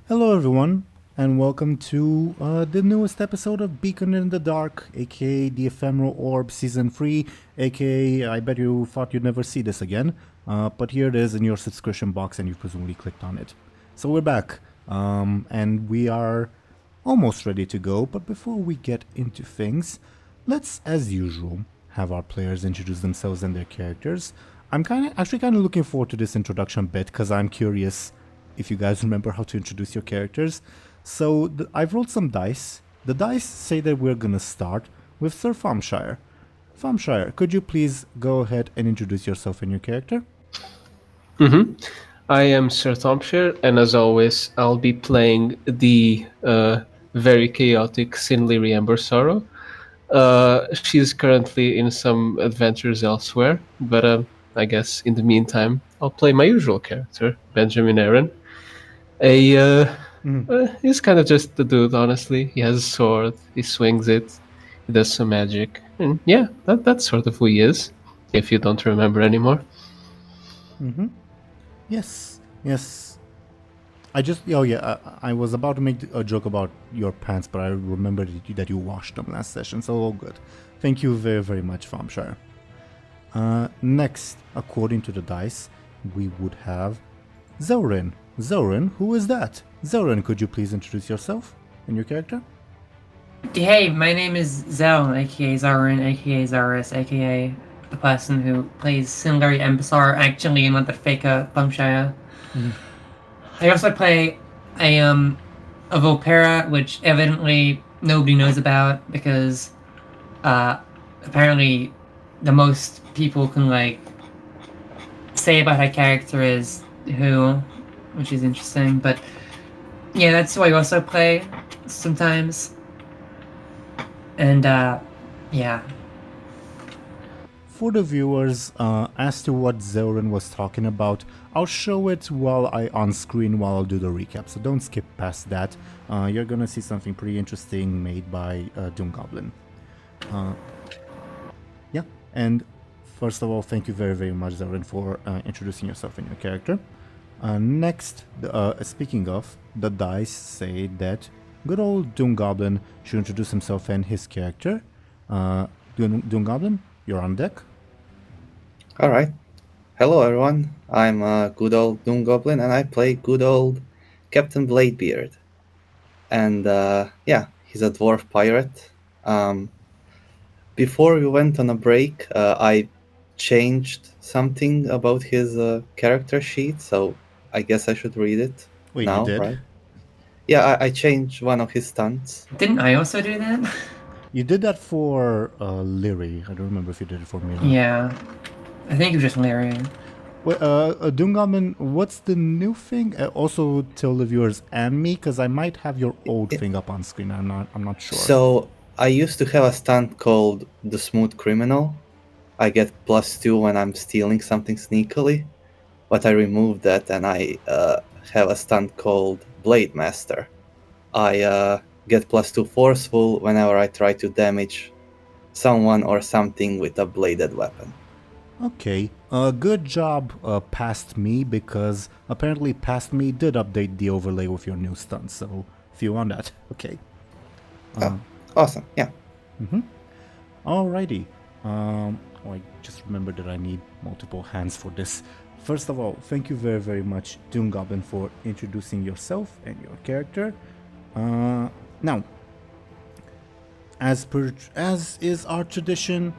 Hello, everyone, and welcome to the newest episode of Beacon in the Dark, aka the Ephemeral Orb Season 3, aka I bet you thought you'd never see this again, but here it is in your subscription box and you presumably clicked on it. So we're back, and we are almost ready to go, but before we get into things, let's, as usual, have our players introduce themselves and their characters. I'm actually kind of looking forward to this introduction bit because I'm curious if you guys remember how to introduce your characters. So I've rolled some dice. The dice say that we're gonna start with Sir Thompshire. Thompshire, could you please go ahead and introduce yourself and your character? I am Sir Thompshire, and as always, I'll be playing the very chaotic Lyri Embersorrow. She's currently in some adventures elsewhere, but I guess in the meantime, I'll play my usual character, Benjamin Aaran. He's kind of just the dude, honestly. He has a sword, he swings it, he does some magic, and yeah, that's sort of who he is, if you don't remember anymore. Yes. I was about to make a joke about your pants, but I remembered that you washed them last session, so all good. Thank you very, very much, Thompshire. Next, according to the dice, we would have Zelrin. Zelrin, who is that? Zelrin, could you please introduce yourself and your character? Hey, my name is Zel, aka Aaran, aka Zelris, aka the person who plays Lyri Embersorrow, actually in the faker Thompshire. I also play a Volpera, which evidently nobody knows about because apparently the most people can say about her character is who, which is interesting. But yeah, that's who I also play sometimes. And yeah. For the viewers, as to what Zelrin was talking about, I'll show it on screen while I'll do the recap, so don't skip past that. You're gonna see something pretty interesting made by DoomGoblin. Yeah, and first of all, thank you very, very much, Zelrin, for introducing yourself and your character. Next, speaking of, the dice say that good old DoomGoblin should introduce himself and his character. DoomGoblin, you're on deck. Alright. Hello everyone, I'm good old DoomGoblin and I play good old Captain Bladebeard. And he's a dwarf pirate. Before we went on a break, I changed something about his character sheet, so I guess I should read it. Wait, now, you did? right? Yeah, I changed one of his stunts. Didn't I also do that? You did that for Lyri. I don't remember if you did it for Mera. Yeah. I think it was just Lyri. Wait, DoomGoblin, what's the new thing? Also tell the viewers and me, because I might have your old thing up on screen. I'm not sure. So I used to have a stunt called the Smooth Criminal. I get +2 when I'm stealing something sneakily, but I removed that and I have a stunt called Blade Master. I get +2 forceful whenever I try to damage someone or something with a bladed weapon. Okay, good job Past Me, because apparently Past Me did update the overlay with your new stunts, so if you want that, okay. Awesome, yeah. Alrighty. I just remembered that I need multiple hands for this. First of all, thank you very, very much, DoomGoblin, for introducing yourself and your character. Now, as is our tradition,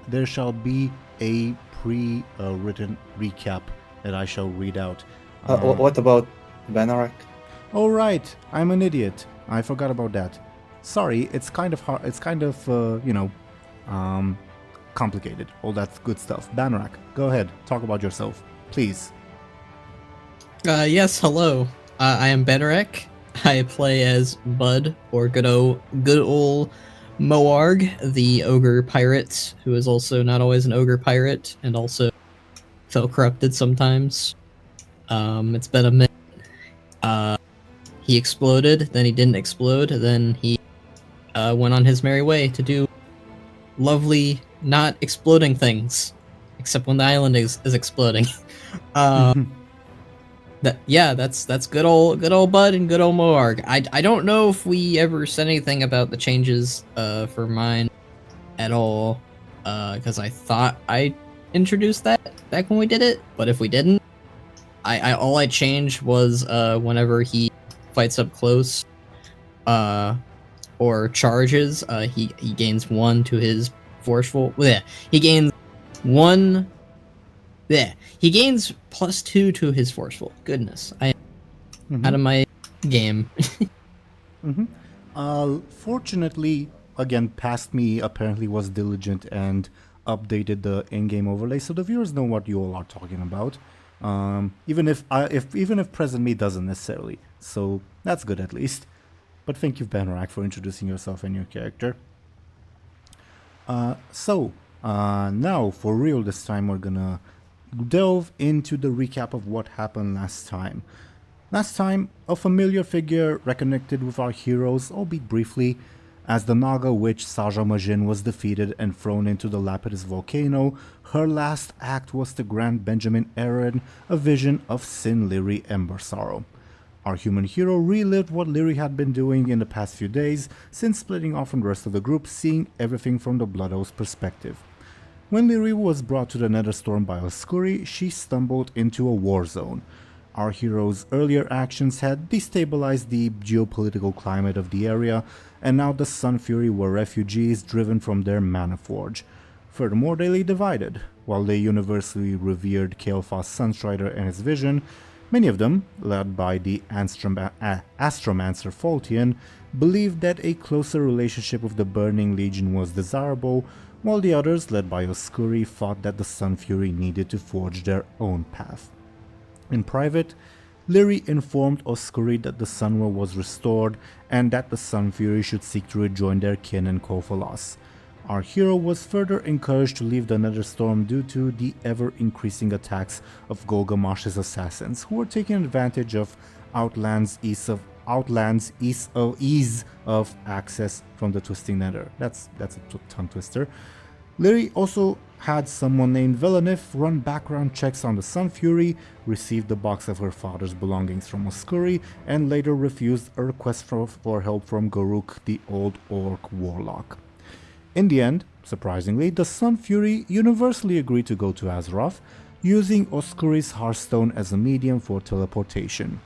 there shall be a pre-written recap that I shall read out. What about Banarak? Oh right, I'm an idiot. I forgot about that. Sorry, it's kind of hard. It's kind of complicated. All that good stuff. Banarak, go ahead. Talk about yourself, please. Yes, hello. I am Banarak. I play as Bud, or good old Moarg, the ogre pirate, who is also not always an ogre pirate, and also felt corrupted sometimes. It's been a minute. He exploded, then he didn't explode, then he went on his merry way to do lovely, not exploding things, except when the island is exploding. That's good old Bud and good old Moarg. I don't know if we ever said anything about the changes for mine at all, because I thought I introduced that back when we did it, but if we didn't, I all I changed was whenever he fights up close or charges, he gains 1 to his forceful. Yeah, he gains 1. Yeah, he gains +2 to his forceful. Goodness, I am out of my game. Fortunately, again, past me apparently was diligent and updated the in-game overlay, so the viewers know what you all are talking about. Even if present me doesn't necessarily, so that's good at least. But thank you, Banorak, for introducing yourself and your character. Now for real this time we're gonna delve into the recap of what happened last time. Last time, a familiar figure reconnected with our heroes, albeit briefly, as the Naga witch Saja Majin was defeated and thrown into the Lapidus volcano. Her last act was to grant Benjamin Aaran a vision of Sin Lyri Embersorrow. Our human hero relived what Lyri had been doing in the past few days since splitting off from the rest of the group, seeing everything from the Blood Oath's perspective. When Lyri was brought to the Netherstorm by Oscuri, she stumbled into a war zone. Our hero's earlier actions had destabilized the geopolitical climate of the area, and now the Sun Fury were refugees driven from their mana forge. Furthermore, they lay divided. While they universally revered Kael'thas Sunstrider and his vision, many of them, led by the Astromancer Faltian, believed that a closer relationship with the Burning Legion was desirable, while the others, led by Oscuri, thought that the Sun Fury needed to forge their own path. In private, Lyri informed Oscuri that the Sunwell was restored and that the Sun Fury should seek to rejoin their kin in Kofalas. Our hero was further encouraged to leave the Netherstorm due to the ever-increasing attacks of Golgamash's assassins, who were taking advantage of Outland's ease of access from the Twisting Nether. That's a tongue twister. Lyri also had someone named Velanith run background checks on the Sun Fury, received the box of her father's belongings from Oscuri, and later refused a request for help from Garuk, the old orc warlock. In the end, surprisingly, the Sun Fury universally agreed to go to Azeroth, using Oscuri's Hearthstone as a medium for teleportation.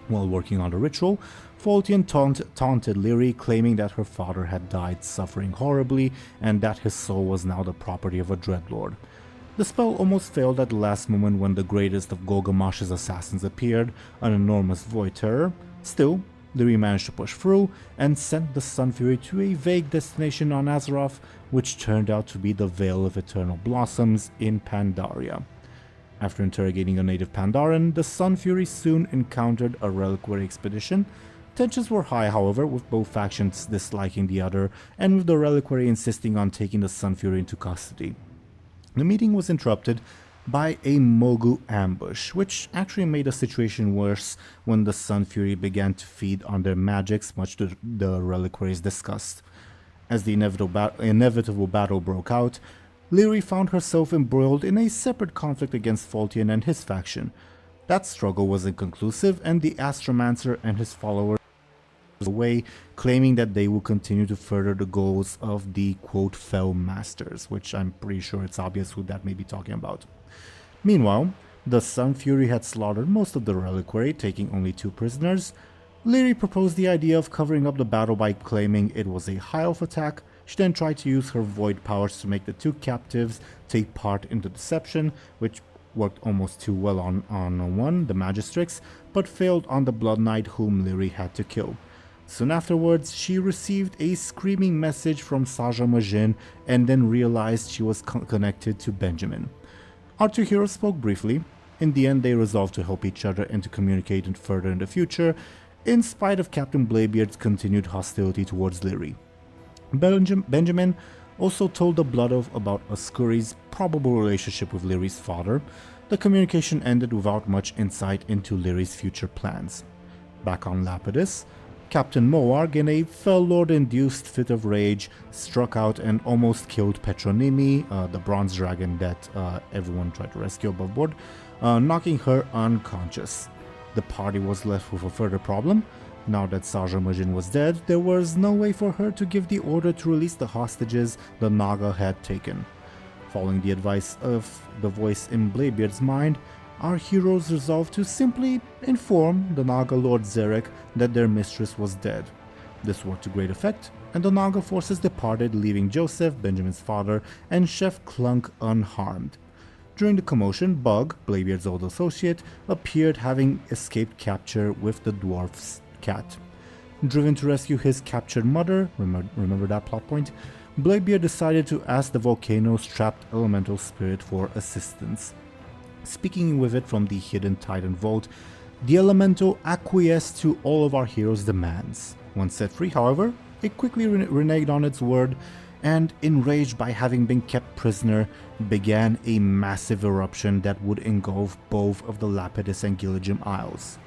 While working on the ritual, Faltian taunted Lyri, claiming that her father had died suffering horribly and that his soul was now the property of a dreadlord. The spell almost failed at the last moment when the greatest of Golgamash's assassins appeared, an enormous void terror. Still, Lyri managed to push through and sent the Sun Fury to a vague destination on Azeroth, which turned out to be the Vale of Eternal Blossoms in Pandaria. After interrogating a native Pandaren, the Sun Fury soon encountered a reliquary expedition. Tensions were high, however, with both factions disliking the other, and with the reliquary insisting on taking the Sun Fury into custody. The meeting was interrupted by a Mogu ambush, which actually made the situation worse when the Sun Fury began to feed on their magics, much to the reliquary's disgust. As the inevitable battle broke out, Lyri found herself embroiled in a separate conflict against Faltian and his faction. That struggle was inconclusive, and the Astromancer and his followers went away, claiming that they will continue to further the goals of the quote Fell Masters, which I'm pretty sure it's obvious who that may be talking about. Meanwhile, the Sun Fury had slaughtered most of the reliquary, taking only 2 prisoners. Lyri proposed the idea of covering up the battle by claiming it was a high elf attack. She then tried to use her void powers to make the 2 captives take part in the deception, which worked almost too well on one, the Magistrix, but failed on the Blood Knight whom Lyri had to kill. Soon afterwards, she received a screaming message from Saja Majin and then realized she was connected to Benjamin. Our 2 heroes spoke briefly. In the end, they resolved to help each other and to communicate further in the future, in spite of Captain Bladebeard's continued hostility towards Lyri. Benjamin also told the Blood Oath about Oscuri's probable relationship with Lyri's father. The communication ended without much insight into Lyri's future plans. Back on Lapidus, Captain Moarg, in a Fell Lord-induced fit of rage, struck out and almost killed Petronimi, the bronze dragon that everyone tried to rescue above board, knocking her unconscious. The party was left with a further problem. Now that Sajamajin was dead, there was no way for her to give the order to release the hostages the Naga had taken. Following the advice of the voice in Bladebeard's mind, our heroes resolved to simply inform the Naga Lord Zarek that their mistress was dead. This worked to great effect, and the Naga forces departed, leaving Joseph, Benjamin's father, and Chef Clunk unharmed. During the commotion, Bug, Bladebeard's old associate, appeared, having escaped capture with the dwarf's cat. Driven to rescue his captured mother, remember that plot point, Bladebeard decided to ask the volcano's trapped elemental spirit for assistance. Speaking with it from the hidden Titan vault, the elemental acquiesced to all of our heroes' demands. Once set free, however, it quickly reneged on its word, and, enraged by having been kept prisoner, began a massive eruption that would engulf both of the Lapidus and Gilligim Isles.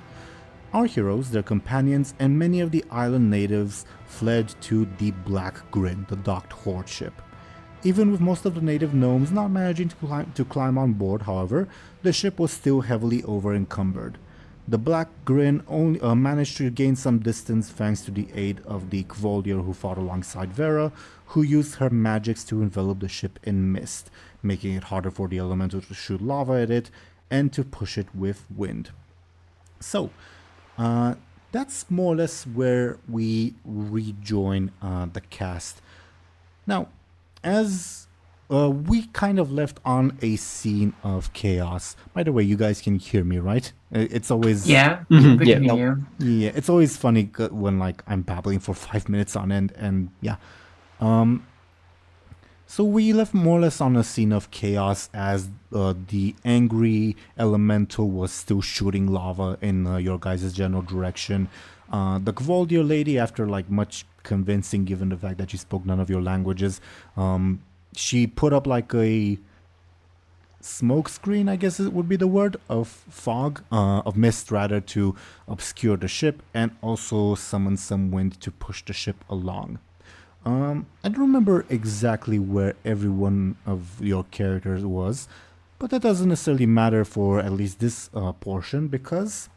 Our heroes, their companions, and many of the island natives fled to the Black Grin, the docked horde ship. Even with most of the native gnomes not managing to climb on board, however, the ship was still heavily over-encumbered. The Black Grin only managed to gain some distance thanks to the aid of the Kvoldir who fought alongside Vera, who used her magics to envelop the ship in mist, making it harder for the elemental to shoot lava at it and to push it with wind. So, that's more or less where we rejoin the cast. Now, as we kind of left on a scene of chaos. By the way, you guys can hear me, right? It's always Yeah, Mhm, we yeah. can hear you. yeah, it's always funny when like I'm babbling for 5 minutes on end, and yeah. So we left more or less on a scene of chaos as the angry elemental was still shooting lava in your guys' general direction. The Kvoldir lady, after like much convincing, given the fact that she spoke none of your languages, she put up like a smoke screen, I guess it would be the word, of fog, of mist rather, to obscure the ship, and also summon some wind to push the ship along. I don't remember exactly where every one of your characters was, but that doesn't necessarily matter for at least this portion, because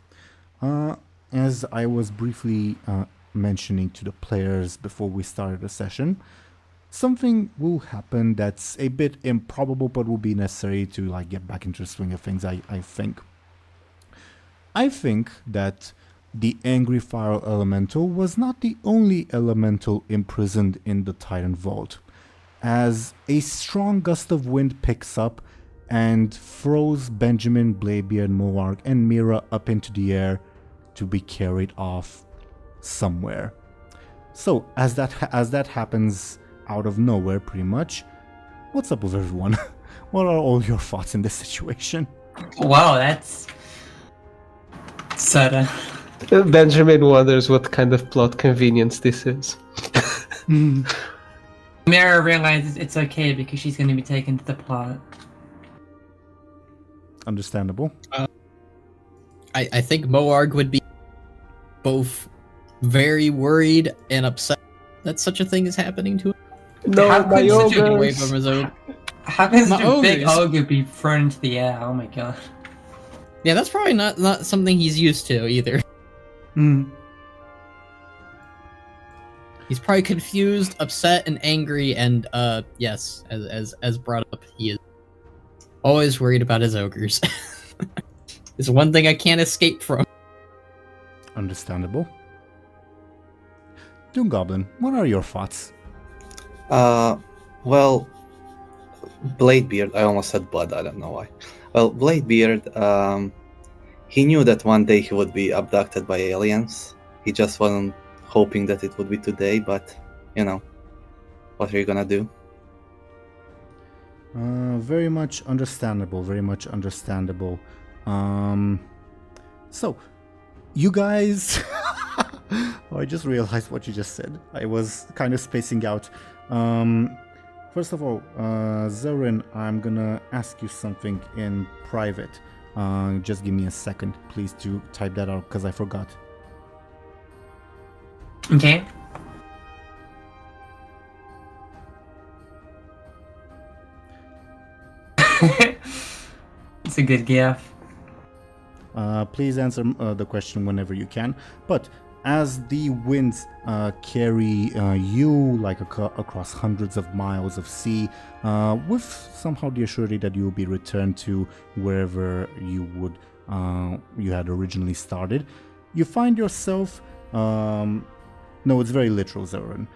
as I was briefly mentioning to the players before we started the session, something will happen that's a bit improbable but will be necessary to like get back into the swing of things. I think that the angry fire elemental was not the only elemental imprisoned in the Titan vault, as a strong gust of wind picks up and throws Benjamin, Bladebeard, Moarg, and Mera up into the air to be carried off somewhere. So as that happens out of nowhere, pretty much, what's up with everyone? What are all your thoughts in this situation? Wow, that's sudden. Benjamin wonders what kind of plot convenience this is. Mera realizes it's okay because she's going to be taken to the plot. Understandable. I think Moarg would be both very worried and upset that such a thing is happening to him. No, How my could such a Away ogres! from his own. How can such My a big ogres. ogre be thrown into the air? Oh my god. Yeah, that's probably not something he's used to either. He's probably confused, upset, and angry, and yes, as brought up, he is always worried about his ogres. It's one thing I can't escape from. Understandable. DoomGoblin, what are your thoughts? Well, Bladebeard, I almost said Bud, I don't know why. Well, Bladebeard, he knew that one day he would be abducted by aliens. He just wasn't hoping that it would be today, but, you know, what are you gonna do? Very much understandable, very much understandable. So, you guys... Oh, I just realized what you just said. I was kind of spacing out. First of all, Zorin, I'm gonna ask you something in private. Just give me a second, please, to type that out, because I forgot. Okay. It's a good gif. Please answer the question whenever you can. But as the winds carry you like across hundreds of miles of sea, with somehow the assurity that you will be returned to wherever you had originally started, you find yourself. No, it's very literal, Aaran.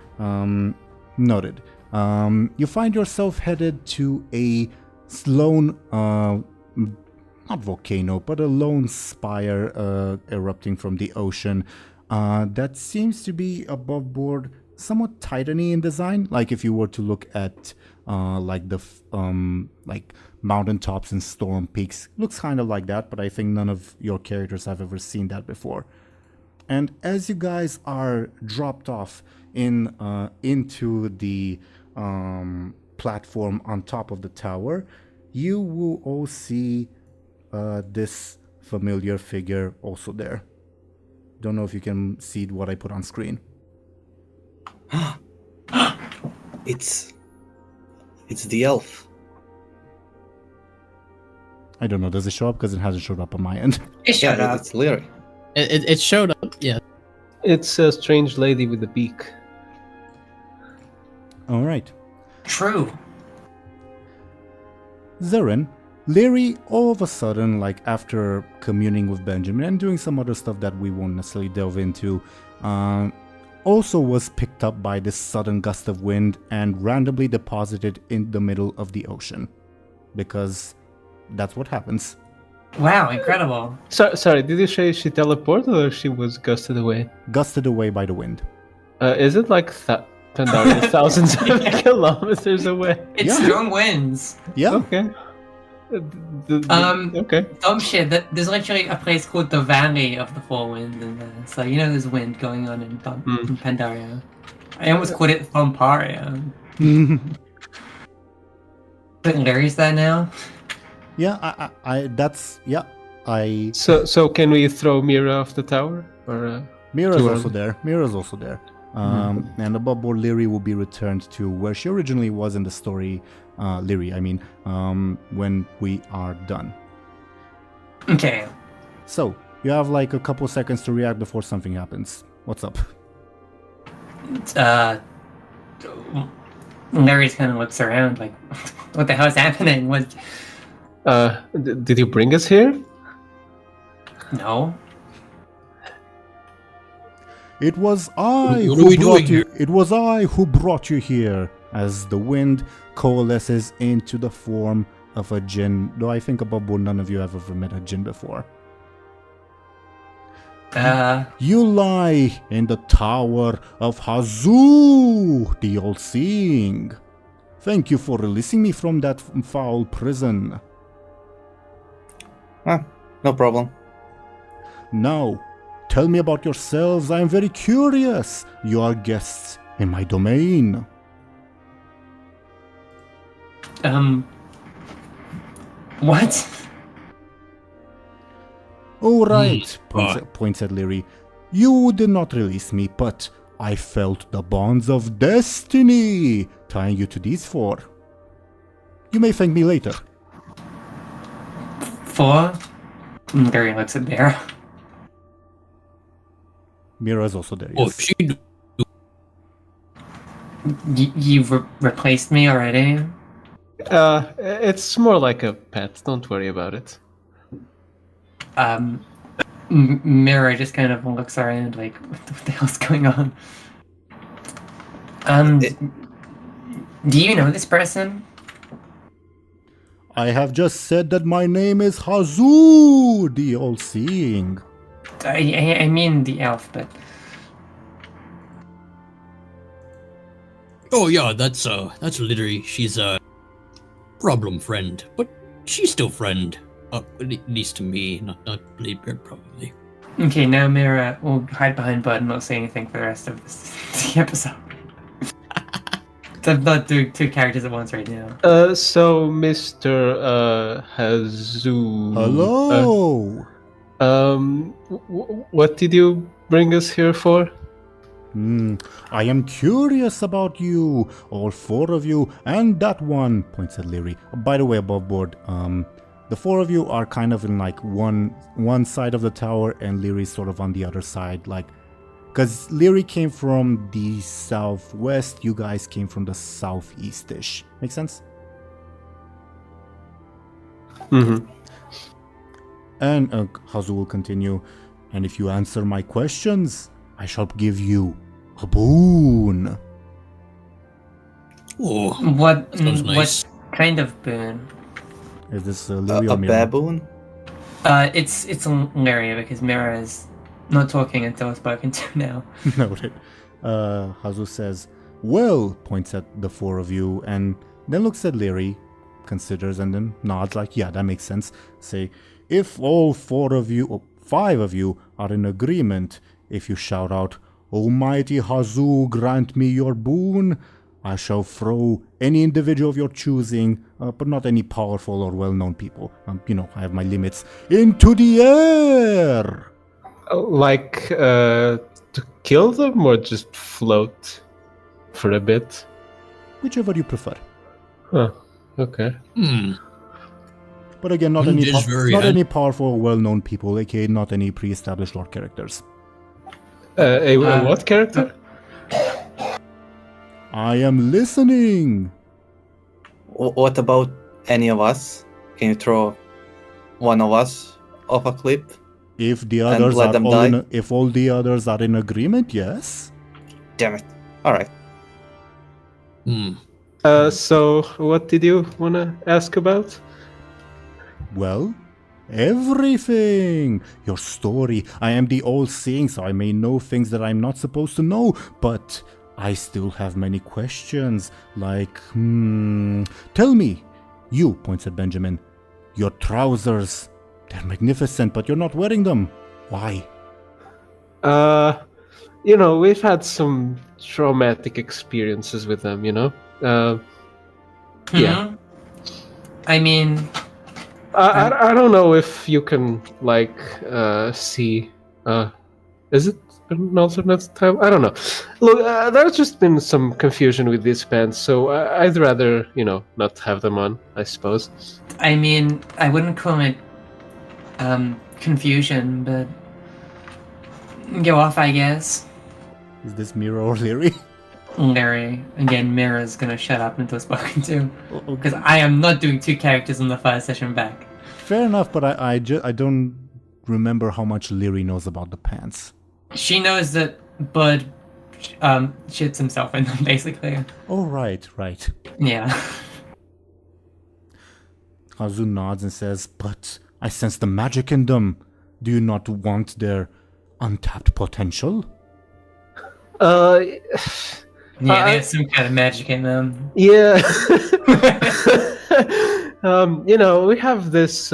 Noted. You find yourself headed to a lone, not volcano, but a lone spire erupting from the ocean that seems to be above board, somewhat titany in design. Like if you were to look at like the like mountaintops and storm peaks, looks kind of like that. But I think none of your characters have ever seen that before. And as you guys are dropped off into the platform on top of the tower, you will all see this familiar figure also there. Don't know if you can see what I put on screen. It's the elf. I don't know. Does it show up? Because it hasn't showed up on my end. It showed up. It's Lyri. It showed up, yeah. It's a strange lady with a beak. All right. True. Aaran, Lyri, all of a sudden, like after communing with Benjamin and doing some other stuff that we won't necessarily delve into, also was picked up by this sudden gust of wind and randomly deposited in the middle of the ocean. Because that's what happens. Wow, incredible. Sorry, did you say she teleported or she was gusted away? Gusted away by the wind. Is it like thousands of kilometers away? It's Yeah. strong winds. Yeah. Okay. Okay. Thompshire, there's literally a place called the Valley of the Four Winds, and so you know there's wind going on in Pandaria. I almost called it Thomparia. But Larry's that now. Yeah, I So can we throw Mera off the tower? Or Mera's Too also early. there. Mera's also there. And above board, Lyri will be returned to where she originally was in the story. Lyri, I mean, when we are done. Okay. So, you have like a couple seconds to react before something happens. What's up? Larry kind of looks around like, what the hell is happening? did you bring us here? No. It was I What are we who brought doing you. It was I who brought you here. As the wind coalesces into the form of a djinn. Though I think above board, none of you have ever met a djinn before. You lie in the tower of Hazu, the all-seeing. Thank you for releasing me from that foul prison. No problem. Now, tell me about yourselves. I am very curious. You are guests in my domain. What? All right, points at Lyri. You did not release me, but I felt the bonds of destiny tying you to these four. You may thank me later. For? Larry looks at Mera. Mera is also there. Oh, Yes. she do. You've replaced me already? It's more like a pet. Don't worry about it. Mera just kind of looks around like, what the hell's going on? Do you know this person? I have just said that my name is Hazu, the all-seeing. I mean the elf, but Oh yeah, that's literally she's a problem friend, but she's still friend. At least to me, not Bladebeard probably. okay. Now Mera will hide behind Bud and not say anything for the rest of the episode. I'm not doing two characters at once right now. So Mr. Hazu. Hello. What did you bring us here for? I am curious about you, all four of you, and that one, points at Lyri. By the way, above board, The four of you are kind of in like one side of the tower, and Lyri's sort of on the other side, like, because Lyri came from the southwest, you guys came from the southeast-ish. Make sense? Mm-hmm. And Hazu will continue. And if you answer my questions, I shall give you a boon. Ooh, What sounds nice. what kind of boon? Is this Lyri or A Mera? baboon? It's Lyri, because Mera is not talking until spoken to now. Noted. Hazu says, well, points at the four of you, and then looks at Lyri, considers, and then nods like, yeah, that makes sense. Say, if all four of you, or five of you, are in agreement, if you shout out, Almighty Hazu, grant me your boon, I shall throw any individual of your choosing, but not any powerful or well-known people. I have my limits, into the air! Like, to kill them or just float for a bit? Whichever you prefer. Huh. Okay. But again, not It is very any powerful or well-known people, aka not any pre-established lore characters. A what character? I am listening! What about any of us? Can you throw one of us off a cliff? If the And others let are them all die? if all the others are in agreement, yes. Damn it. Alright. So what did you want to ask about? Well, everything. Your story. I am the all-seeing, so I may know things that I'm not supposed to know, but I still have many questions. Like, tell me. You, points at Benjamin. Your trousers. They're magnificent, but you're not wearing them. Why? We've had some traumatic experiences with them, Yeah. I mean, I don't know if you can, like, see... is it an alternate time? I don't know. Look, there's just been some confusion with these pants, so I'd rather, not have them on, I suppose. I mean, I wouldn't call it confusion, but go off, I guess. Is this Mera or Lyri? Lyri. Again, Mira's gonna shut up until spoken to, because I am not doing two characters on the first session back. Fair enough, but I don't remember how much Lyri knows about the pants. She knows that Bud shits himself in them, basically. Oh, right. Yeah. Hazu nods and says, but I sense the magic in them. Do you not want their untapped potential? Yeah, they have some kind of magic in them. Yeah. We have this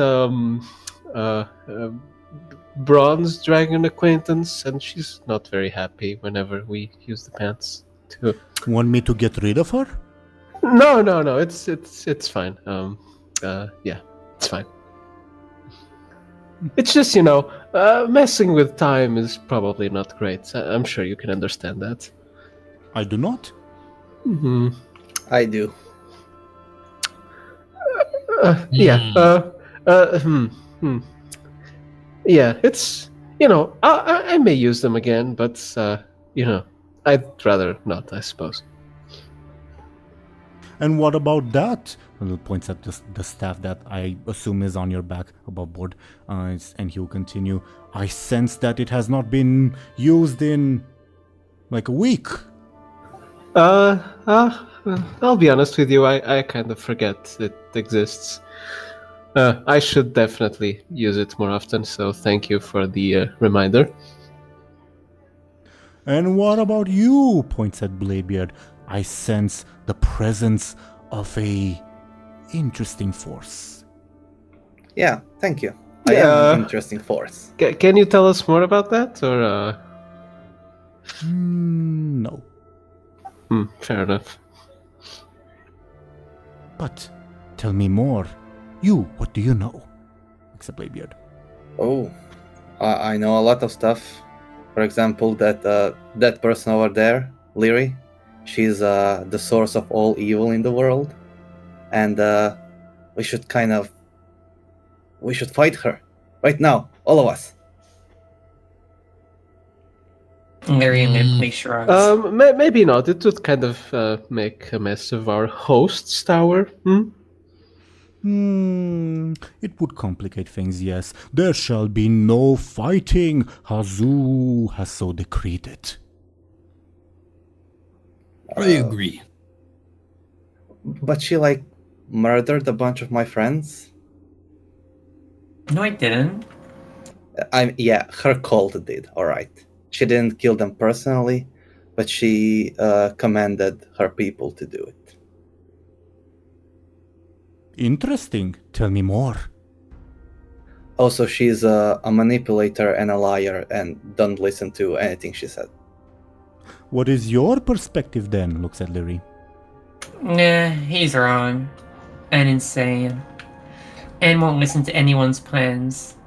bronze dragon acquaintance, and she's not very happy whenever we use the pants. Want me to get rid of her? No, it's fine. Yeah, it's fine. It's just, messing with time is probably not great. I'm sure you can understand that. I do not. Mm-hmm. I do. Yeah. Yeah, it's, I may use them again, but, I'd rather not, I suppose. And what about that? And he points at the staff that I assume is on your back above board. And he'll continue. I sense that it has not been used in like a week. I'll be honest with you, I kind of forget it exists. I should definitely use it more often, so thank you for the reminder. And what about you? Points at Bladebeard. I sense the presence of a interesting force. Yeah, thank you. I am an interesting force. Can you tell us more about that, or? No. Fair enough. But tell me more. You, what do you know? Except Bladebeard. Oh, I know a lot of stuff. For example, that person over there, Lyri, she's the source of all evil in the world, and we should kind of We should fight her. Right now, all of us. Lyri limply shrugs. Maybe not. It would kind of make a mess of our host's tower. It would complicate things, yes. There shall be no fighting. Hazu has so decreed it. I agree. But she, like, murdered a bunch of my friends? No, I didn't. Yeah, her cult did, alright. She didn't kill them personally, but she commanded her people to do it. Interesting. Tell me more. Also, she's a manipulator and a liar, and don't listen to anything she said. What is your perspective then? Looks at Lyri. Nah, he's wrong. And insane. And won't listen to anyone's plans.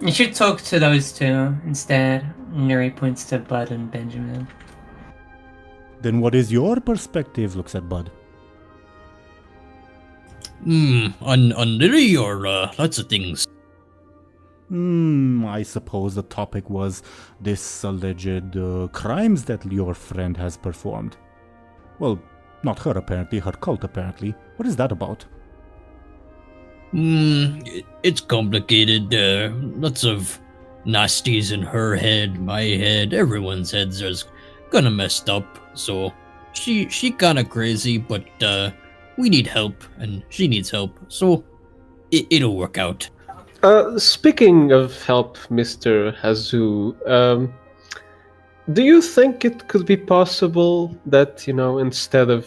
You should talk to those two instead. Lyri points to Bud and Benjamin. Then what is your perspective? Looks at Bud. On Lyri or lots of things. I suppose the topic was this alleged crimes that your friend has performed. Well, not her apparently, her cult apparently. What is that about? It's complicated. Lots of nasties in her head, my head, everyone's heads are kinda messed up. So she kinda crazy, but we need help and she needs help. So it'll work out. Speaking of help, Mr. Hazu, do you think it could be possible that, instead of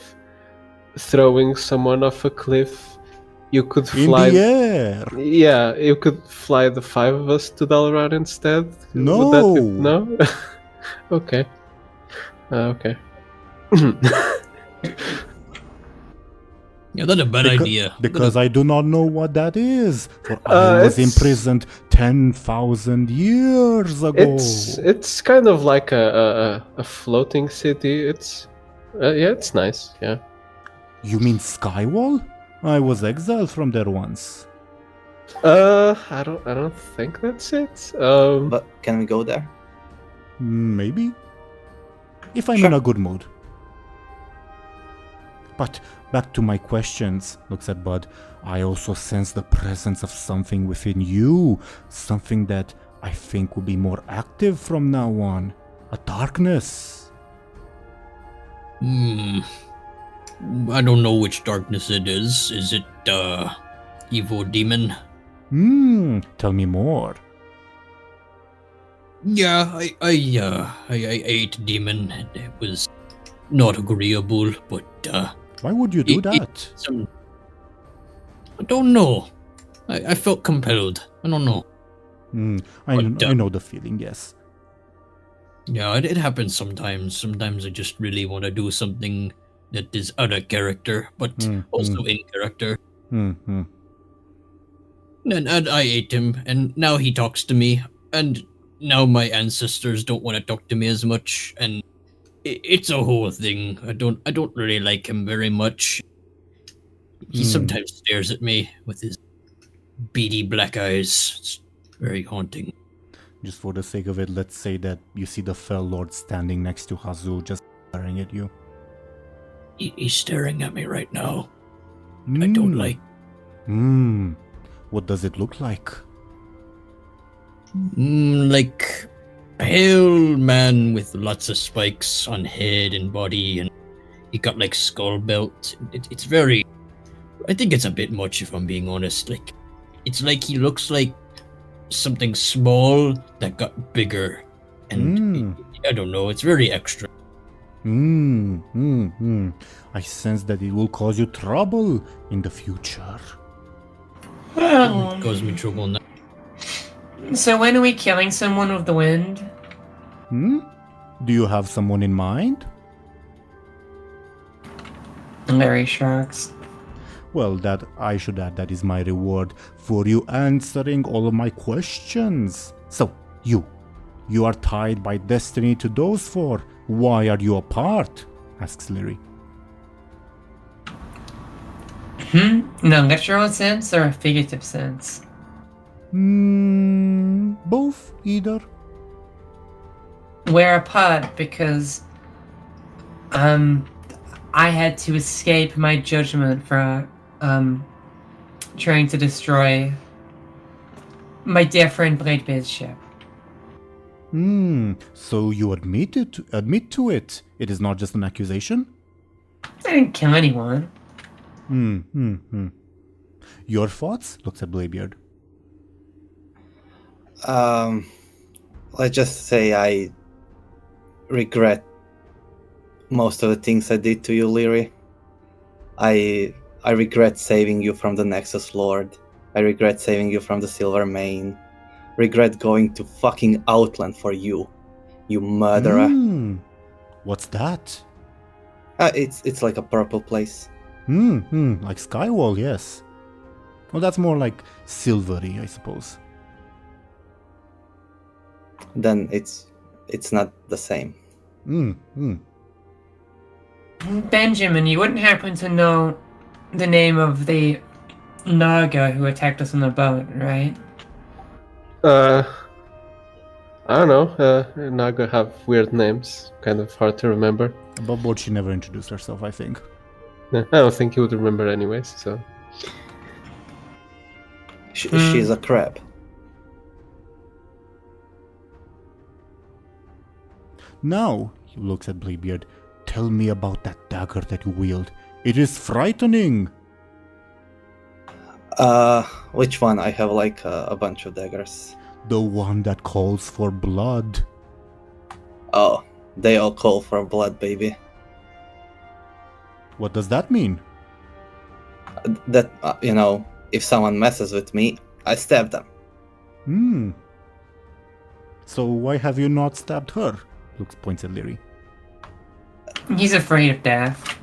throwing someone off a cliff, you could fly... In the air! Yeah, you could fly the 5 of us to Dal'Rad instead? No! No? Okay. Okay. Yeah, that's a bad idea. Because I do not know what that is. For I was imprisoned 10,000 years ago. It's kind of like a floating city. It's it's nice. Yeah. You mean Skywall? I was exiled from there once. I don't think that's it. But can we go there? Maybe. If I'm Sure. in a good mood. But back to my questions, looks at Bud. I also sense the presence of something within you. Something that I think will be more active from now on. A darkness. I don't know which darkness it is. Is it evil demon? Tell me more. Yeah, I ate demon and it was not agreeable, but Why would you do that? I don't know. I felt compelled. I don't know. I know the feeling, yes. Yeah, it happens sometimes. Sometimes I just really want to do something that is out of character, but also in character. And I ate him, and now he talks to me, and now my ancestors don't want to talk to me as much, and it's a whole thing. I don't really like him very much. He sometimes stares at me with his beady black eyes. It's very haunting. Just for the sake of it, let's say that you see the Fell Lord standing next to Hazu, just staring at you. He's staring at me right now. I don't like. What does it look like? Like pale man with lots of spikes on head and body, and he got like skull belt. It's very. I think it's a bit much if I'm being honest. Like, it's like he looks like something small that got bigger, and I don't know. It's very extra. I sense that it will cause you trouble in the future. It causes me trouble now. So when are we killing someone with the wind? Do you have someone in mind? Lyri shrugs. Well, that I should add, that is my reward for you answering all of my questions. So, you are tied by destiny to those four. Why are you apart? Asks Lyri. In a literal sense or a figurative sense? Both, either. We're apart because I had to escape my judgment for trying to destroy my dear friend Bladebeard's ship. So you admit to it. It is not just an accusation? I didn't kill anyone. Your thoughts? Looks at Bladebeard. Let's just say I regret most of the things I did to you, Lyri. I regret saving you from the Nexus Lord. I regret saving you from the Silver Mane. Regret going to fucking Outland for you, you murderer. What's that? It's like a purple place. Like Skywall, yes. Well, that's more like silvery, I suppose. Then it's not the same. Benjamin, you wouldn't happen to know the name of the Naga who attacked us on the boat, right? I don't know. Naga have weird names, kind of hard to remember. Above board, she never introduced herself, I think. I don't think he would remember anyways, so... She's a crab. Now, he looks at Bladebeard. Tell me about that dagger that you wield. It is frightening. Which one? I have like a bunch of daggers. The one that calls for blood. Oh, they all call for blood, baby. What does that mean? That, if someone messes with me, I stab them. So why have you not stabbed her? Looks points at Lyri. He's afraid of death.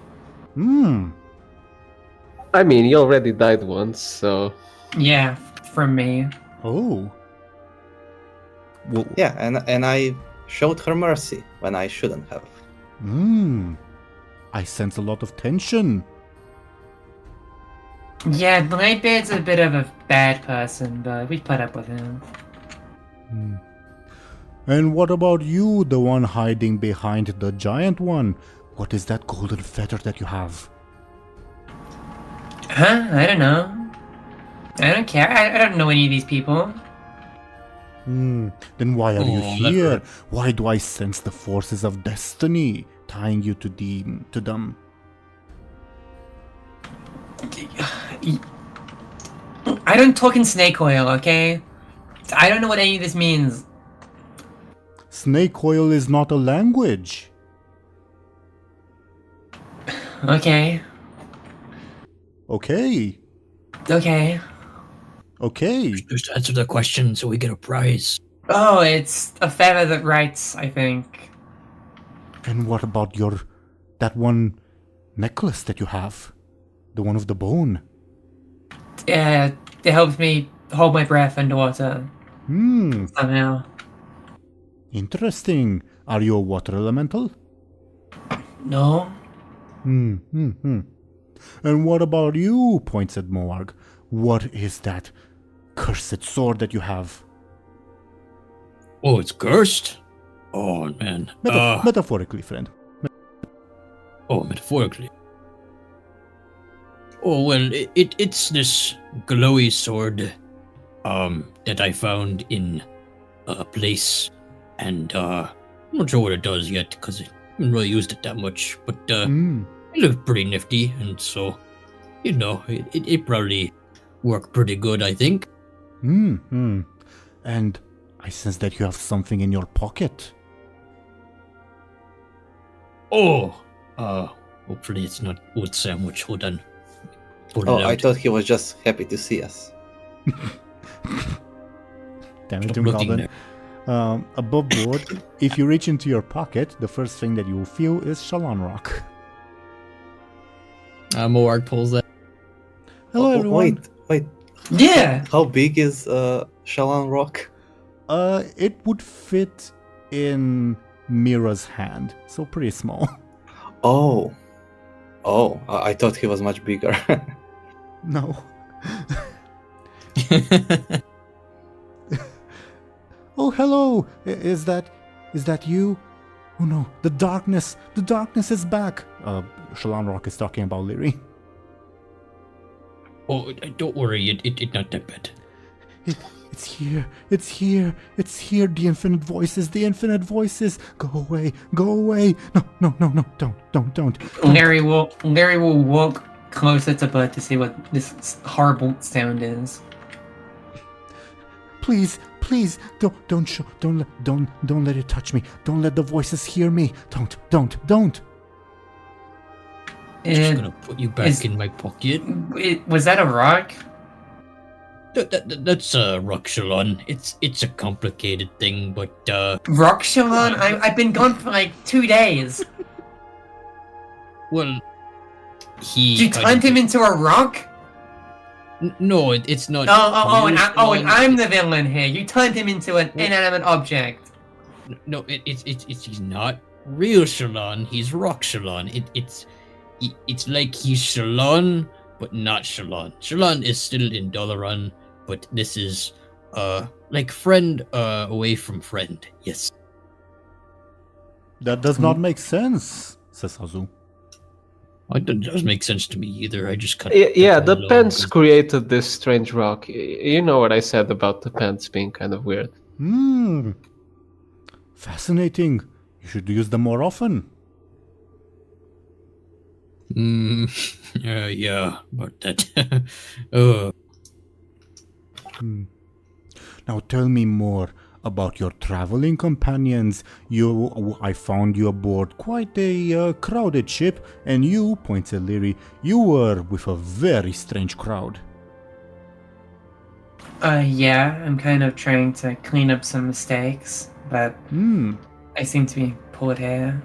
I mean, he already died once, so... Yeah, from me. Oh. Well, Yeah, and I showed her mercy when I shouldn't have. I sense a lot of tension. Yeah, Bladebeard's a bit of a bad person, but we put up with him. And what about you, the one hiding behind the giant one? What is that golden feather that you have? Huh? I don't know. I don't care. I don't know any of these people. Then why are you here? Why do I sense the forces of destiny tying you to them? I don't talk in snake oil, okay? I don't know what any of this means. Snake oil is not a language. Okay. Okay. Okay. Okay. Just answer the question so we get a prize. Oh, it's a feather that writes, I think. And what about that one necklace that you have? The one of the bone? Yeah, it helps me hold my breath underwater. Somehow. Interesting. Are you a water elemental? No? And what about you? Points at Moarg. What is that cursed sword that you have? Oh, it's cursed? Oh, man. Metaphorically, friend. Oh, metaphorically. Oh, well, it's this glowy sword that I found in a place, and I'm not sure what it does yet, because I haven't really used it that much, but it looks pretty nifty, and so, it probably worked pretty good, I think. And I sense that you have something in your pocket. Oh, hopefully it's not wood sandwich. Hold on. I thought he was just happy to see us. Damn it, Stop looking DoomGoblin. Above board, if you reach into your pocket, the first thing that you will feel is Shalon Rock. Moarg pulls that. Hello, everyone. Wait. Yeah! How big is Shalon Rock? It would fit in Mera's hand, so pretty small. Oh, I thought he was much bigger. No. Oh, hello! Is that you? Oh no, the darkness is back! Shalonrock is talking about Lyri. Oh, don't worry, it's not that bad. It's here, the infinite voices, go away, no, don't. Larry will walk closer to Bud to see what this horrible sound is. Please, don't let it touch me, don't let the voices hear me, don't. I'm just gonna put you back in my pocket. Was that a rock? That's a rock, Shalon. It's a complicated thing, but Rock Shalon? I've been gone for like 2 days. well, Did you turn him into a rock? No, it's not. And I'm the villain here. You turned him into an inanimate object. No, he's not real Shalon. He's rock Shalon. It's like he's Shalon, but not Shalon. Shalon is still in Dalaran, but this is like friend away from friend. Yes. That does not make sense, says Hazu. It doesn't make sense to me either. I just cut. Yeah, the pants created this strange rock. You know what I said about the pants being kind of weird. Fascinating. You should use them more often. Yeah, but that. Now tell me more about your traveling companions. I found you aboard quite a crowded ship, and you, points at Lyri, you were with a very strange crowd. Yeah, I'm kind of trying to clean up some mistakes, but I seem to be pulled here.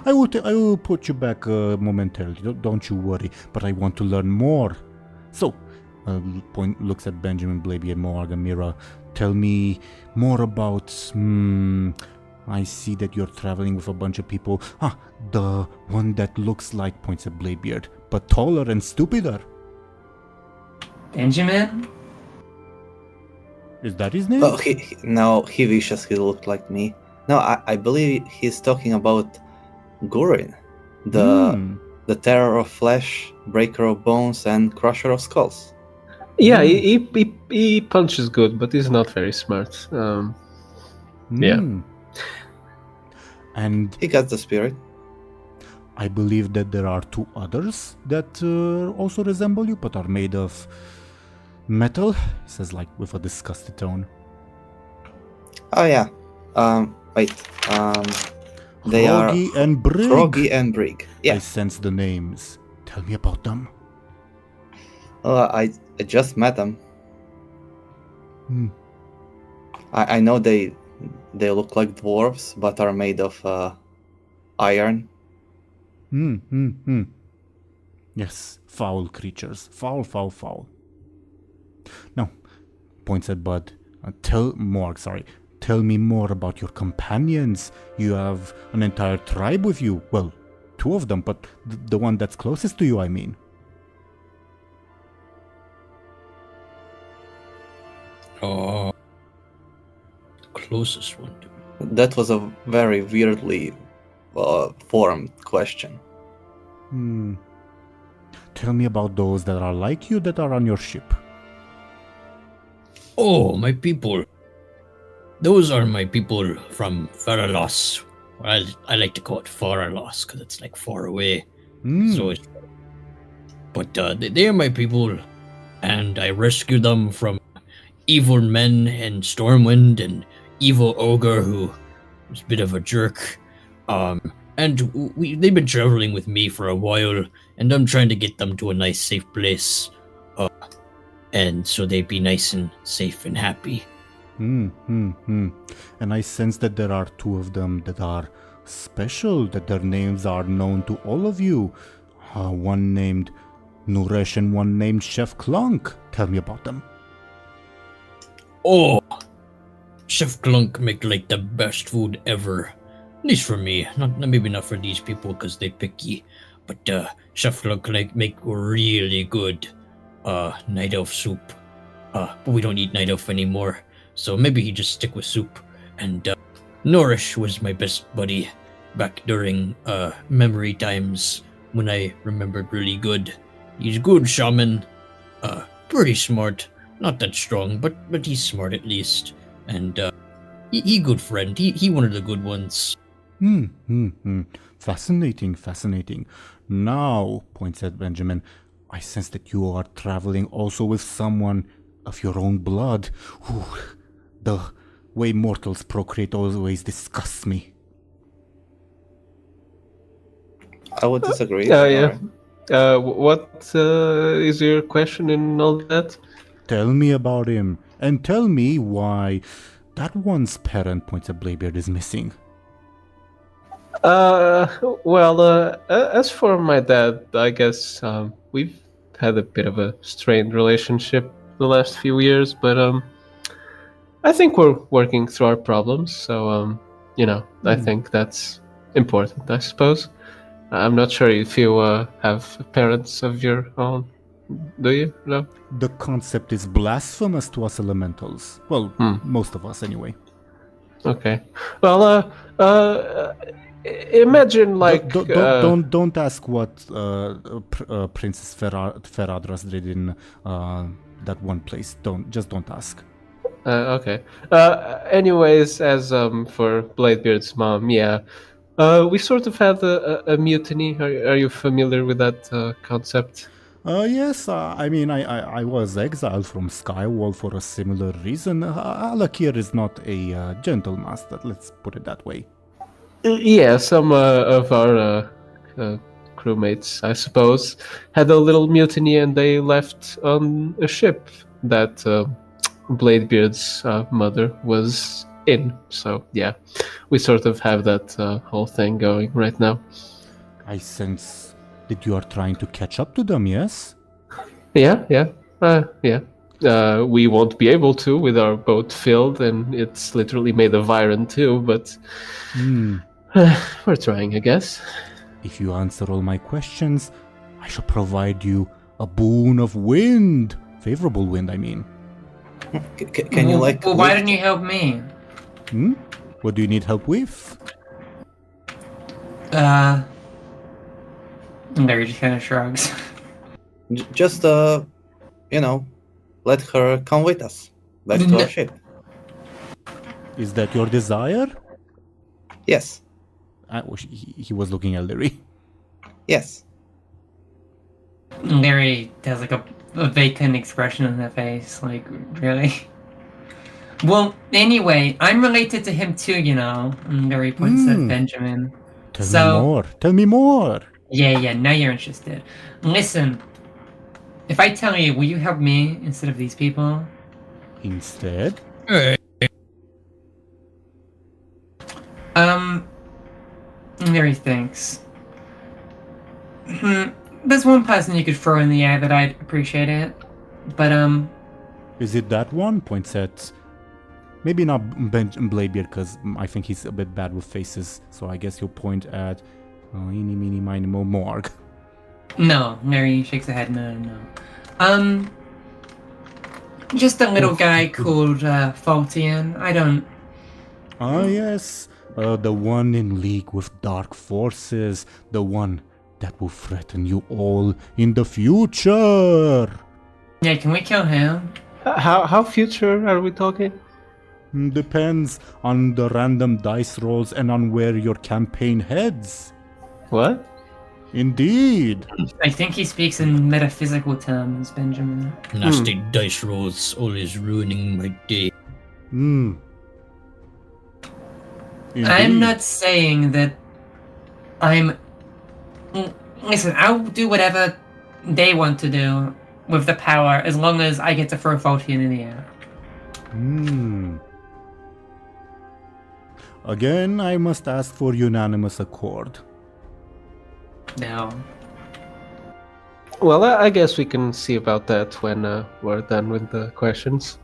I will put you back momentarily, don't you worry, but I want to learn more. So, looks at Benjamin, Bladebeard, Moarg, and Mera. Tell me more about, I see that you're traveling with a bunch of people. The one that looks like, points at Bladebeard, but taller and stupider. Benjamin? Is that his name? Oh, he wishes he looked like me. No, I believe he's talking about Gurin, the terror of flesh, breaker of bones, and crusher of skulls. Yeah, he punches good, but he's not very smart. Yeah. And he got the spirit. I believe that there are 2 others that also resemble you, but are made of metal. He says, like, with a disgusted tone. Oh yeah. Wait. They Froggy are and Brig. Froggy and Brig. Yeah. I sense the names. Tell me about them. I just met them. I know they look like dwarves, but are made of iron. Yes, foul creatures. Foul. Now, points at Bud. Tell me more about your companions. You have an entire tribe with you. Well, 2 of them, but the one that's closest to you, I mean. Oh, the closest one to me. That was a very weirdly formed question. Tell me about those that are like you that are on your ship. Oh, my people. Those are my people from Faralos. I like to call it Faralos because it's like far away. But they are my people, and I rescued them from evil men and Stormwind and evil ogre who was a bit of a jerk. And they've been traveling with me for a while, and I'm trying to get them to a nice, safe place. And so they'd be nice and safe and happy. And I sense that there are 2 of them that are special, that their names are known to all of you. One named Nuresh and one named Chef Clunk. Tell me about them. Oh, Chef Clunk make like the best food ever. At least for me. Maybe not for these people because they picky. But Chef Clunk make really good night elf soup. But we don't eat night elf anymore. so maybe he just stick with soup. And Norish was my best buddy back during memory times when I remembered really good. He's a good shaman, pretty smart, not that strong, but he's smart at least. And he good friend. He one of the good ones. Fascinating. Now, points at Benjamin, I sense that you are traveling also with someone of your own blood. Whew, the way mortals procreate always disgusts me. I would disagree. Yeah. What is your question in all that? Tell me about him, and tell me why that one's parent, points at Bladebeard, is missing. As for my dad, I guess we've had a bit of a strained relationship the last few years, but I think we're working through our problems, so I think that's important, I suppose. I'm not sure if you have parents of your own. Do you? No? The concept is blasphemous to us elementals. Well, most of us anyway. Okay. Well, imagine like don't ask what Princess Feradras did in that one place. Don't ask. Okay. Anyways, as for Bladebeard's mom, yeah, we sort of had a mutiny. Are you familiar with that concept? Yes, I was exiled from Skywall for a similar reason. Alakir is not a gentle master, let's put it that way. Yeah, some of our crewmates, I suppose, had a little mutiny and they left on a ship that Bladebeard's mother was in. So, yeah, we sort of have that whole thing going right now. I sense that you are trying to catch up to them, yes? Yeah. We won't be able to with our boat filled, and it's literally made of iron too, but we're trying, I guess. If you answer all my questions, I shall provide you a boon of wind. Favorable wind, I mean. Can you like... Well, why didn't you help me? What do you need help with? Larry just kind of shrugs. Just, let her come with us. Back to our ship. Is that your desire? Yes. He was looking at Lyri. Yes. Larry has like a vacant expression on her face, like, really? Well, anyway, I'm related to him too, And Larry points at Benjamin. Tell me more. Yeah, now you're interested. Listen, if I tell you, will you help me instead of these people? Instead? Larry thinks. There's one person you could throw in the air that I'd appreciate it, but Is it that one? Points at... Maybe not Bladebeard, because I think he's a bit bad with faces, so I guess you'll point at... Eeny, meeny, miny, mo, Morg. No, Larry shakes her head, no. Just a little guy called Faltian. I don't... Ah, yes. The one in league with dark forces. The one that will threaten you all in the future. Yeah, can we kill him? How future are we talking? Depends on the random dice rolls and on where your campaign heads. What? Indeed. I think he speaks in metaphysical terms, Benjamin. Nasty dice rolls always ruining my day. I'm not saying that I'm... Listen, I'll do whatever they want to do with the power as long as I get to throw Faltian in the air. Again, I must ask for unanimous accord. No. Well, I guess we can see about that when we're done with the questions.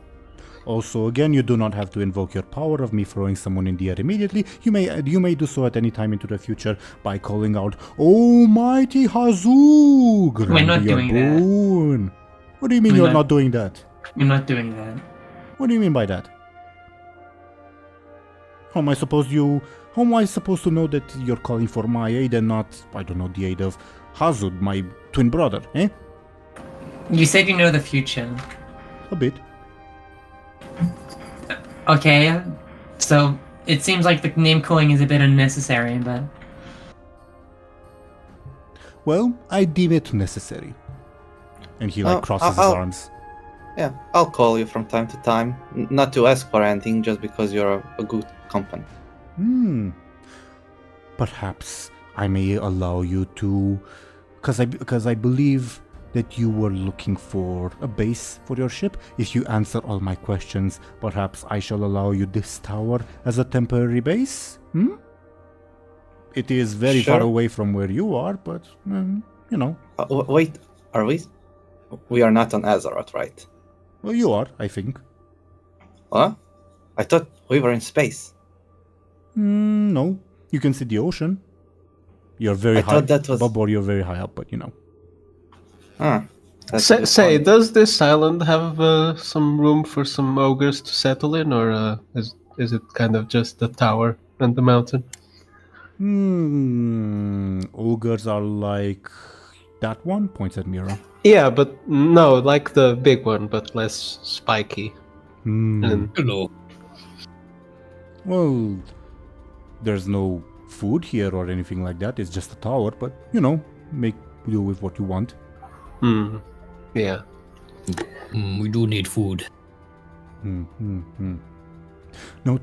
Also, again, you do not have to invoke your power of me throwing someone in the air immediately. You may do so at any time into the future by calling out, Almighty Hazoo! We're not doing that. What do you mean you're not doing that? We're not doing that. What do you mean by that? How am I supposed to know that you're calling for my aid and not, I don't know, the aid of Hazud, my twin brother, eh? You said you know the future. A bit. Okay, so it seems like the name calling is a bit unnecessary, but Well, I deem it necessary. And he crosses his arms. Yeah, I'll call you from time to time. Not to ask for anything, just because you're a good company. Perhaps I may allow you to, because I believe that you were looking for a base for your ship. If you answer all my questions, perhaps I shall allow you this tower as a temporary base. It is very far away from where you are, but you know. Wait, are we? We are not on Azeroth, right? Well, you are, I think. Huh? I thought we were in space. No, you can see the ocean. You're very high. Thought that was... Babor, you're very high up, but you know. Say, does this island have some room for some ogres to settle in, or is it kind of just the tower and the mountain? Ogres are like that one, points at Mera. Yeah, but no, like the big one, but less spiky. Hello. Well, there's no food here or anything like that. It's just a tower, but you know, make do with what you want. Yeah. We do need food. Now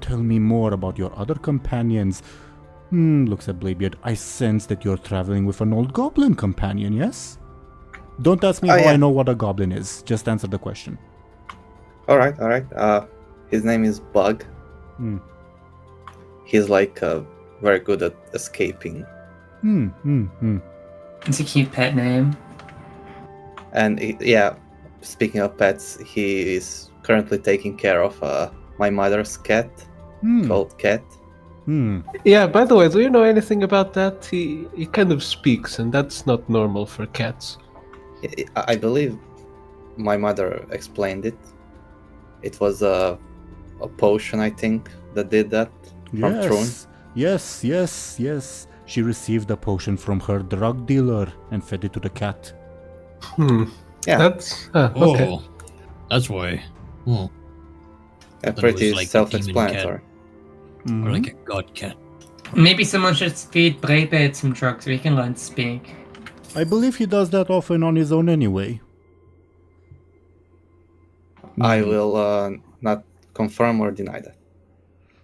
tell me more about your other companions. Looks at Bladebeard. I sense that you're traveling with an old goblin companion, yes? Don't ask me how I know what a goblin is. Just answer the question. Alright. His name is Bug. He's like very good at escaping. it's a cute pet name. And speaking of pets, he is currently taking care of my mother's cat, called Cat. Yeah, by the way, do you know anything about that? He kind of speaks, and that's not normal for cats. I believe my mother explained it. It was a potion, I think, that did that from Throne. Yes. She received a potion from her drug dealer and fed it to the cat. Yeah. That's okay. Oh, that's why. Oh, Pretty like a self-explanatory. or like a god cat. Maybe someone should feed Bladebeard some drugs so he can learn to speak. I believe he does that often on his own anyway. I will not confirm or deny that.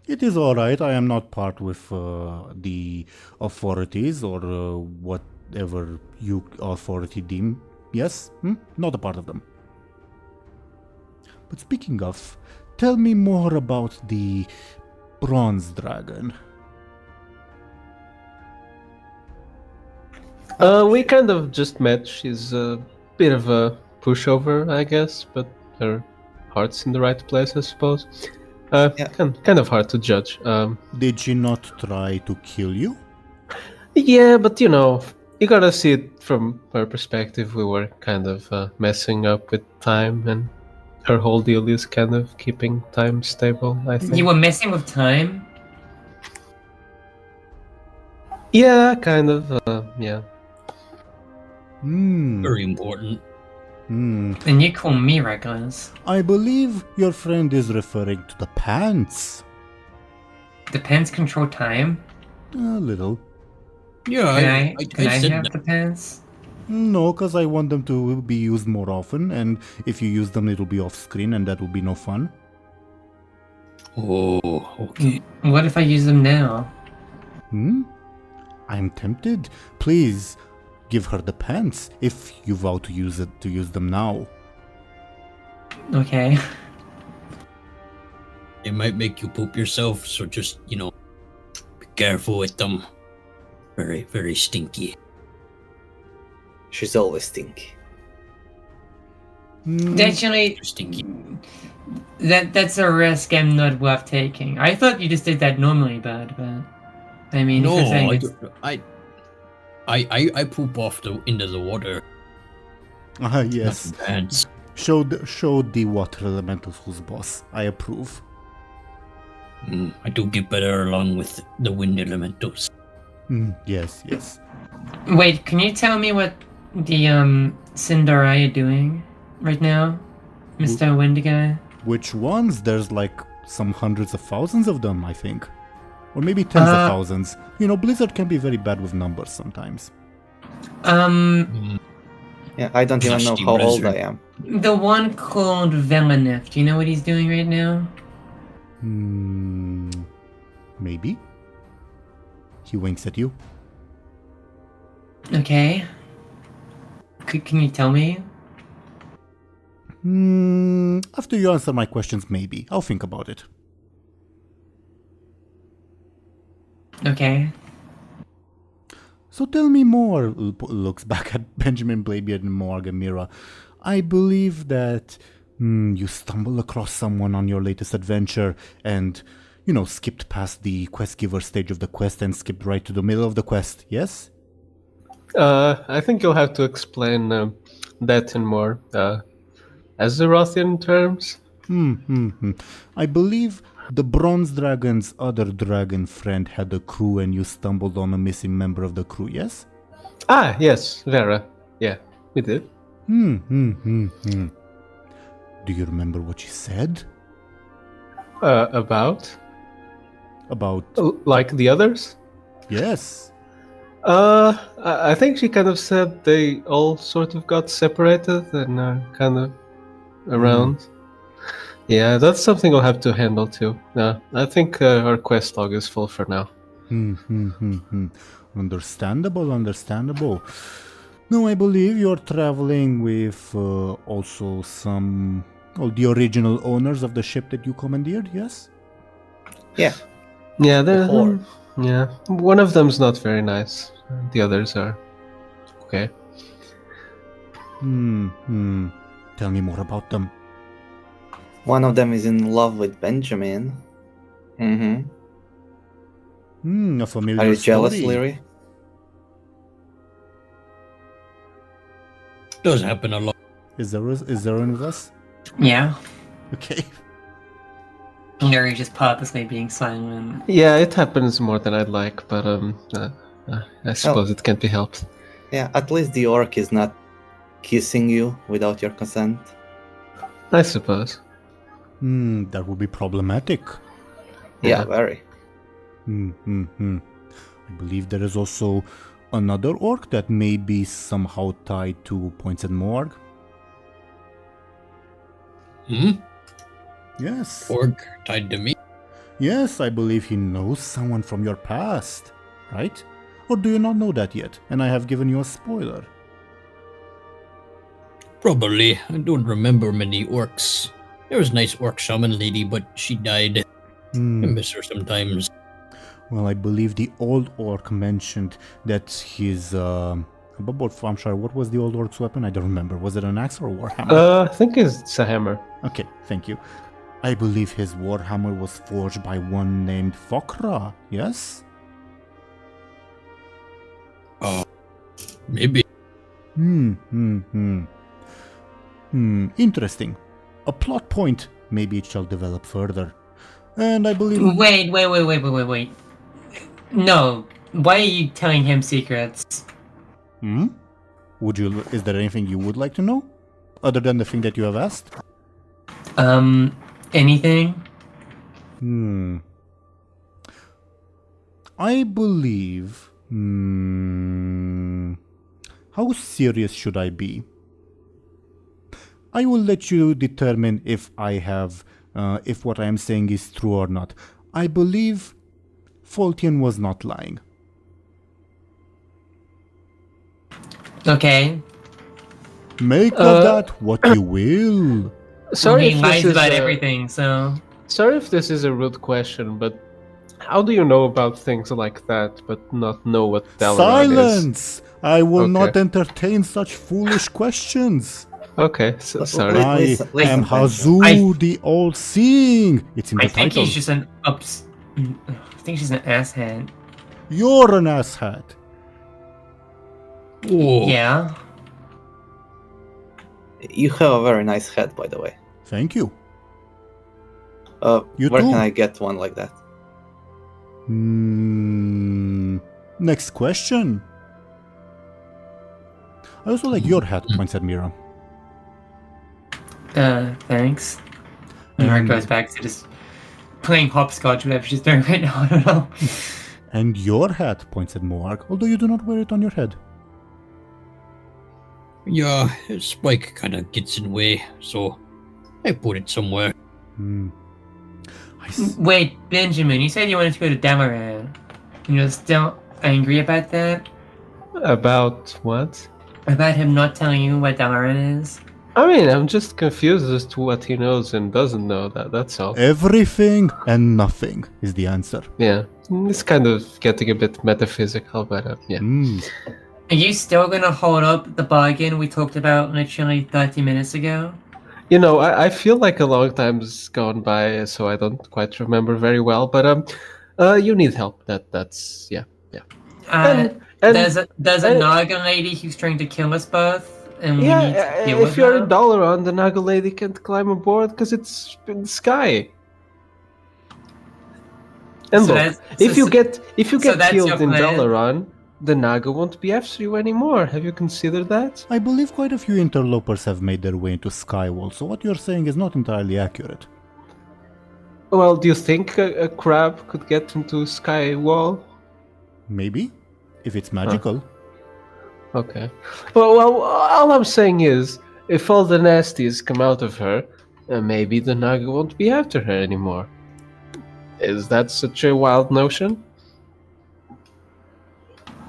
It is alright, I am not part with the authorities or whatever you authority deem. Yes? Not a part of them. But speaking of, tell me more about the bronze dragon. We kind of just met. She's a bit of a pushover, I guess, but her heart's in the right place, I suppose. Kind of hard to judge. Did she not try to kill you? Yeah, but you know, you gotta see it from her perspective. We were kind of messing up with time, and her whole deal is kind of keeping time stable, I think. You were messing with time? Yeah, kind of, yeah. Very important. And you call me reckless. I believe your friend is referring to the pants. The pants control time? A little. Yeah, Can I said have that. the pants? No, because I want them to be used more often, and if you use them, it'll be off screen, and that will be no fun. Oh, okay. What if I use them now? I'm tempted. Please give her the pants if you vow to use them now. Okay. It might make you poop yourself, so just, be careful with them. Very, very stinky. She's always stinky. Actually, Stinky. that's a risk I'm not worth taking. I thought you just did that normally, but I mean, if No, you're saying I poop off into the water. Yes. Not the pants. Show the water elementals who's boss. I approve. I do get better along with the wind elementals. Yes, yes. Wait, can you tell me what the Cinderella are doing right now, Mr. Windy guy? Which ones? There's like some hundreds of thousands of them, I think. Or maybe tens of thousands. You know, Blizzard can be very bad with numbers sometimes. Yeah, I don't even know Nasty how old I wizard. am. The one called Velenef, do you know what he's doing right now? Maybe. He winks at you. Okay. Can you tell me? After you answer my questions, maybe. I'll think about it. Okay. So tell me more, looks back at Benjamin, Bladebeard, and Morg and Mera. I believe that you stumbled across someone on your latest adventure and, you know, skipped past the quest giver stage of the quest and skipped right to the middle of the quest, yes? I think you'll have to explain that in more Azerothian terms. I believe the Bronze Dragon's other dragon friend had a crew and you stumbled on a missing member of the crew, yes? Ah, yes, Vera. Yeah, we did. Do you remember what she said? About? About... Like the others? Yes. I think she kind of said they all sort of got separated and are kind of around. Yeah, that's something we'll have to handle too. I think our quest log is full for now. Understandable. No, I believe you're traveling with also some... the original owners of the ship that you commandeered, yes? Yeah. Yeah, Before. yeah. One of them's not very nice. The others are okay. Tell me more about them. One of them is in love with Benjamin. A familiar Are you jealous, story. Lyri? Does happen a lot. Is there one with us? Yeah. Okay. Lyri just purposely being silent. Yeah, it happens more than I'd like, but I suppose it can't be helped. Yeah, at least the orc is not kissing you without your consent. I suppose. That would be problematic. Yeah, very. I believe there is also another orc that may be somehow tied to Points and Morg. Yes. Orc tied to me. Yes, I believe he knows someone from your past, right? Or do you not know that yet? And I have given you a spoiler. Probably. I don't remember many orcs. There was a nice orc shaman lady, but she died. I miss her sometimes. Well, I believe the old orc mentioned that his... about Thompshire, what was the old orc's weapon? I don't remember. Was it an axe or a warhammer? I think it's a hammer. Okay, thank you. I believe his warhammer was forged by one named Fokra, yes? Maybe. Interesting. A plot point. Maybe it shall develop further. And I believe... Wait. No. Why are you telling him secrets? Is there anything you would like to know? Other than the thing that you have asked? Anything? I believe... How serious should I be? I will let you determine if I have... if what I am saying is true or not. I believe Faultian was not lying. Okay. Make of that what you will. Sorry He if lies this is about a- everything, so... Sorry if this is a rude question, but how do you know about things like that, but not know what Teeironor is? Silence! I will Okay. not entertain such foolish questions. Okay, sorry. I Listen, am Benjamin. Hazu, the all-seeing. It's in the I think title. he's just an I think she's an asshat. You're an asshat. Whoa. Yeah. You have a very nice head, by the way. Thank you. You Where too? can I get one like that? Next question. I also like your hat, points at Mera. Thanks. And Mark goes back to just playing hopscotch, whatever she's doing right now. I don't know. And your hat, points at Moark, although you do not wear it on your head. Yeah, Spike kind of gets in the way, so I put it somewhere. Wait, Benjamin, you said you wanted to go to Damaran. You're still angry about that? About what? About him not telling you what Damaran is? I mean, I'm just confused as to what he knows and doesn't know. That's all. Everything and nothing is the answer. Yeah, it's kind of getting a bit metaphysical, but yeah. Are you still gonna hold up the bargain we talked about literally 30 minutes ago? You know, I feel like a long time's gone by, so I don't quite remember very well. But you need help. That's yeah. There's a Naga lady who's trying to kill us both, and we need to deal with if you're her. in Dalaran, the Naga lady can't climb aboard because it's in the sky. And So look, that's- if you get that's your killed in plan? Dalaran, the Naga won't be after you anymore. Have you considered that? I believe quite a few interlopers have made their way into Skywall, so what you're saying is not entirely accurate. Well, do you think a crab could get into Skywall? Maybe, if it's magical. Okay. Well, all I'm saying is, if all the nasties come out of her, maybe the Naga won't be after her anymore. Is that such a wild notion?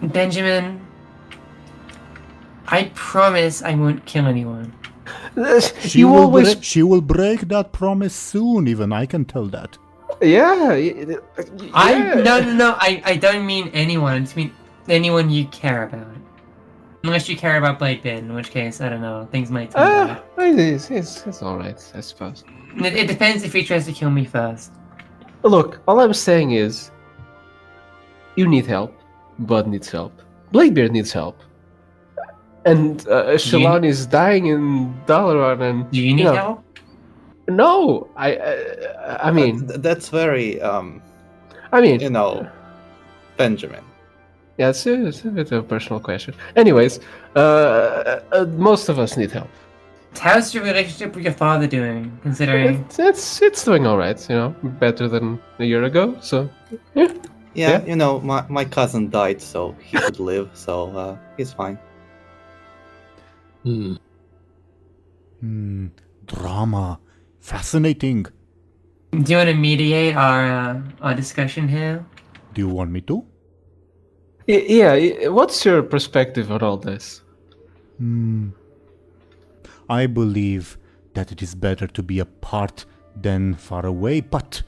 Benjamin, I promise I won't kill anyone. She will break that promise soon, even I can tell that. Yeah. No. I don't mean anyone. I just mean anyone you care about. Unless you care about Bladebeard, in which case, I don't know, things might turn out. It's alright, I suppose. It depends if he tries to kill me first. Look, all I'm saying is, you need help. Bud needs help. Bladebeard needs help. And Shalani is dying in Dalaran, and Do you need help? No, I mean, That's very, I mean, Benjamin. yeah, it's a bit of a personal question. Anyways, most of us need help. How's your relationship with your father doing, considering... It's doing all right, better than a year ago. So yeah. Yeah, my cousin died, so he could live, so he's fine. Drama. Fascinating. Do you want to mediate our discussion here? Do you want me to? Yeah. What's your perspective on all this? I believe that it is better to be apart than far away, but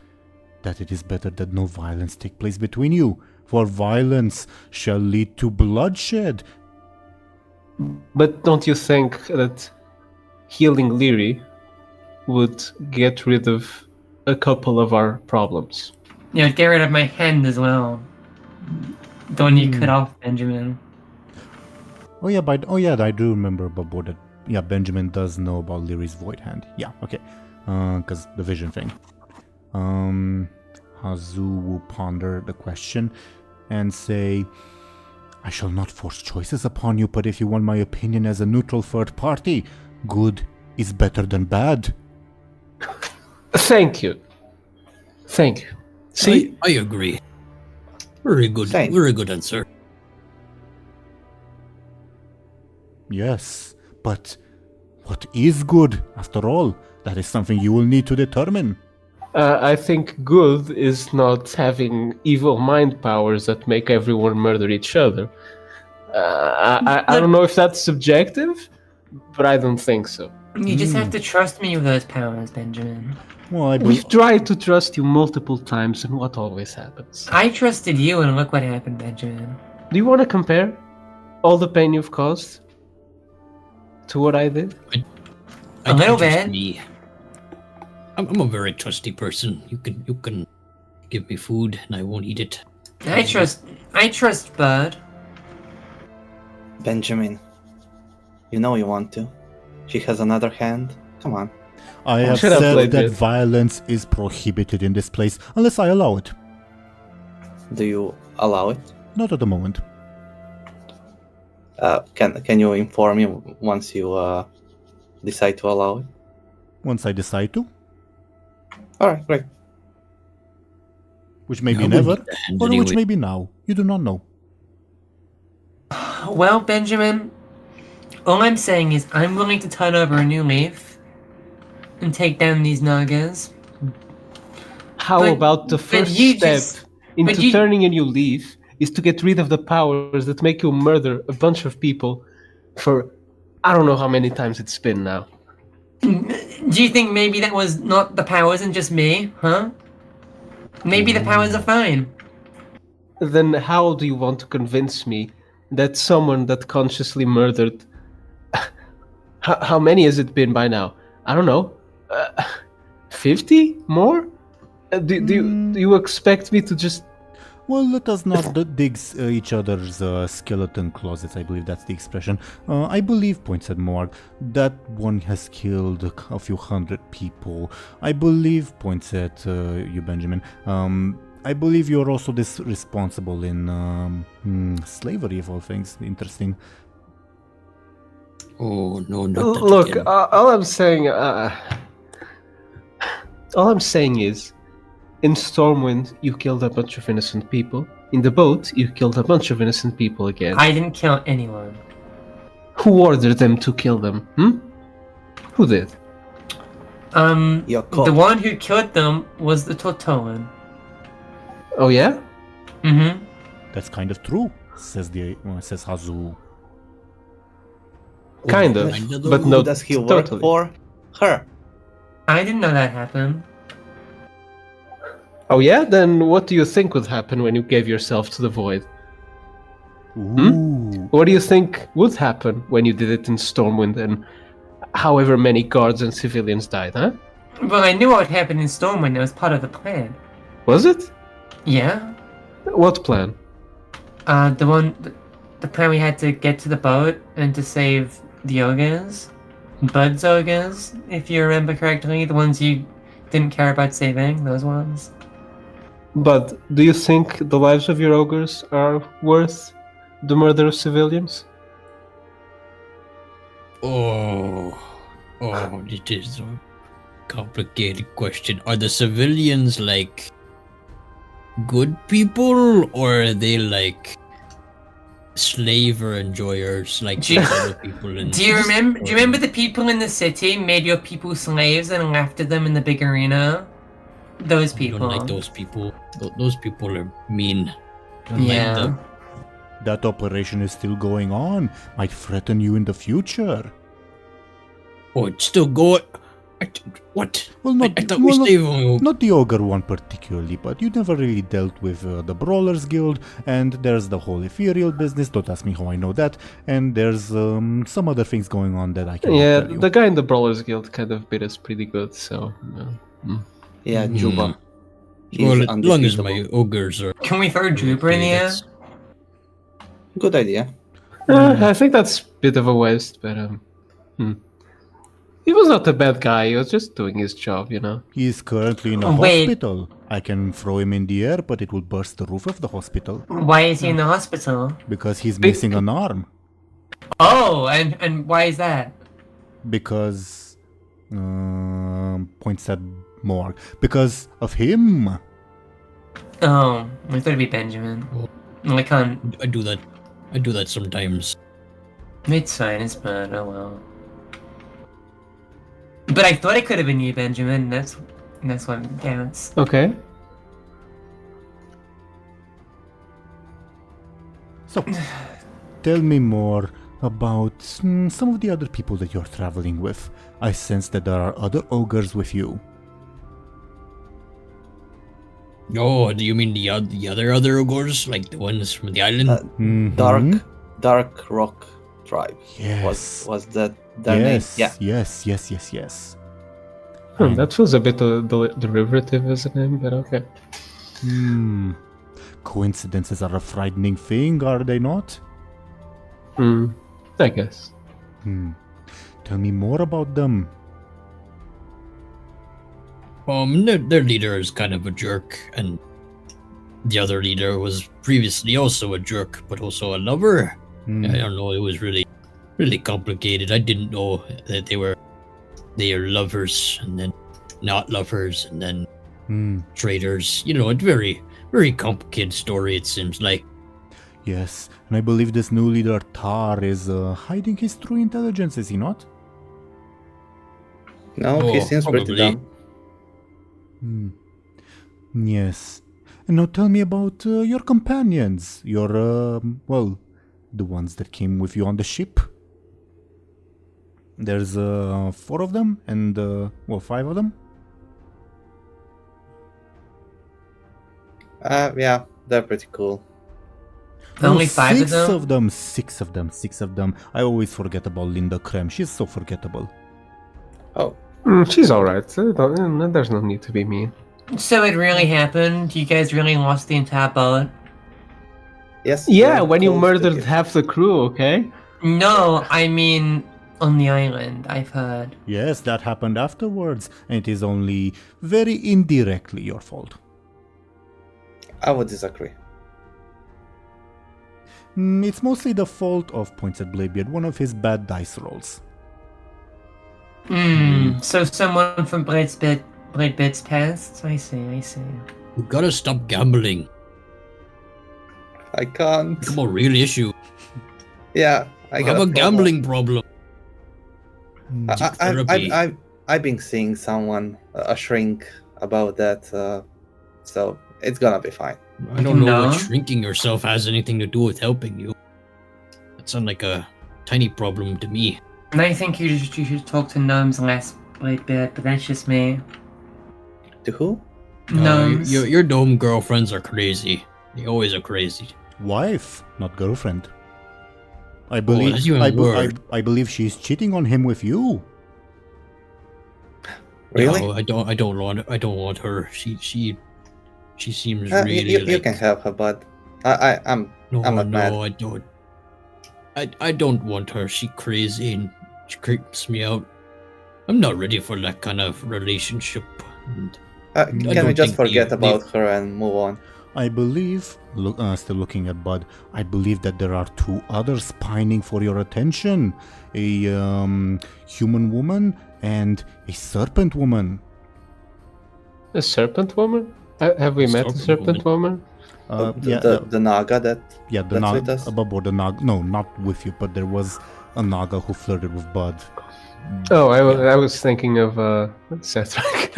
that it is better that no violence take place between you, for violence shall lead to bloodshed. But don't you think that healing Lyri would get rid of a couple of our problems? Yeah, get rid of my hand as well. The one you cut off, Benjamin. Oh yeah, I do remember about that. Yeah, Benjamin does know about Lyri's void hand. Yeah, okay. Because the vision thing. Hazu will ponder the question and say, I shall not force choices upon you, but if you want my opinion as a neutral third party, good is better than bad. Thank you. See, I agree. Very good. Same. Very good answer. Yes, but what is good, after all? That is something you will need to determine. I think good is not having evil mind powers that make everyone murder each other. I don't know if that's subjective, but I don't think so. You just have to trust me with those powers, Benjamin. Well, We've tried to trust you multiple times, and what always happens? I trusted you, and look what happened, Benjamin. Do you want to compare all the pain you've caused to what I did? A little Just bit. Me. I'm a very trusty person. You can give me food, and I won't eat it. I trust Bud. Benjamin, you know you want to. She has another hand. Come on. I have Shut up, said that Bladebeard. violence is prohibited in this place, unless I allow it. Do you allow it? Not at the moment. Can you inform me once you decide to allow it? Once I decide to, Alright, great. which may be I would never, need the hands or which anyway. may be now. You do not know. Well, Benjamin, all I'm saying is I'm willing to turn over a new leaf and take down these Nagas. How But- about the but first you step just- into but you- turning a new leaf is to get rid of the powers that make you murder a bunch of people for I don't know how many times it's been now. Do you think maybe that was not the powers and just me, huh? Maybe the powers are fine. Then how do you want to convince me that someone that consciously murdered how many has it been by now? I don't know. 50 more? Do you expect me to just Well, let us not dig each other's skeleton closets, I believe that's the expression. I believe, points at Morg, that one has killed a few hundred people. I believe, points at you, Benjamin, I believe you're also responsible in slavery, of all things. Interesting. Oh no, not that look? again. All I'm saying is, in Stormwind, you killed a bunch of innocent people. In the boat, you killed a bunch of innocent people again. I didn't kill anyone. Who ordered them to kill them? Who did? Your cop. The one who killed them was the Tortolan. Oh yeah? Mm-hmm. That's kind of true, says Hazu. Kind of, Kinda though. but Who no, does he work totally. for? Her. I didn't know that happened. Oh yeah? Then what do you think would happen when you gave yourself to the void? Ooh. What do you think would happen when you did it in Stormwind and however many guards and civilians died, huh? Well, I knew what happened in Stormwind. It was part of the plan. Was it? Yeah. What plan? The plan we had to get to the boat and to save the ogres. Bud's ogres, if you remember correctly. The ones you didn't care about saving, those ones. But do you think the lives of your ogres are worth the murder of civilians? Oh, it is a complicated question. Are the civilians like good people, or are they like slaver enjoyers, like Do you- other people? Do you remember the people in the city made your people slaves and left them in the big arena? Those I people. don't like those people. Those people are mean. Don't Yeah. like them. That operation is still going on. Might threaten you in the future. Oh, it's still going. What? Well, not, I thought well, we not- saved. not the ogre one particularly, but you never really dealt with the Brawlers Guild, and there's the whole ethereal business. Don't ask me how I know that. And there's some other things going on that I can't Yeah, tell you. the guy in the Brawlers Guild kind of bit us pretty good, so... Yeah, Juba. He's Well, as long as my undefeatable. ogres are. Can we throw Drooper in the air? that's- Good idea. I think that's a bit of a waste, but... He was not a bad guy, he was just doing his job, you know? He is currently in a Wait. hospital. I can throw him in the air, but it will burst the roof of the hospital Why is he in the hospital? because he's missing an arm. Oh, and why is that? Because points at Morg. Because of him. Oh, I thought it'd be Benjamin. Well, I can't. I do that. I do that sometimes. It's fine, it's bad, oh well. But I thought it could have been you, Benjamin. That's what counts. Okay. So, tell me more about some of the other people that you're traveling with. I sense that there are other ogres with you. Oh, do you mean the other ogres, like the ones from the island? Mhm. Dark Rock tribe. Yes. Was that their name? Yes, Yeah. yes. That feels a bit derivative as a name, but okay. Coincidences are a frightening thing, are they not? I guess. Tell me more about them. Their leader is kind of a jerk, and the other leader was previously also a jerk, but also a lover. Hmm. I don't know. It was really, really complicated. I didn't know that they are lovers, and then not lovers, and then traitors. You know, it's very, very complicated story. It seems like. Yes, and I believe this new leader Tar is hiding his true intelligence, is he not? No, he seems pretty probably. dumb. Yes. And now tell me about your companions. Your, well, the ones that came with you on the ship. There's 4 of them and, 5 of them? Yeah, they're pretty cool. Only 5 of them? 6 of them. I always forget about Linda Krem. She's so forgettable. Oh, She's alright. There's no need to be mean. So it really happened? You guys really lost the entire boat? yes. Yeah, they're when you cool murdered stickers. half the crew, okay? No, I mean on the island, I've heard. Yes, that happened afterwards, and it is only very indirectly your fault. I would disagree. It's mostly the fault of Points at Bladebeard, one of his bad dice rolls. So someone from Bladebeard's past? I see. You gotta stop gambling. I can't. Come on, real issue. Yeah, I I got have a problem. gambling problem. Therapy. I've been seeing someone, a shrink, about that, so it's gonna be fine. I don't know No. what shrinking yourself has anything to do with helping you. That sounds like a tiny problem to me. And I think you should talk to gnomes less, Bladebeard, but that's just me. To who? Gnomes. Your gnome girlfriends are crazy. They always are crazy. Wife, not girlfriend. I believe that's even worse. I believe she's cheating on him with you. Really? No, I don't want her. She seems You, really you like. can have her, but I'm not mad. I don't. I don't want her. She crazy and she creeps me out. I'm not ready for that kind of relationship. And Can we don't just think forget they- about her and move on? I believe, still looking at Bud, I believe that there are 2 others pining for your attention. A human woman and a serpent woman. A serpent woman? Have we met a serpent woman? The Naga that Yeah, the that's with Naga, us? Above the Naga, no, not with you, but there was a Naga who flirted with Bud. Oh, I was thinking of Cedric.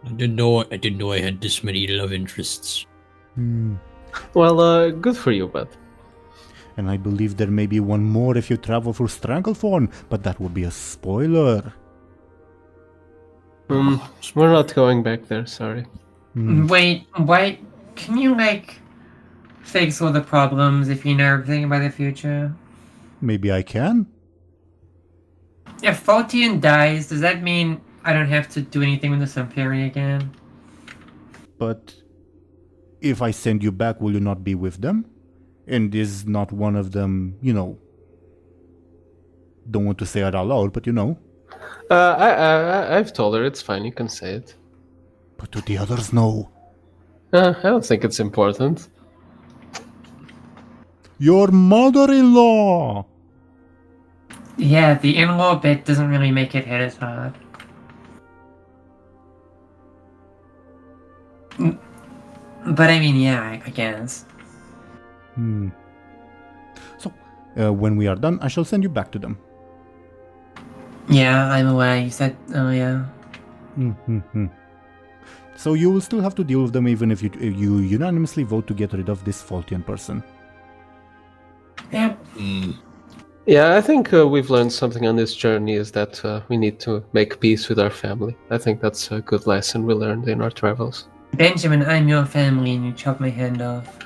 I didn't know I had this many love interests. Well, good for you, bud. And I believe there may be one more if you travel through Stranglethorn, but that would be a spoiler. We're not going back there, sorry. Wait, can you, fix all the problems if you know everything about the future? Maybe I can? If Photian dies, does that mean I don't have to do anything with the Symphony again? But if I send you back, will you not be with them? And is not one of them, don't want to say it out loud, but I've told her it's fine, you can say it. But do the others know? I don't think it's important. Your mother-in-law! Yeah, the in-law bit doesn't really make it hit as hard. But I mean, yeah, I guess. So, when we are done, I shall send you back to them. Yeah, I'm aware. You said, oh yeah. So you will still have to deal with them even if you unanimously vote to get rid of this Faultian person. Yeah. Yeah, I think we've learned something on this journey is that we need to make peace with our family. I think that's a good lesson we learned in our travels. Benjamin, I'm your family and you chop my hand off.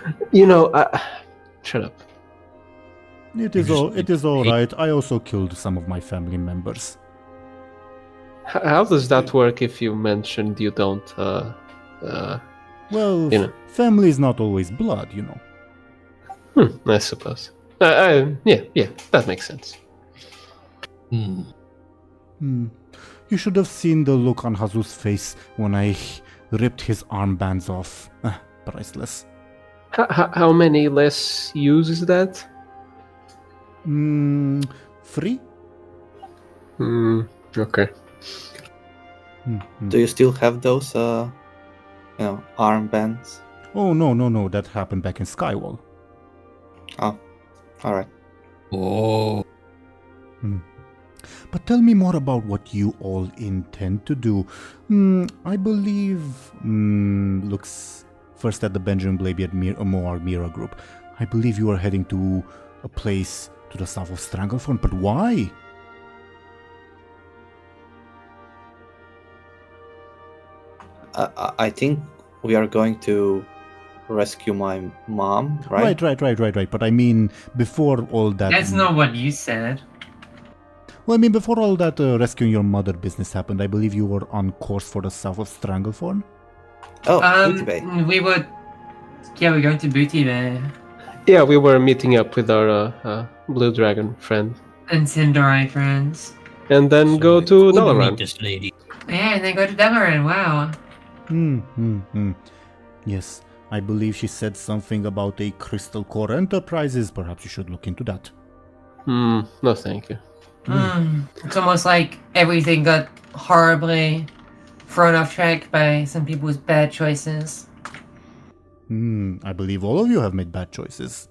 Shut up. It is all right. I also killed some of my family members. How does that work if you mentioned you don't, Well, family is not always blood, I suppose. Yeah, that makes sense. You should have seen the look on Jesus' face when I ripped his armbands off. Priceless. How many less use is that? 3? Okay. Do you still have those, armbands? Oh, no. That happened back in Skywall. Oh, alright. Oh, But tell me more about what you all intend to do. I believe... looks first at the Benjamin Bladebeard Mera group. I believe you are heading to a place to the south of Stranglethorn, but why? I think we are going to rescue my mom, right? Right. But I mean, before all that... That's not what you said. Well, I mean, before all that rescuing your mother business happened, I believe you were on course for the south of Stranglethorn? Oh, Booty Bay. We're going to Booty Bay. Yeah, we were meeting up with our blue dragon friend. And Cinderai friends. And then so go I to could meet Dalaran. this lady. Yeah, and then go to Dalaran, wow. Yes, I believe she said something about a Crystal Core Enterprises. Perhaps you should look into that. No thank you. It's almost like everything got horribly thrown off track by some people's bad choices. I believe all of you have made bad choices.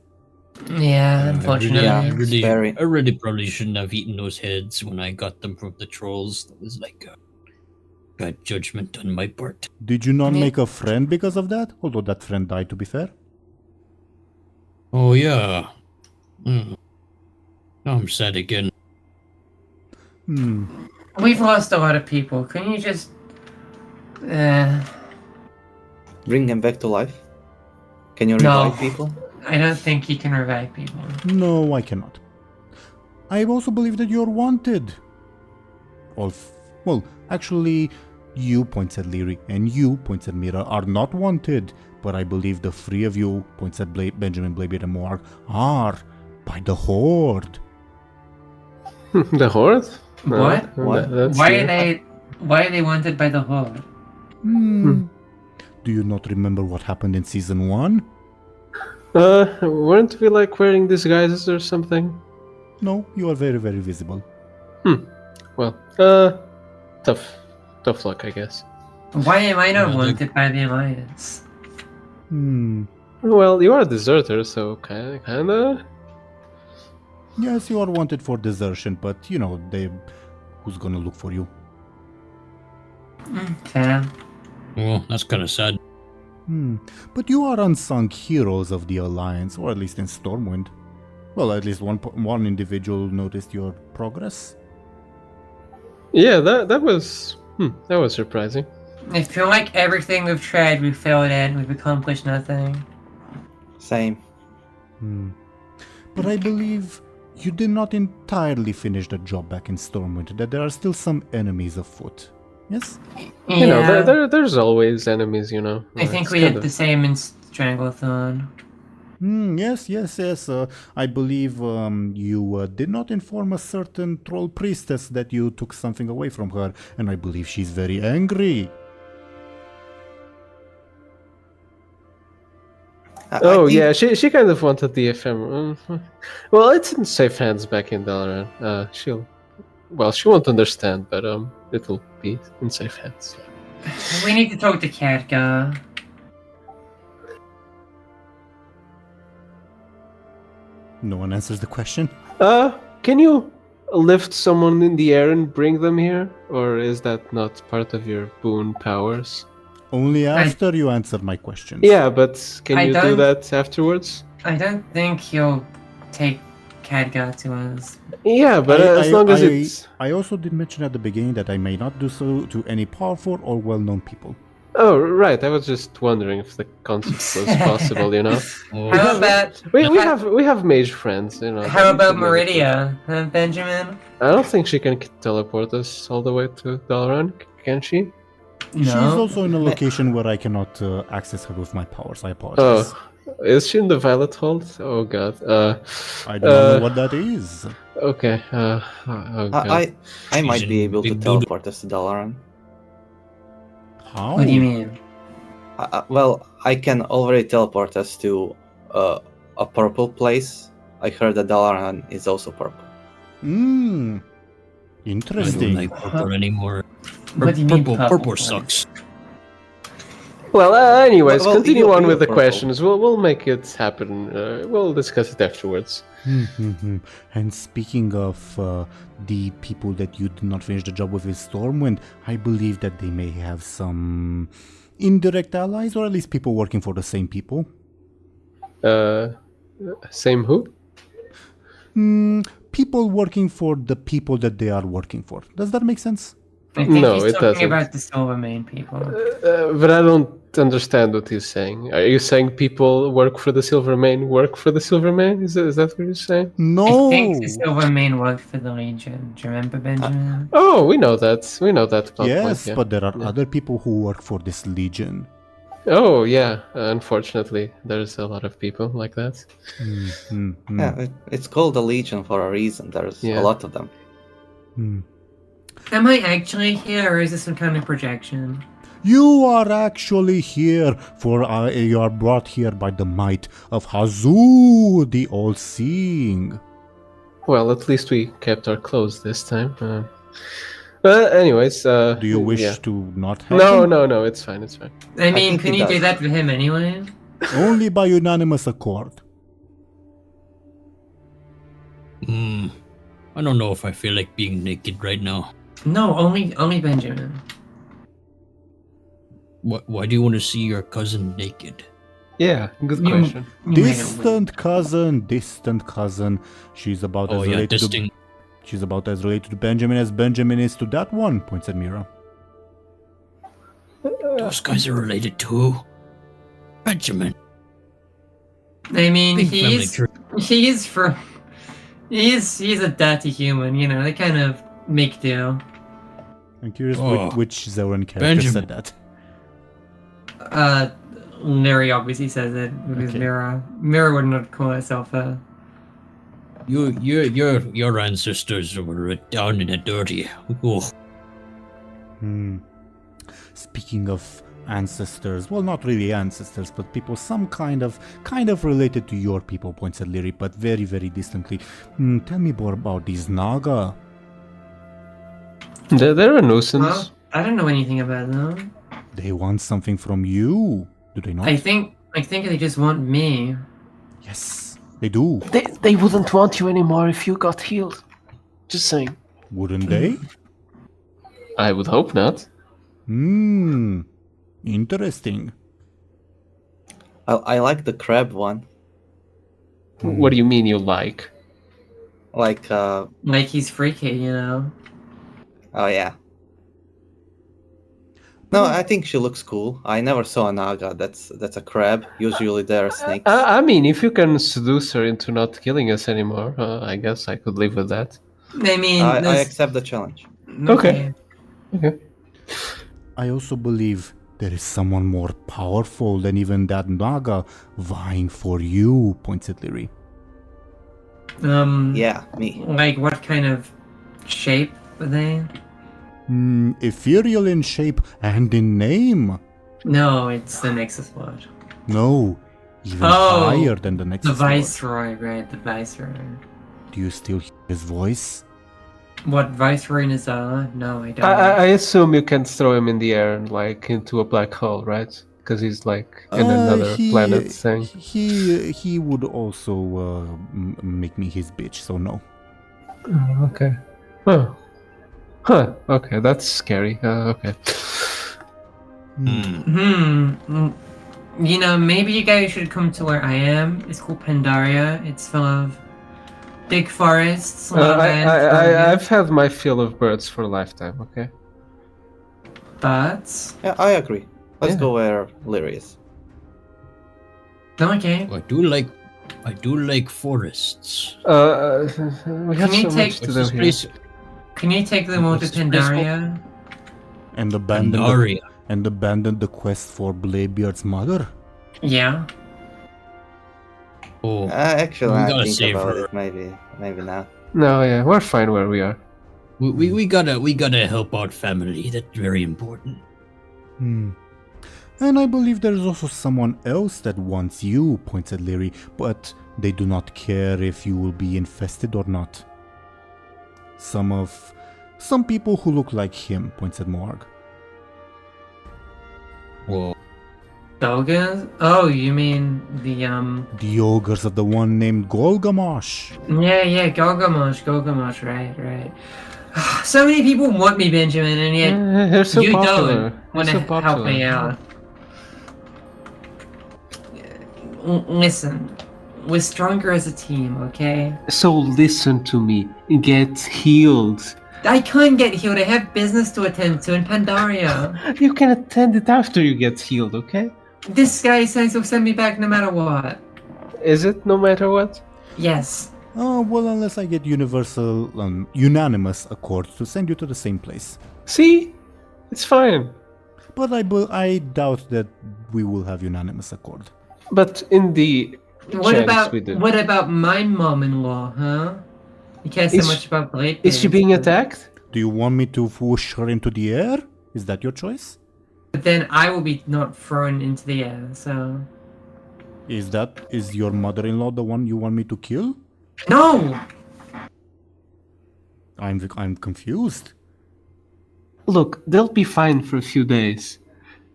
Yeah, unfortunately. Yeah. I really probably shouldn't have eaten those heads when I got them from the trolls. That was like a bad judgment on my part. Did you not make a friend because of that? Although that friend died, to be fair. Oh yeah. Now I'm sad again. We've lost a lot of people. Can you just... Bring them back to life? Can you No. revive people? I don't think you can revive people. No, I cannot. I also believe that you're wanted. Well, actually, you, points at Lyri, and you, points at Mera, are not wanted. But I believe the three of you, points at Benjamin, Bladebeard, and Moarg, are by the Horde. The Horde? What? That's Why new. are they wanted by the Horde? Do you not remember what happened in Season 1? Weren't we like wearing disguises or something? No, you are very, very visible. Well, tough luck, I guess. Why am I not Yeah, wanted by the Alliance? Well, you are a deserter, so kinda. Yes, you are wanted for desertion, but who's gonna look for you? Fair. Oh, that's kind of sad. But you are unsung heroes of the Alliance, or at least in Stormwind. Well, at least one individual noticed your progress. Yeah, that was surprising. I feel like everything we've tried, we've failed at, we've accomplished nothing. Same. But I believe you did not entirely finish the job back in Stormwind, that there are still some enemies afoot. Yes? You know, there's always enemies, you know. I think It's we did kinda- the same in Strangleathon. Yes. I believe you did not inform a certain troll priestess that you took something away from her, and I believe she's very angry. Oh yeah, she kind of wanted the ephemeral. Well, it's in safe hands back in Dalaran. She won't understand, but it'll be in safe hands. We need to talk to Khadgar. No one answers the question. Can you lift someone in the air and bring them here, or is that not part of your boon powers? Only after you answer my questions. Yeah, but can I you do don't- that afterwards? I don't think he'll take Khadgar to us. Yeah, but as long as it's. I also did mention at the beginning that I may not do so to any powerful or well-known people. Oh, right. I was just wondering if the concept was possible, you know. Oh, How about We have mage friends, you know. how about Maybe- Meridia, huh, Benjamin? I don't think she can teleport us all the way to Dalaran, can she? She's No. also in a location where I cannot access her with my powers. I apologize. Oh, is she in the Violet Hold? Oh god. I don't know what that is. Okay. Okay. I might She's be in able to big doodle. teleport us to Dalaran. How? What do you mean? Well, I can already teleport us to a purple place. I heard that Dalaran is also purple. Hmm. I don't Interesting. like purple anymore. What do you mean Purple purple sucks. Well, anyways, Well, continue you- on you're with the purple. questions. We'll make it happen. We'll discuss it afterwards. And speaking of the people that you did not finish the job with Stormwind, I believe that they may have some indirect allies, or at least people working for the same people. Same who? People working for the people that they are working for. Does that make sense? I think No, he's it talking doesn't. about the Silvermane people. But I don't understand what he's saying. Are you saying people work for the Silvermane work for the Silvermane? Is that what you're saying? No. I think the Silvermane worked for the Legion. Do you remember, Benjamin? Oh, we know that. We know that. plot Yes, point, yeah. but there are other people who work for this legion. Oh, yeah. Unfortunately, there's a lot of people like that. Yeah, it's called the Legion for a reason. There's Yeah. a lot of them. Am I actually here, or is this some kind of projection? You are actually here, for you are brought here by the might of Hazu, the all-seeing. Well, at least we kept our clothes this time. But anyways, Do you wish yeah. to not have No, him? no, it's fine. It's fine. I mean, think can he you do does. that for him anyway? Only by unanimous accord. I don't know if I feel like being naked right now. No, only Benjamin. Why do you want to see your cousin naked? Yeah, good You- question. You made it weird. Distant cousin. She's about Oh as yeah, related to distinct. she's about as related to Benjamin as Benjamin is to that one, points at Mera. Those guys are related too. Benjamin. I mean, Big family he's tree. he's a dirty human. You know, they kind of make do. I'm curious Oh. which Zelrin character Benjamin. said that. Lyri obviously says it because Okay. Mera would not call herself a. Your ancestors were down in the dirty. Oh, Speaking of ancestors, well, not really ancestors, but people some kind of related to your people, points at Lyri, but very, very distantly. Tell me more about these Naga. They're a nuisance. Well, I don't know anything about them. They want something from you, do they not? I think they just want me. Yes, they do. They wouldn't want you anymore if you got healed. Just saying. Wouldn't they? I would hope not. Interesting. I like the crab one. What do you mean you like? Like, Like he's freaky, you know. oh yeah. No, I think she looks cool. I never saw a Naga. That's a crab. Usually there are snakes. I mean, if you can seduce her into not killing us anymore, I guess I could live with that. I mean, I there's- accept the challenge. Okay. I also believe there is someone more powerful than even that Naga vying for you, points at Lyri. Yeah, me. Like what kind of shape are they? Ethereal in shape and in name. No, it's the Nexus Lord. No, even Oh, higher than the next The Lord. Viceroy, right? The Viceroy. Do you still hear his voice? What, Viceroy Nazala? No, I don't. I assume you can throw him in the air and like into a black hole, right? Because he's like in another planet thing. He would also make me his bitch, so no. Okay. Huh. Okay, that's scary. Okay. You know, maybe you guys should come to where I am. It's called Pandaria. It's full of big forests. I've had my fill of birds for a lifetime. Okay. But Yeah, I agree. Let's Yeah. go where Lyri is. okay. I do like forests. We have Can you so take- much to What's do this here. place? Can you take them all to What's this place called? Pandaria? And abandon the quest for Bladebeard's mother? Yeah. Oh, Actually, We I gotta think save about her. it. Maybe not. No, yeah, we're fine where we are. We gotta help our family. That's very important. Hmm. And I believe there is also someone else that wants you, points at Lyri, but they do not care if you will be infested or not. Some people who look like him, points at Morg. Well, Dogas? Oh, you mean the The ogres of the one named Golgamash. Yeah, Golgamosh, right. So many people want me, Benjamin, and yet They're so you popular. don't want They're to so help popular. me out. Listen, we're stronger as a team, okay? So listen to me. Get healed. I can't get healed. I have business to attend to in Pandaria. You can attend it after you get healed, okay? This guy says he'll send me back no matter what. Is it no matter what? Yes. Well, unless I get unanimous accord to send you to the same place. See? It's fine. But I doubt that we will have unanimous accord. But in the What chance we do. what about my mom-in-law, huh? You care so Is- much about Bladebeard. Is she being attacked? Do you want me to whoosh her into the air? Is that your choice? But then I will be not thrown into the air, so... Is your mother-in-law the one you want me to kill? No! I'm confused. Look, they'll be fine for a few days.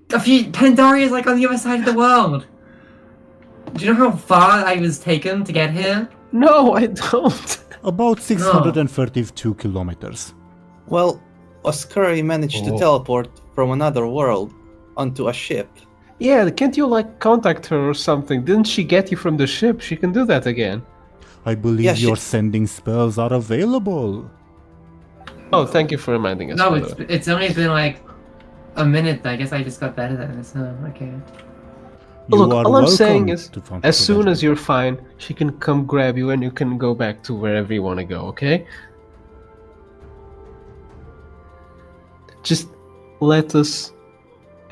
Pandaria is like on the other side of the world. Do you know how far I was taken to get here? No, I don't. About 632 kilometers. Well, Oscuri managed to teleport from another world onto a ship. Yeah, can't you contact her or something? Didn't she get you from the ship? She can do that again. I believe Yeah, your sending spells are available. Oh, thank you for reminding us. No, by the way. it's only been like a minute. I guess I just got better than this. So, okay. You Look, are all I'm saying welcome is, to Thompshire as soon Dungeon. as you're fine, she can come grab you and you can go back to wherever you want to go, okay? Just let us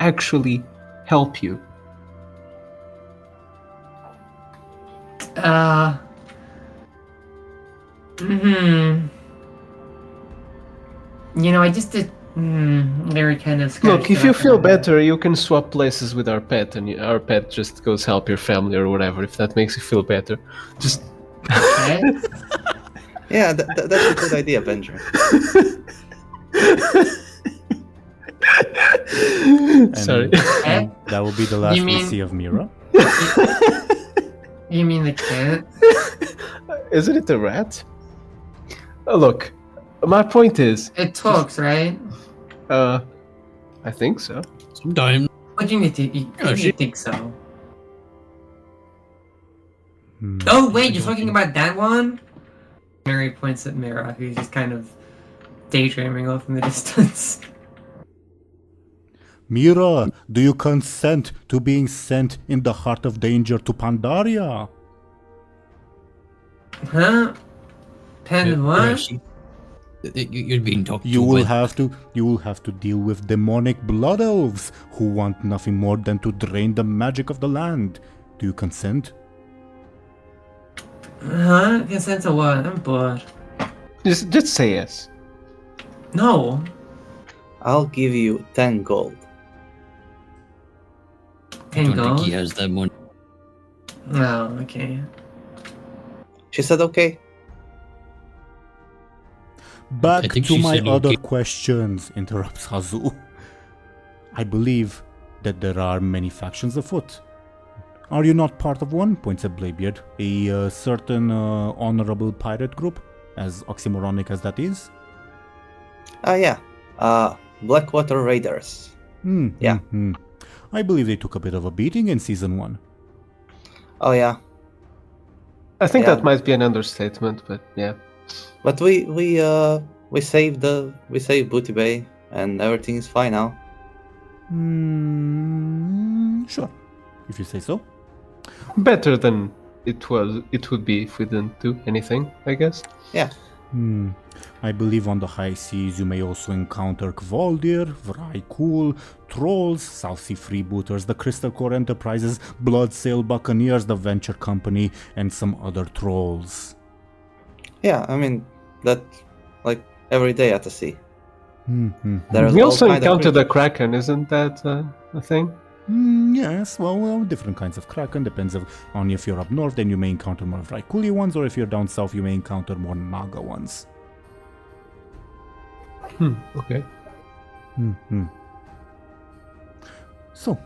actually help you. You know, I just did. Lyri kind of. Look, scratched if it you up feel a little bit. better, you can swap places with our pet, and our pet just goes help your family or whatever, if that makes you feel better. Just. Okay? Yeah, that's a good idea, Benjamin. And- Sorry. and that will be the last we mean- see of Mera. You mean the cat? Isn't it a rat? Look, my point is, It talks, right? I think so. sometimes. What do you need to? You she- think so? Hmm. Oh wait, you're talking about that one? Mary points at Mera, who's just kind of daydreaming off in the distance. Mera, do you consent to being sent in the heart of danger to Pandaria? Huh? Pen what? You're being talked You to. will with- have to deal with demonic blood elves who want nothing more than to drain the magic of the land. Do you consent? Huh? Consent to what? I'm bored. Just say yes. No. I'll give you 10 gold. I don't think Gold? he has that one. Oh, okay. She said okay. Back I think to she my said other okay. questions, interrupts Hazu. I believe that there are many factions afoot. Are you not part of one? Points at Bladebeard. A certain honorable pirate group, as oxymoronic as that is? Yeah. Blackwater Raiders. Yeah. I believe they took a bit of a beating in season 1. Oh yeah. I think Yeah. that might be an understatement, but yeah. But we saved Booty Bay and everything is fine now. Sure, if you say so. Better than it would be if we didn't do anything, I guess. Yeah. I believe on the high seas you may also encounter Kvaldir, Vraikul, Trolls, South Sea Freebooters, the Crystal Core Enterprises, Bloodsail Buccaneers, the Venture Company, and some other trolls. Yeah, I mean, that, like, every day at the sea. There We are all also kind of encountered the creatures. Kraken, isn't that a thing? Yes, well, different kinds of kraken. Depends on if you're up north, then you may encounter more Raikuli ones, or if you're down south, you may encounter more Naga ones. Okay. So,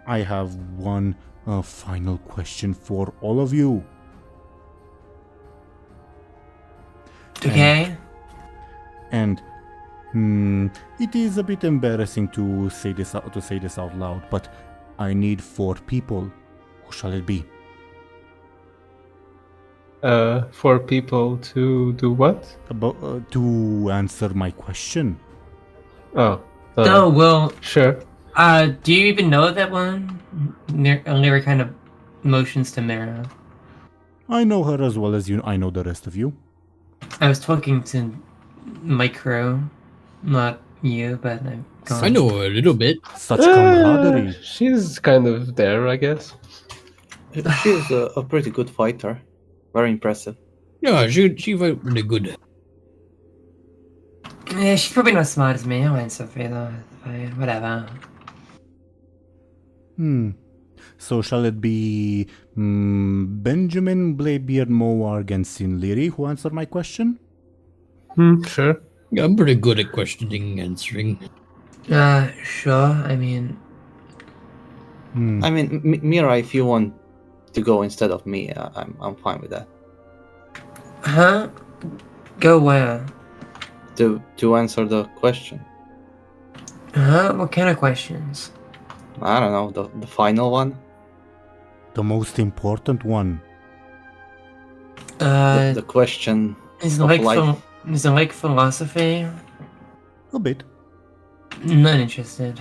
I have one final question for all of you. Okay. And it is a bit embarrassing to say this out loud, but I need 4 people. Who shall it be? 4 people to do what? To answer my question. Oh. Oh, well, Sure. do you even know that one? Lyri kind of motions to Mera. I know her as well as I know the rest of you. I was talking to my crew, not you, but I'm gone. I know a little bit. Such camaraderie. She's kind of there, I guess. She's a pretty good fighter. Very impressive. Yeah, she fight really good. Yeah, she's probably not as smart as me. I went Sophie though. Fine, whatever. So shall it be Benjamin, Bladebeard, Moarg, and Lyri who answer my question? Sure. Yeah, I'm pretty good at questioning and answering. Sure. I mean, I mean, Mera, if you want to go instead of me, I'm fine with that. huh? Go where? To answer the question. Huh? What kind of questions? I don't know, the final one. The most important one. The question Is it of like life. is it like philosophy? A bit. Not interested.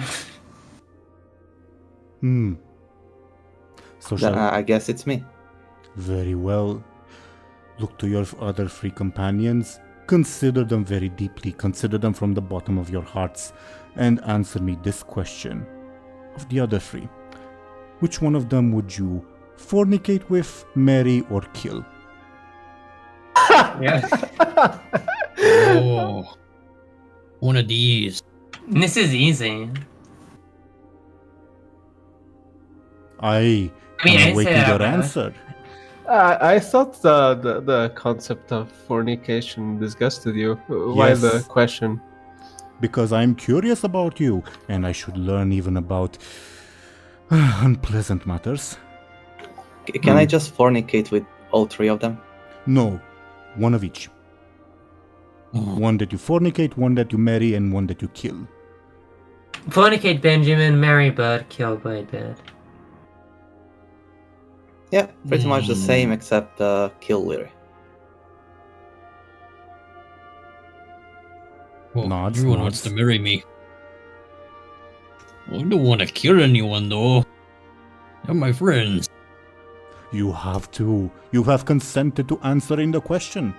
So Then shall I guess it's me. Very well. Look to your other 3 companions. Consider them very deeply. Consider them from the bottom of your hearts. And answer me this question. Of the other 3, which one of them would you fornicate with, marry, or kill? Yeah. Oh, one of these. This is easy. I I mean, am I say awaiting that your out loud. answer. I thought the concept of fornication disgusted you. Why Yes. the question? Because I'm curious about you, and I should learn even about unpleasant matters. Can I just fornicate with all 3 of them? No, one of each. One that you fornicate, one that you marry, and one that you kill. Fornicate Benjamin, marry Bud, kill Bladebeard. Yeah, pretty much the same except kill Lyri. Well, Nods, everyone nods. wants to marry me. I don't want to kill anyone, though. They're my friends. You have to. You have consented to answering the question.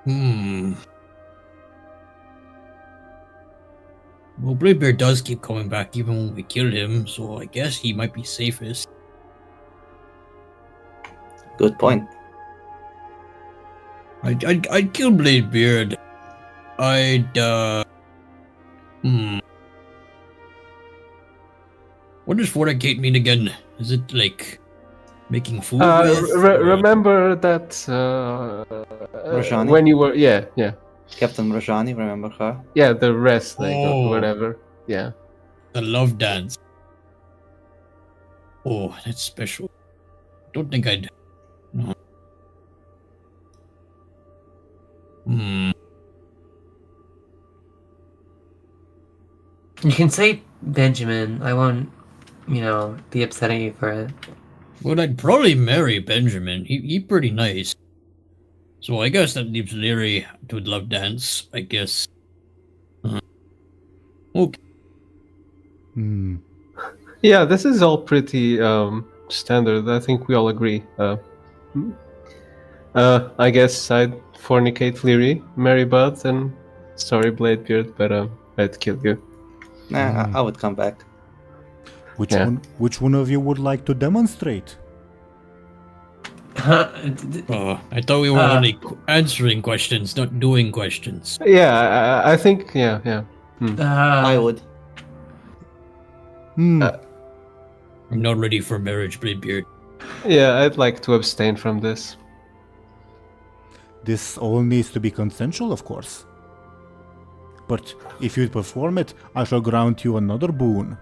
Well, Bladebeard does keep coming back even when we kill him, so I guess he might be safest. Good point. I'd kill Bladebeard. What does fornicate mean again? Is it like making food with? or- Remember that Rajani? when you were Captain Rajani, remember her? the wrestling Oh. or whatever. Yeah. The love dance. Oh, that's special. Don't think I'd. No. You can say Benjamin. I won't, be upsetting you for it. Well, I'd probably marry Benjamin. He pretty nice. So I guess that leaves Lyri to love dance, I guess. Okay. Yeah, this is all pretty standard. I think we all agree. I guess I'd fornicate Lyri, marry Bud, and sorry Bladebeard, but I'd kill you. Nah, I would come back. Which one of you would like to demonstrate? I thought we were only answering questions, not doing questions. Yeah, I think, yeah. I would. Hmm. I'm not ready for marriage, Bladebeard. Yeah, I'd like to abstain from this. This all needs to be consensual, of course. But if you perform it, I shall grant you another boon.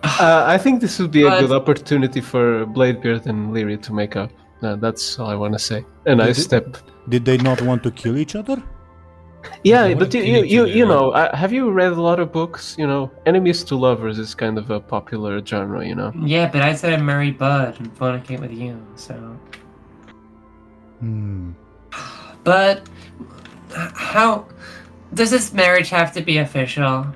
I think this would be a But- good opportunity for Bladebeard and Lyri to make up. That's all I want to say. And I Did it- step. Did they not want to kill each other? Yeah, They but wanna kill each you other. know, have you read a lot of books? You know, enemies to lovers is kind of a popular genre. You know. Yeah, but I said I'd marry Bud and fornicate with you, so. Hmm. But how does this marriage have to be official?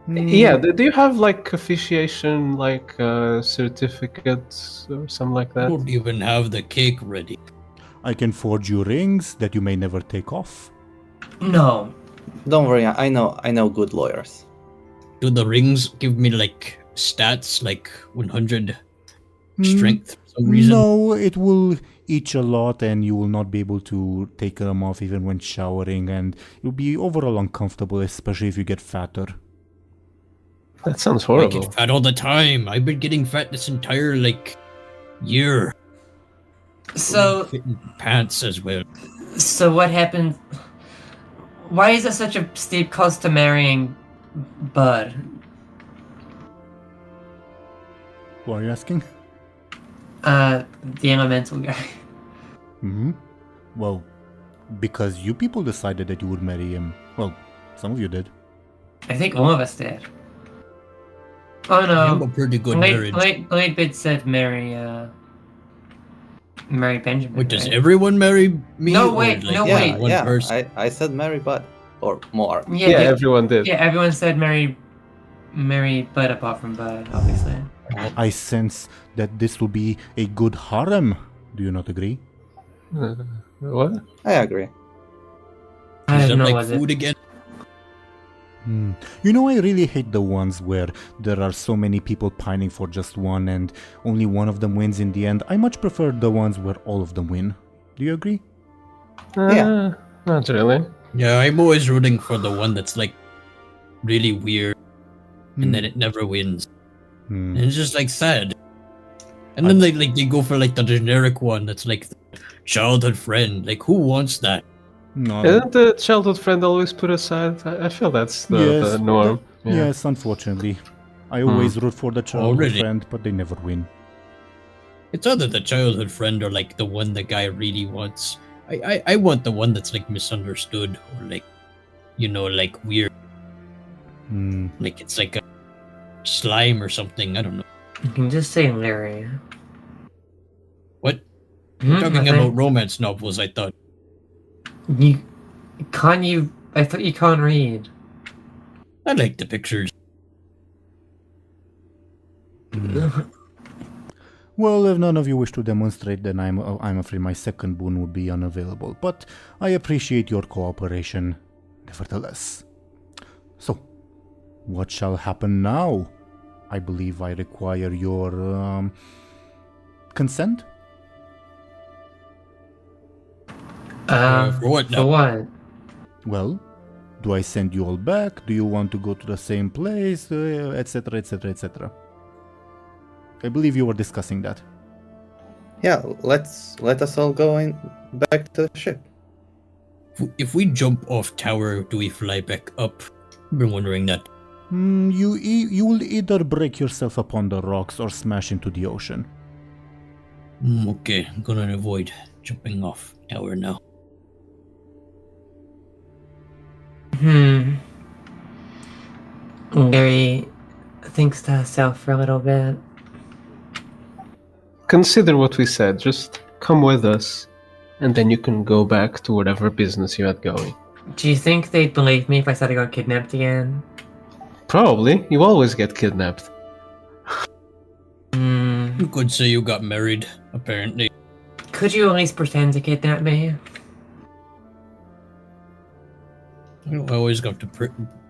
Yeah, do you have like officiation, like certificates or something like I that? don't even have the cake ready. I can forge you rings that you may never take off. No. Don't worry, I know good lawyers. Do the rings give me like stats, like 100 strength for some reason? No, it will itch a lot and you will not be able to take them off even when showering, and you'll be overall uncomfortable, especially if you get fatter. That sounds I horrible. get fat all the time. I've been getting fat this entire like year. So Fitting pants as well. so what happened? Why is it such a steep cost to marrying Bud? What are you asking? The elemental guy. Hmm. Well, because you people decided that you would marry him. Well, some of you did. I think all of us did. Oh I have a no. pretty good marriage. Bladebeard said marry Benjamin. Wait, does right? everyone marry me? No, or, wait, like, no, yeah, wait. one yeah. person? I said marry Bud or more. Yeah, Yeah, yeah, everyone did. yeah, everyone said marry Bud apart from Bud, obviously. I sense that this will be a good harem. Do you not agree? What? I agree. I Is have that no like idea. food again? You know, I really hate the ones where there are so many people pining for just one and only one of them wins in the end. I much prefer the ones where all of them win. Do you agree? Yeah. Not really. Yeah, I'm always rooting for the one that's like really weird and then it never wins. Hmm. And it's just like sad. And then they go for like the generic one that's like the childhood friend. Like who wants that? No. Isn't the childhood friend always put aside? I feel that's the norm. Yeah. Yes, unfortunately. I always root for the childhood really? friend, but they never win. It's either the childhood friend or like the one the guy really wants. I want the one that's like misunderstood or like, you know, like weird. Hmm. Like it's like a slime or something. I don't know. You can just say Lyri. What? Hmm, Talking I about think- romance novels, I thought. You I thought you can't read. I like the pictures. Well, if none of you wish to demonstrate, then I'm afraid my second boon would be unavailable. But I appreciate your cooperation, nevertheless. So, what shall happen now? I believe I require your consent. For what For now? what? Well, do I send you all back? Do you want to go to the same place, etc., etc., etc.? I believe you were discussing that. Yeah, let us all go back to the ship. If we jump off tower, do we fly back up? I've been wondering that. You will either break yourself upon the rocks or smash into the ocean. Okay, I'm gonna avoid jumping off tower now. Lyri thinks to herself for a little bit. Consider what we said. Just come with us, and then you can go back to whatever business you had going. Do you think they'd believe me if I said I got kidnapped again? Probably. You always get kidnapped. You could say you got married, apparently. Could you at least pretend to kidnap me? I always got to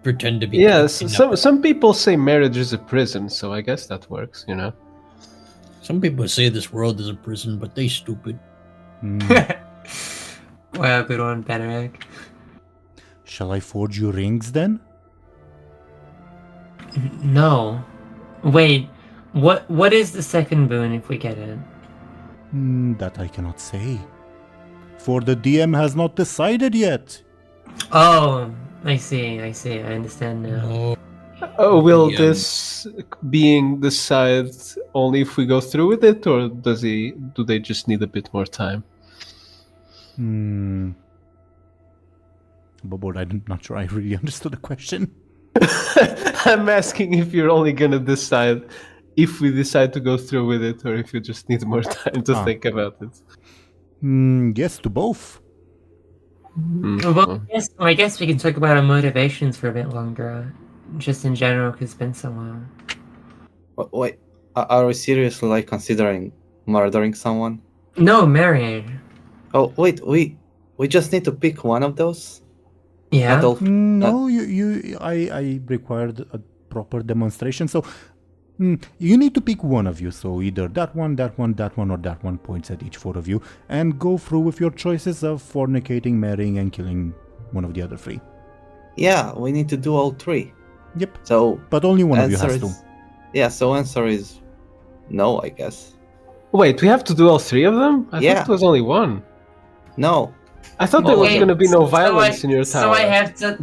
pretend to be. Yes, kidnapped. some people say marriage is a prison, so I guess that works, you know. Some people say this world is a prison, but they stupid. Well, good one, Benerick. Shall I forge you rings then? No. Wait, what is the second boon if we get it? That I cannot say. For the DM has not decided yet. Oh, I see, I understand now. Oh, Will Yeah. this being decide only if we go through with it, or do they just need a bit more time? But I'm not sure I really understood the question. I'm asking if you're only gonna decide if we decide to go through with it, or if you just need more time to think about it. Yes, to both. Well, I guess we can talk about our motivations for a bit longer. Just in general, because it's been so long. Wait, are we seriously like considering murdering someone? No, married. Oh wait, we just need to pick one of those. Yeah. Not all- No, I required a proper demonstration. So you need to pick one of you. So either that one, or that one, points at each four of you, and go through with your choices of fornicating, marrying, and killing one of the other three. Yeah, we need to do all three. Yep. So But only one of you answer has to. is- Yeah, so answer is no, I guess. Wait, we have to do all three of them? I Yeah. thought it was only one. No. I thought there was Okay, going to be no so violence in your tower. So I have to.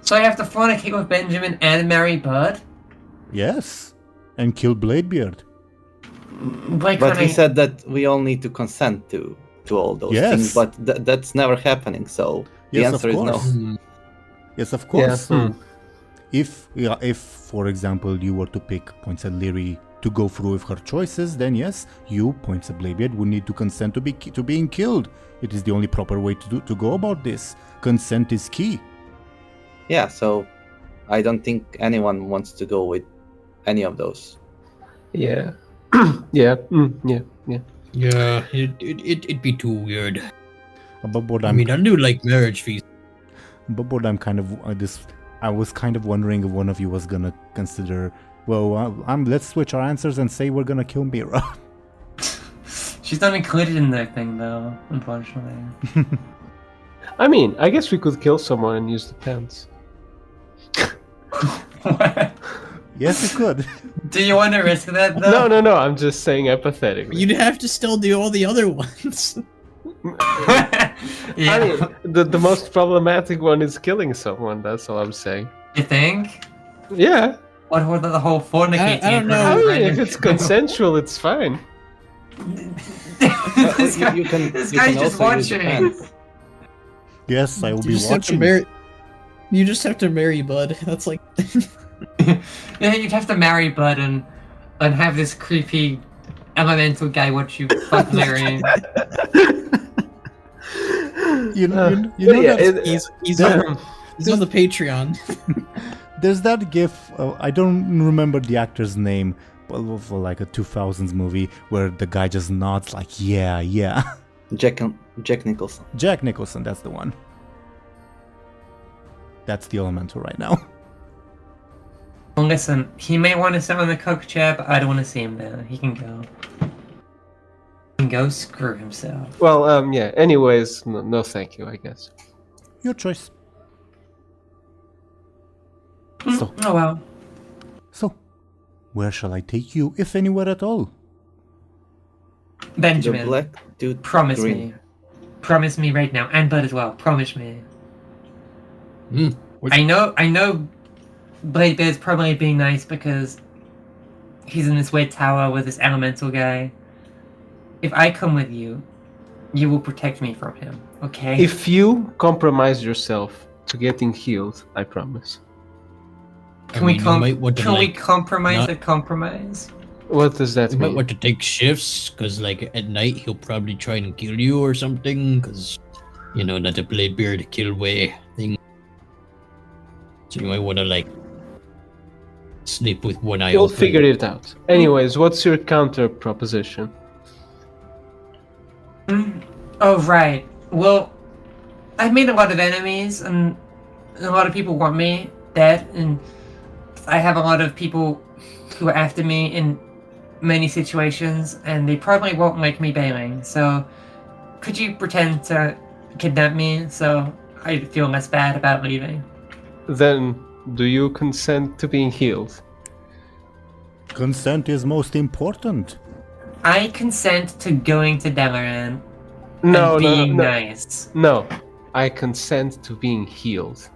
So I have to fornicate with Benjamin and marry Bud. Yes. And kill Bladebeard. Why But can't he I? said that we all need to consent to all those Yes. things, but that's never happening, so the Yes, answer of is no. course. Yes, of course. Yeah, So if for example you were to pick points at Lyri to go through with her choices, then yes, you points at Bladebeard would need to consent to being killed. It is the only proper way to go about this. Consent is key. Yeah, so I don't think anyone wants to go with any of those. Yeah. Yeah. Yeah. Yeah, it'd be too weird. But what I I'm mean, I do like marriage feast. But what I'm kind of I was kind of wondering if one of you was gonna consider. Well, let's switch our answers and say we're gonna kill Mera. She's not included in that thing, though. Unfortunately. I mean, I guess we could kill someone and use the pants. Yes, you could. Do you want to risk that, though? No. I'm just saying hypothetically. You'd have to still do all the other ones. Yeah. I mean, the most problematic one is killing someone. That's all I'm saying. You think? Yeah. What about the whole fornicating? I don't know. I thing? mean, if it's consensual, it's fine. This guy, you can this you guy's can just also use the watching. pants. Yes, I will You be just have to watching. marry. You just have to marry Bud. That's like. Yeah, you'd have to marry Bud and have this creepy elemental guy watch you fuck Lyri. You know yeah, that He's on the Patreon. there's that gif. I don't remember the actor's name, but for like a 2000s movie where the guy just nods like, yeah. Jack Nicholson. Jack Nicholson, that's the one. That's the elemental right now. Well, listen, he may want to sit on the cook chair, but I don't want to see him there. He can go. He can go screw himself. Well, yeah. Anyways, no, thank you. I guess. Your choice. So, Oh well. so, where shall I take you, if anywhere at all? The Benjamin, black dude. promise green. me. Promise me right now, and Bud as well. Promise me. I know Bladebeard's probably being nice because he's in this weird tower with this elemental guy. If I come with you, you will protect me from him, okay? If you compromise yourself to getting healed, I promise. Can we like, compromise not- a compromise? What does that You might mean? want to take shifts, because, like, at night he'll probably try and kill you or something, because, you know, not a Bladebeard kill way thing. So you might want to, like, sleep with one eye You'll open. figure it out. Anyways, what's your counter proposition? Oh, right. Well, I've made a lot of enemies, and a lot of people want me dead, and I have a lot of people who are after me, and many situations, and they probably won't like me bailing. So, could you pretend to kidnap me so I feel less bad about leaving? Then, do you consent to being healed? Consent is most important. I consent to going to Delaran No, and being no. nice. No, I consent to being healed.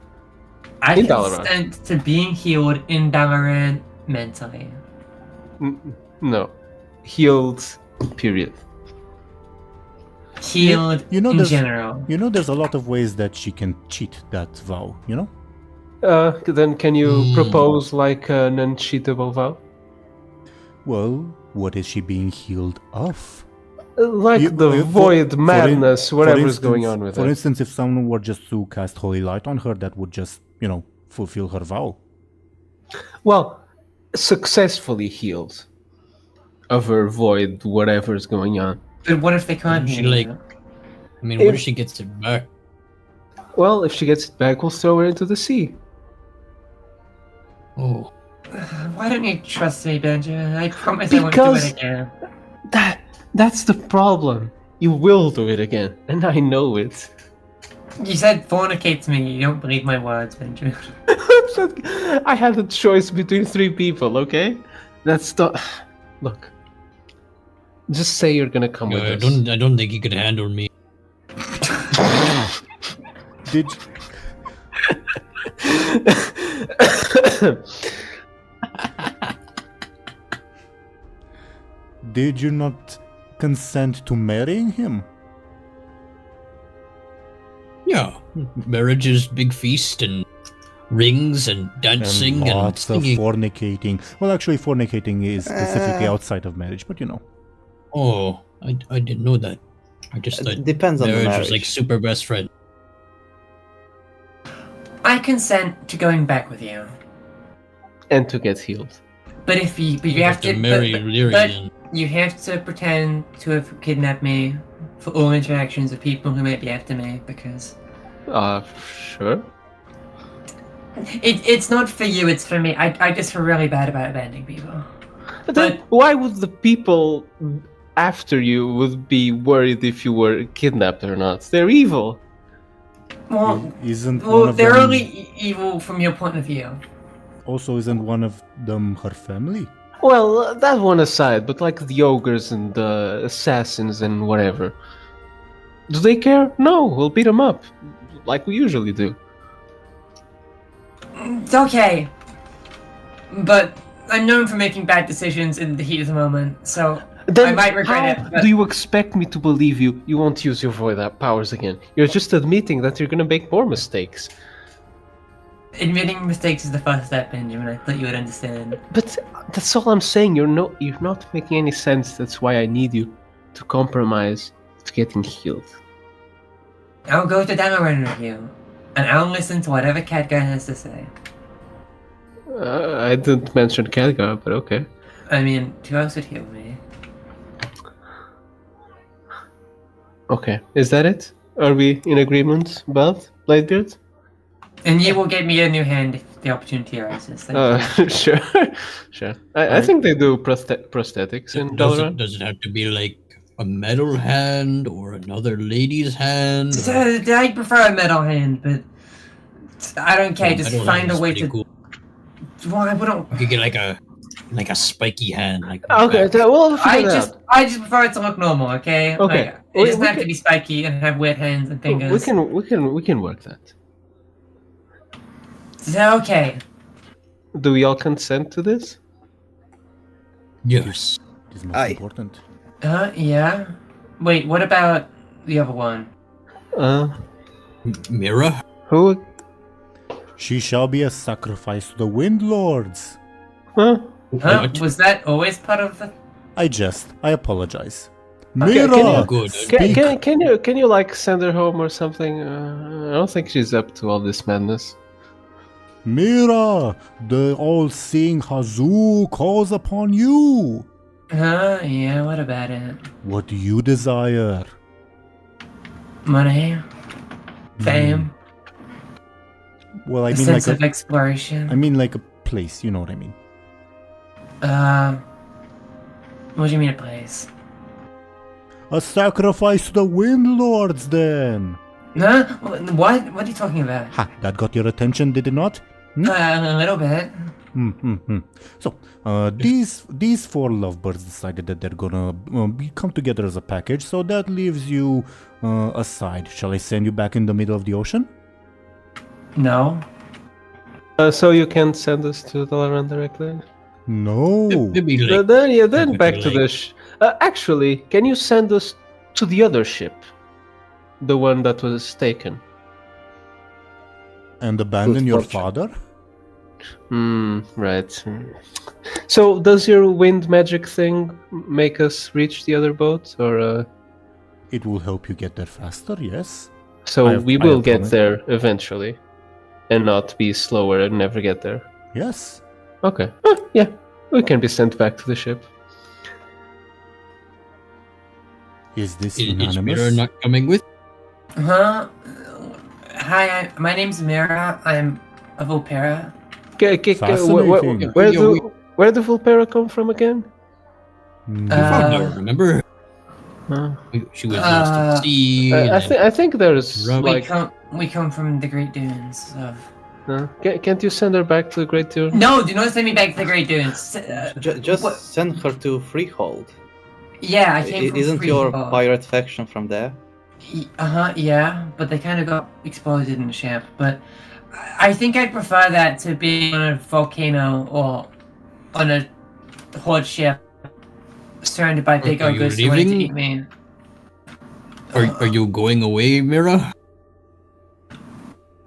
I In Dalaran. consent to being healed in Dalaran mentally. No. Healed, period. Healed You know in there's- general. You know, there's a lot of ways that she can cheat that vow, you know? Then can you propose like an uncheatable vow? Well, what is she being healed of? Like You- the for- void for in- madness, for whatever's going instance- on with For it. instance, if someone were just to cast Holy Light on her, that would just, fulfill her vow. Well, successfully healed of her void, whatever's going on. But what if they can't She, heal like- you? I mean, what if she gets it back? Well, if she gets it back, we'll throw her into the sea. Oh, Why don't you trust me, Benja? I promise I won't do Because- it again. That's the problem. You will do it again, and I know it. You said fornicate to me. You don't believe my words, Benja. I had a choice between 3 people, okay? That's the... Look. Just say you're gonna come with I us. don't think he could handle me. Did Did you not consent to marrying him? Yeah, marriages, big feast, and rings, and dancing, and, lots of singing. fornicating. Well, actually, fornicating is specifically outside of marriage, but Oh, I didn't know that. I just thought Depends on the marriage marriage. was like super best friend. I consent to going back with you. And to get healed. But if you have to marry but- Lyri but then. you have to pretend to have kidnapped me for all interactions with people who might be after me, because Sure. it's not for you, it's for me. I just feel really bad about abandoning people. But then, why would the people after you would be worried if you were kidnapped or not? They're evil. Well, Isn't one well of they're them only evil from your point of view. also isn't one of them her family? Well, that one aside, but like the ogres and the assassins and whatever. Do they care? No, we'll beat them up. Like we usually do. It's okay. But I'm known for making bad decisions in the heat of the moment, so I might regret how it. But do you expect me to believe you? You won't use your void powers again. You're just admitting that you're gonna make more mistakes. admitting mistakes is the first step, Benjamin. I thought you would understand. But that's all I'm saying. You're not making any sense. That's why I need you to compromise to getting healed. I'll go to Dalaran with you, and I'll listen to whatever Khadgar has to say. I didn't mention Khadgar, but okay. I mean, who else would heal me? Okay, is that it? Are we in agreement about Bladebeard? And you will get me a new hand if the opportunity arises. Thank you. Sure, sure. I think they do prosthetics in Dalaran. Does it have to be like a metal hand or another lady's hand? So, I prefer a metal hand, but I don't care. Just Metal find hand a is way pretty to. Cool. Well, I wouldn't. You could get like a spiky hand. Like Okay, that. we'll figure it I just prefer it to look normal. Okay. Okay. Like, it doesn't We have to can- be spiky and have weird hands and out. fingers. We can work that. So, okay. Do we all consent to this? Yes. It is most Aye. important. Yeah. Wait, what about the other one? Mera? Who? She shall be a sacrifice to the Wind Lords. Huh? Huh? What? Was that always part of the? I apologize. Okay, Mera! can you- Good. Speak. Can you like send her home or something? I don't think she's up to all this madness. Mera! The all-seeing Hazu calls upon you! Huh? Yeah. What about it? What do you desire? Money, fame, Well, I a mean sense like of exploration. I mean like a place, you know what I mean. What do you mean a place? A sacrifice to the Wind Lords, then. No? What? What are you talking about? Ha, that got your attention, did it not? A little bit. So, these four lovebirds decided that they're gonna come together as a package, so that leaves you aside. Shall I send you back in the middle of the ocean? No. So you can't send us to the Aaran directly? No. Maybe like, Then back to the actually, can you send us to the other ship? The one that was taken. And abandon Good your fortune. father? Right. So does your wind magic thing make us reach the other boat, or It will help you get there faster, yes. so we will have get promised. there eventually, and not be slower and never get there? Yes. Okay. Yeah, we can be sent back to the ship. Is this is Mera unanimous? not coming with? Huh? Hi, my name's Mera. I'm a Volpera. Fascinating. Where do Vulpera come from again? No, remember? She was lost at sea. I think there's Rub- We come from the Great Dunes of. Can't you send her back to the Great Dune? No, do not send me back to the Great Dunes. Just what- send her to Freehold. Yeah, I came from Isn't your Freehold. pirate faction from there? Yeah, but they kind of got exploded in the ship. But I think I'd prefer that to be on a volcano or on a horde ship surrounded by big Are you ogres who wanted to leaving? eat me. Are you going away, Mera?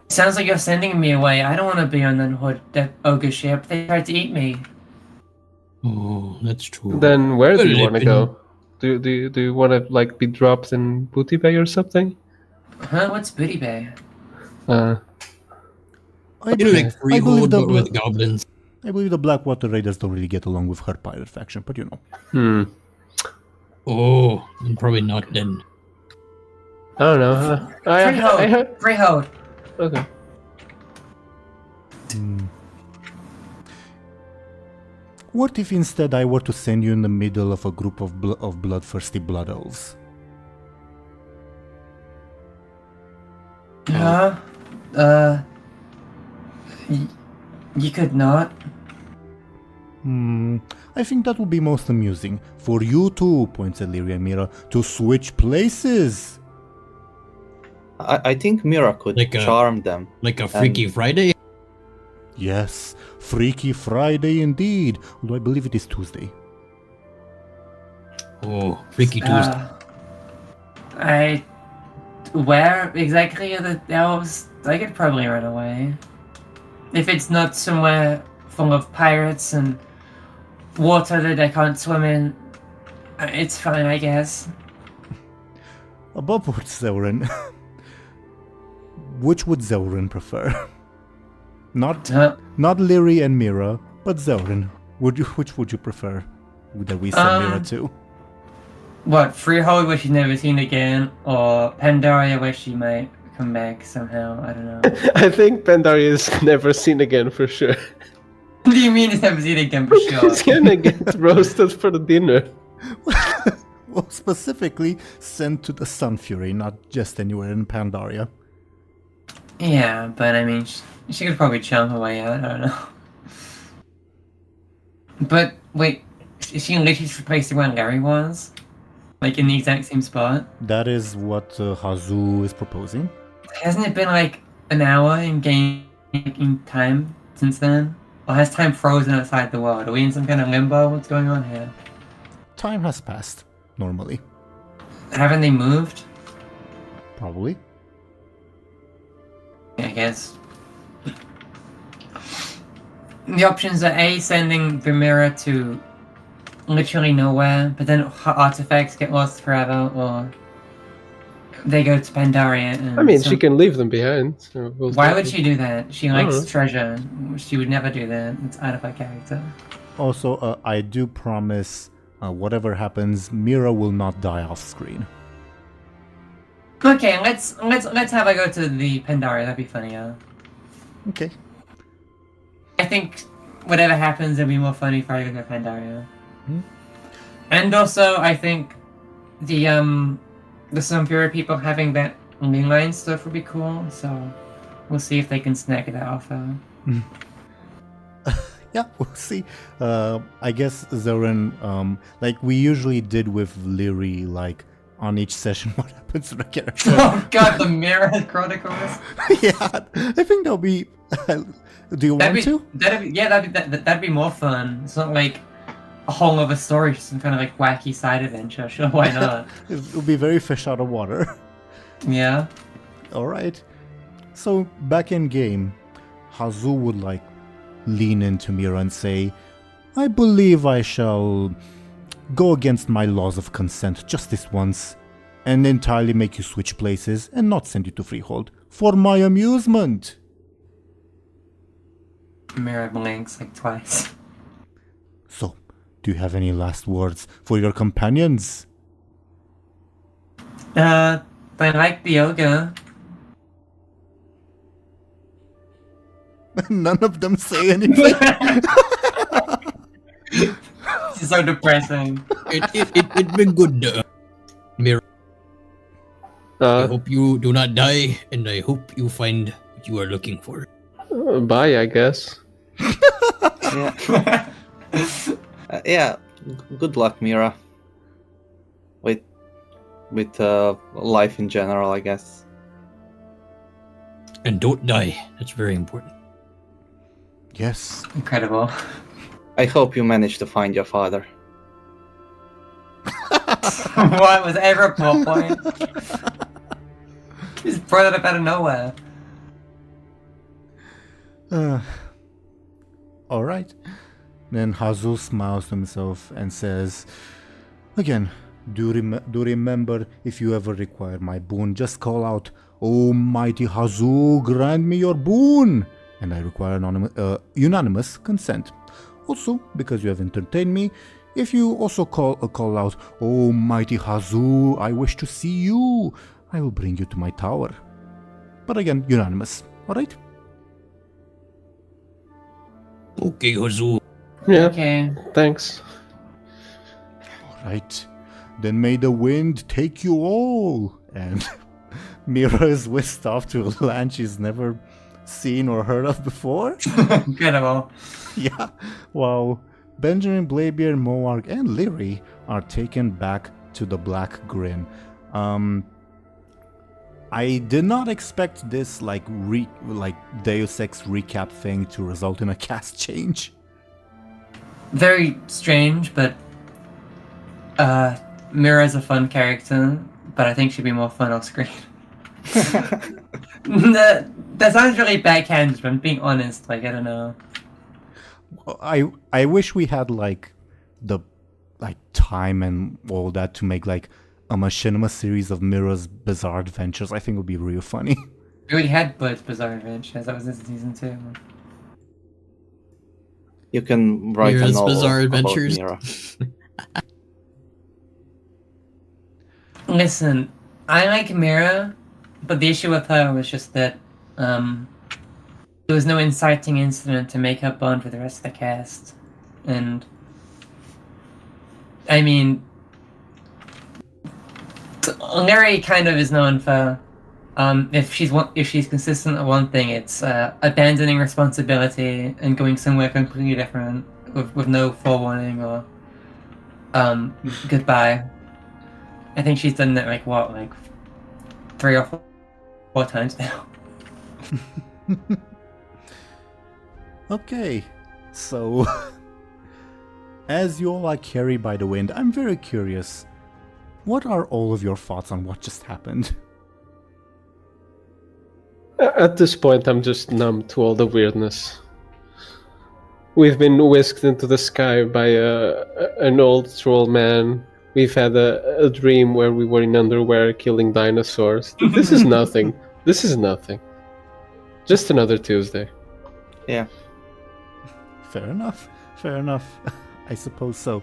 Sounds like you're sending me away. I don't want to be on that ogre ship. They tried to eat me. Oh, that's true. Then where do you Well, want to go? Do you want to like be dropped in Booty Bay or something? Huh? What's Booty Bay? I You know, believe, like I, Freehold, believe the, but with goblins. I believe the Blackwater Raiders don't really get along with her pirate faction, but you know. Oh, probably not then. I don't know. I heard. Freehold. Okay. What if instead I were to send you in the middle of a group of bloodthirsty blood elves? Huh? You could not. I think that would be most amusing. For you two, points at Lyri and Mera, to switch places. I think Mera could Like a- charm them. Like a Freaky Friday? Yes, Freaky Friday indeed, although I believe it is Tuesday. Oh, Freaky Tuesday. Where exactly are the elves? I could probably run away. If it's not somewhere full of pirates and water that I can't swim in, it's fine, I guess. Above board, Zelrin. Which would Zelrin prefer? Not Lyri and Mera, but Zelrin. Which would you prefer that we send Mera to? What, Freehold, where she's never seen again, or Pandaria, where she might come back somehow? I don't know. I think Pandaria is never seen again for sure. What do you mean it's never seen again for sure? He's gonna get roasted for the dinner. Well, specifically sent to the Sun Fury, not just anywhere in Pandaria. Yeah, but I mean, she could probably chum her way out, I don't know. But, wait, is she literally replacing where Larry was? Like, in the exact same spot? That is what Hazu is proposing. Hasn't it been like an hour in game time since then? Or has time frozen outside the world? Are we in some kind of limbo? What's going on here? Time has passed, normally. Haven't they moved? Probably. I guess. The options are A, sending the Mera to literally nowhere, but then her artifacts get lost forever, or they go to Pandaria and... I mean, she can leave them behind. So Why would she do that? She likes know. treasure. She would never do that. It's out of her character. Also, I do promise, whatever happens, Mera will not die off screen. Okay, let's have her go to the Pandaria. That'd be funnier. Okay. I think whatever happens, it'll be more funny if I go to Pandaria. And also, I think the Stormwind people having that mainline stuff would be cool. So we'll see if they can snag it off. Yeah, we'll see. I guess Zoran, like we usually did with Lyri, like on each session, what happens to the character. Oh god, the Mera Chronicles. Yeah, I think that'll be. Do you want to? That'd be more fun. It's not like a whole other story, just some kind of like wacky side adventure. Sure, why not? It'll be very fish out of water. Yeah. All right. So back in game, Hazu would like lean into Mera and say, "I believe I shall go against my laws of consent just this once, and entirely make you switch places and not send you to Freehold for my amusement." Mera blinks like twice. So, do you have any last words for your companions? They like the yoga. None of them say anything. This is so depressing. It's been good, Mera. I hope you do not die, and I hope you find what you are looking for. Bye, I guess. Yeah. Yeah. Good luck, Mera. With life in general, I guess. And don't die. That's very important. Yes. Incredible. I hope you manage to find your father. What was ever a plot point? Just brought it up out of nowhere. All right. Then Hazu smiles to himself and says, "Again, do remember, if you ever require my boon, just call out, 'Oh, mighty Hazu, grant me your boon!' And I require unanimous consent. Also, because you have entertained me, if you also call out, 'Oh, mighty Hazu, I wish to see you,' I will bring you to my tower. But again, unanimous. All right?" Okay, Hazu. Yeah, Okay. thanks. All right. Then may the wind take you all. And Mera is whisked off to a land she's never seen or heard of before. Incredible. Yeah. Wow. Benjamin, Bladebeard, Moarg, and Lyri are taken back to the Black Grin. I did not expect this like Deus Ex recap thing to result in a cast change. Very strange, but Mira's a fun character, but I think she'd be more fun off screen. That sounds really backhanded, but I'm being honest. Like, I don't know. I wish we had like the time and all that to make like a machinima series of Mira's bizarre adventures. I think it would be real funny. We already had Bud's Bizarre Adventures. That was in season 2. You can write Mira's a novel Bizarre about Adventures. Mera. Listen, I like Mera, but the issue with her was just that there was no inciting incident to make her bond with the rest of the cast. And I mean, Lyri kind of is known for if she's consistent at one thing, it's abandoning responsibility and going somewhere completely different with no forewarning or goodbye. I think she's done that like 3 or 4 times now. Okay, so as you all are carried by the wind, I'm very curious. What are all of your thoughts on what just happened? At this point, I'm just numb to all the weirdness. We've been whisked into the sky by an old troll man. We've had a dream where we were in underwear killing dinosaurs. This is nothing. This is nothing. Just another Tuesday. Yeah. Fair enough. Fair enough. I suppose so.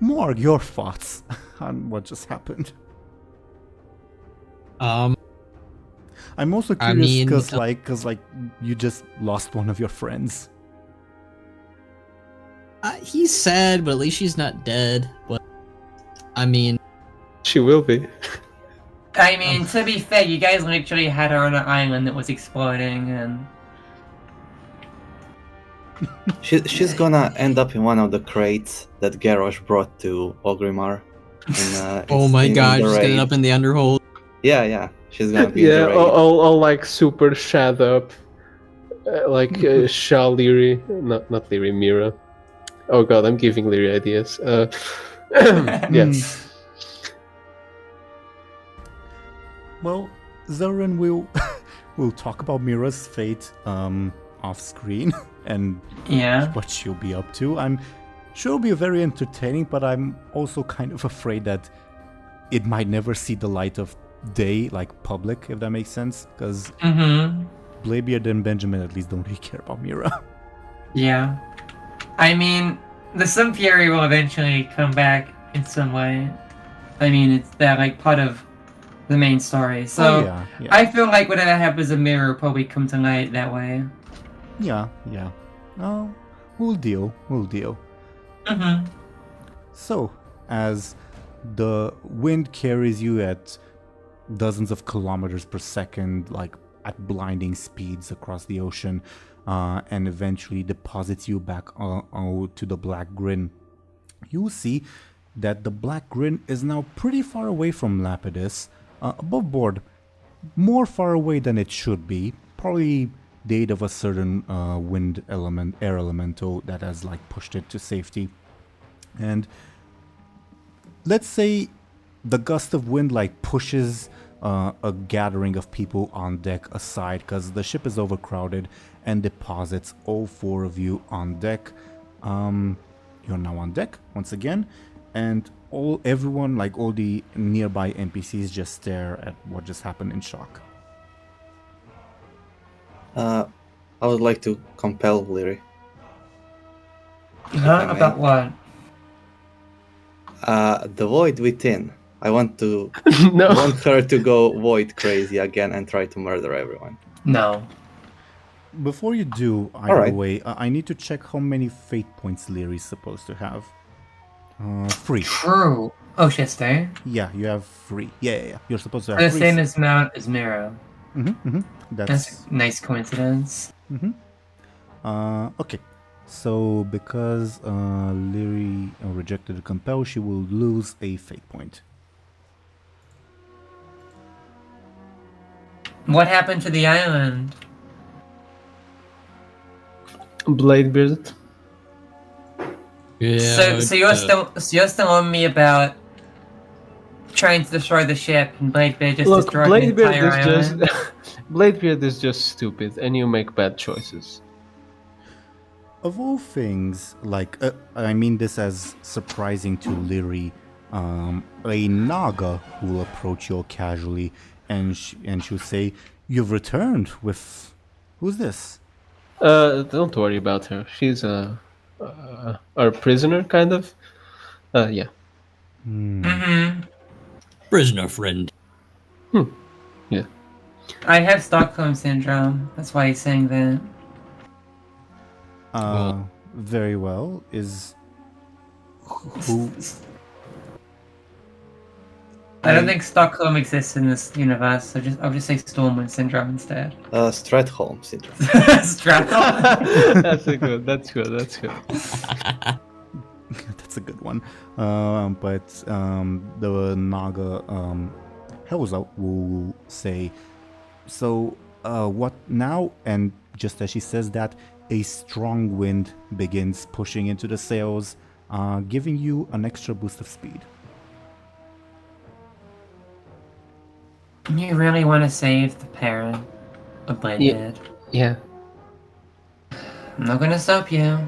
Morg, your thoughts on what just happened? I'm also curious because you just lost one of your friends. he's sad, but at least she's not dead. But I mean, She will be. I mean, to be fair, you guys literally had her on an island that was exploding, and She's gonna end up in one of the crates that Garrosh brought to Ogrimmar. oh my god, the she's raid. getting up in the underhold. Yeah, she's gonna be in Yeah, the raid. all like super shad up, like Lyri, not Lyri, Mera. Oh god, I'm giving Lyri ideas. Yeah. Well, Zoran will will talk about Mira's fate off screen and yeah. what she'll be up to. I'm sure it'll be very entertaining, but I'm also kind of afraid that it might never see the light of day, like public, if that makes sense. Because Bladebeard and Benjamin at least don't really care about Mera. Yeah. I mean, the Sun Fury will eventually come back in some way. I mean, it's that like part of the main story. So yeah. I feel like whatever happens in Mera will probably come to light that way. Yeah. Oh, we'll deal. So, as the wind carries you at dozens of kilometers per second, like at blinding speeds across the ocean, and eventually deposits you back to the Black Grin, you'll see that the Black Grin is now pretty far away from Lapidus, above board, more far away than it should be, probably the aid of a certain air elemental that has like pushed it to safety. And let's say the gust of wind like pushes a gathering of people on deck aside because the ship is overcrowded and deposits all four of you on deck. You're now on deck once again, and everyone, like all the nearby NPCs, just stare at what just happened in shock. I would like to compel Lyri. Huh? About what? The void within. I want No. want her to go void crazy again and try to murder everyone. No. Before you do, either Alright. way, I need to check how many fate points Lyri's supposed to have. 3. True. Oh, she has three? Yeah, you have 3. Yeah. You're supposed to have The 3. same amount as Mera. That's That's a nice coincidence. okay. So because Lyri rejected the compel, she will lose a fate point. What happened to the island? Bladebeard. Yeah. So you're still on me about trying to destroy the ship and Bladebeard just Look, destroyed the entire island. Bladebeard is just stupid, and you make bad choices. Of all things, like, I mean this as surprising to Lyri, a Naga will approach you casually and she'll say, "You've returned with... Who's this?" Don't worry about her. She's our prisoner, kind of. Yeah. Prisoner friend. Yeah. I have Stockholm Syndrome. That's why he's saying that. Very well. Is... Who... I don't think Stockholm exists in this universe, so I'll just say Stormwind Syndrome instead. Stratholm syndrome. Stratholm. That's good. That's a good one. But the Naga Helza will say, "So, what now?" And just as she says that, a strong wind begins pushing into the sails, giving you an extra boost of speed. You really want to save the parent of Bladebeard? Yeah. I'm not gonna stop you.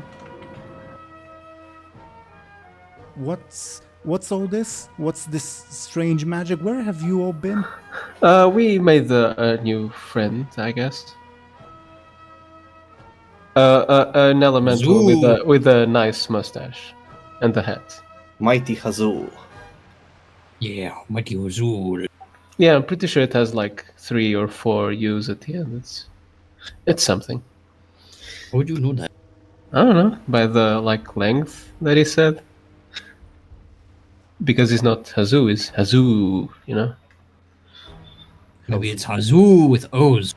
What's all this? What's this strange magic? Where have you all been? We made a new friend, I guess. An elemental with a nice mustache and a hat. Mighty Hazul. Yeah, Mighty Azul. Yeah, I'm pretty sure it has like 3 or 4 U's at the end. It's something. How would you know that? I don't know, by the length that he said. Because it's not Hazoo, it's Hazoo, you know? Maybe it's Hazoo with O's.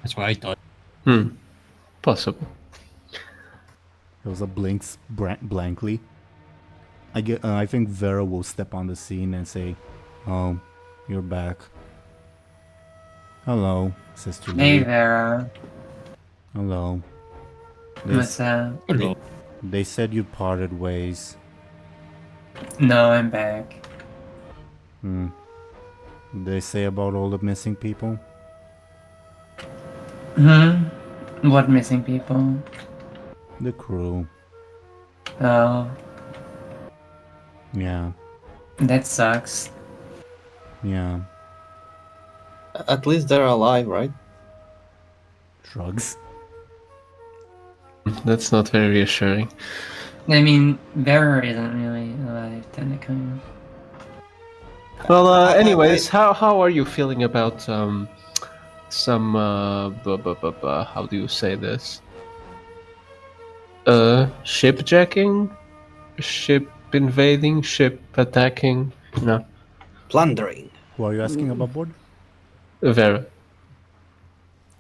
That's what I thought. Possible. Rosa blinks blankly. I think Vera will step on the scene and say, "Oh, you're back." "Hello," says to Hey, Lyri. Vera. "Hello." What's up? Hello. They said you parted ways. No, I'm back. They say about all the missing people? What missing people? The crew. Oh, Yeah. that sucks. Yeah. At least they're alive, right? Shrugs. That's not very reassuring. I mean, Vera isn't really alive, technically. Well, anyways, how are you feeling about some how do you say this? Shipjacking, ship invading, ship attacking. No, Plundering. Who are you asking about board? Vera.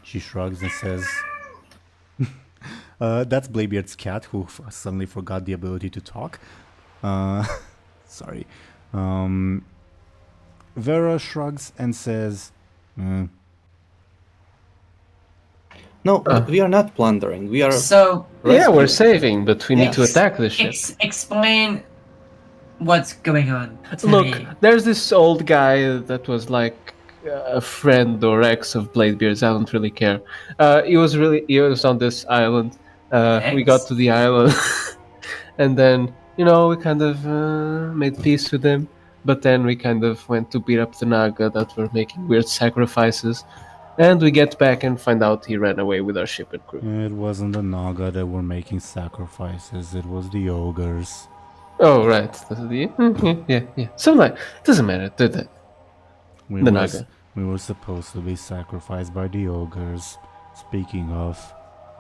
She shrugs and says, that's Bladebeard's cat, who suddenly forgot the ability to talk. Sorry. Vera shrugs and says, No, we are not plundering. We are. So, Yeah, we're saving, but we need to Yes. attack the ship. explain what's going on to Look, me. there's this old guy that was like a friend or ex of Bladebeard's. I don't really care. He was on this island. We got Ex? to the island, and then we kind of made peace with him. But then we kind of went to beat up the Naga that were making weird sacrifices, and we get back and find out he ran away with our ship and crew. it wasn't the Naga that were making sacrifices, it was the ogres. Oh right, yeah. So like, doesn't matter. Did that? We The were, Naga. we were supposed to be sacrificed by the ogres. Speaking of,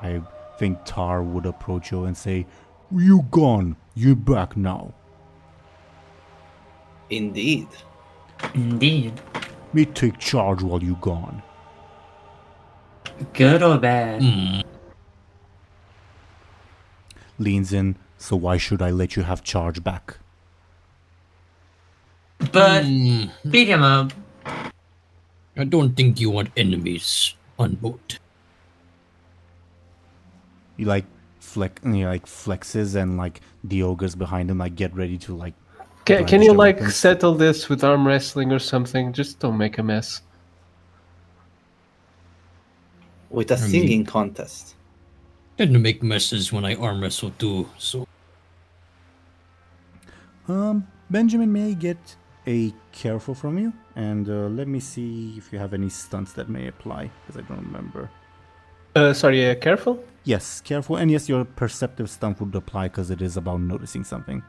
I think Tar would approach you and say, "You gone, you back now. Indeed. Indeed. Me take charge while you gone." Good or bad? Leans in, "So why should I let you have charge back?" But beat him up. I don't think you want enemies on board. He flexes and the ogres behind him get ready to Can brandish you their weapons. settle this with arm wrestling or something? Just don't make a mess. With a singing contest. Tend to make messes when I arm wrestle too, so Benjamin may get a careful from you, and let me see if you have any stunts that may apply, because I don't remember. Sorry, careful. Yes, careful, and yes, your perceptive stunt would apply because it is about noticing something.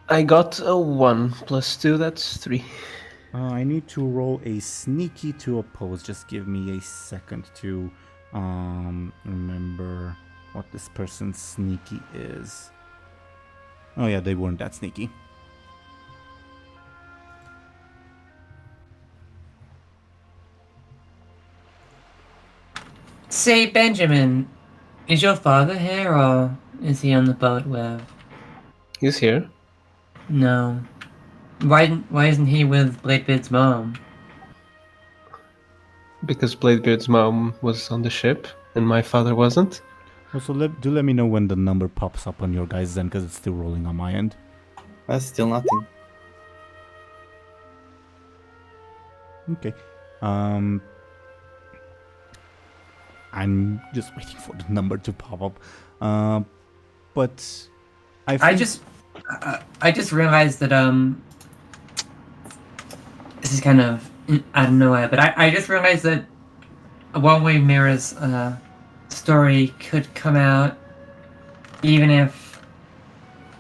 I got a 1 + 2. That's 3. I need to roll a sneaky to oppose. Just give me a second to remember what this person's sneaky is. Oh yeah, they weren't that sneaky. Say, Benjamin, is your father here or is he on the boat with? He's here. No. Why isn't he with Bladebeard's mom? Because Bladebeard's mom was on the ship and my father wasn't. Also, let me know when the number pops up on your guys' end, because it's still rolling on my end. That's still nothing. Okay. I'm just waiting for the number to pop up. But I just realized that this is kind of out of nowhere, but I just realized that one way Mera's story could come out, even if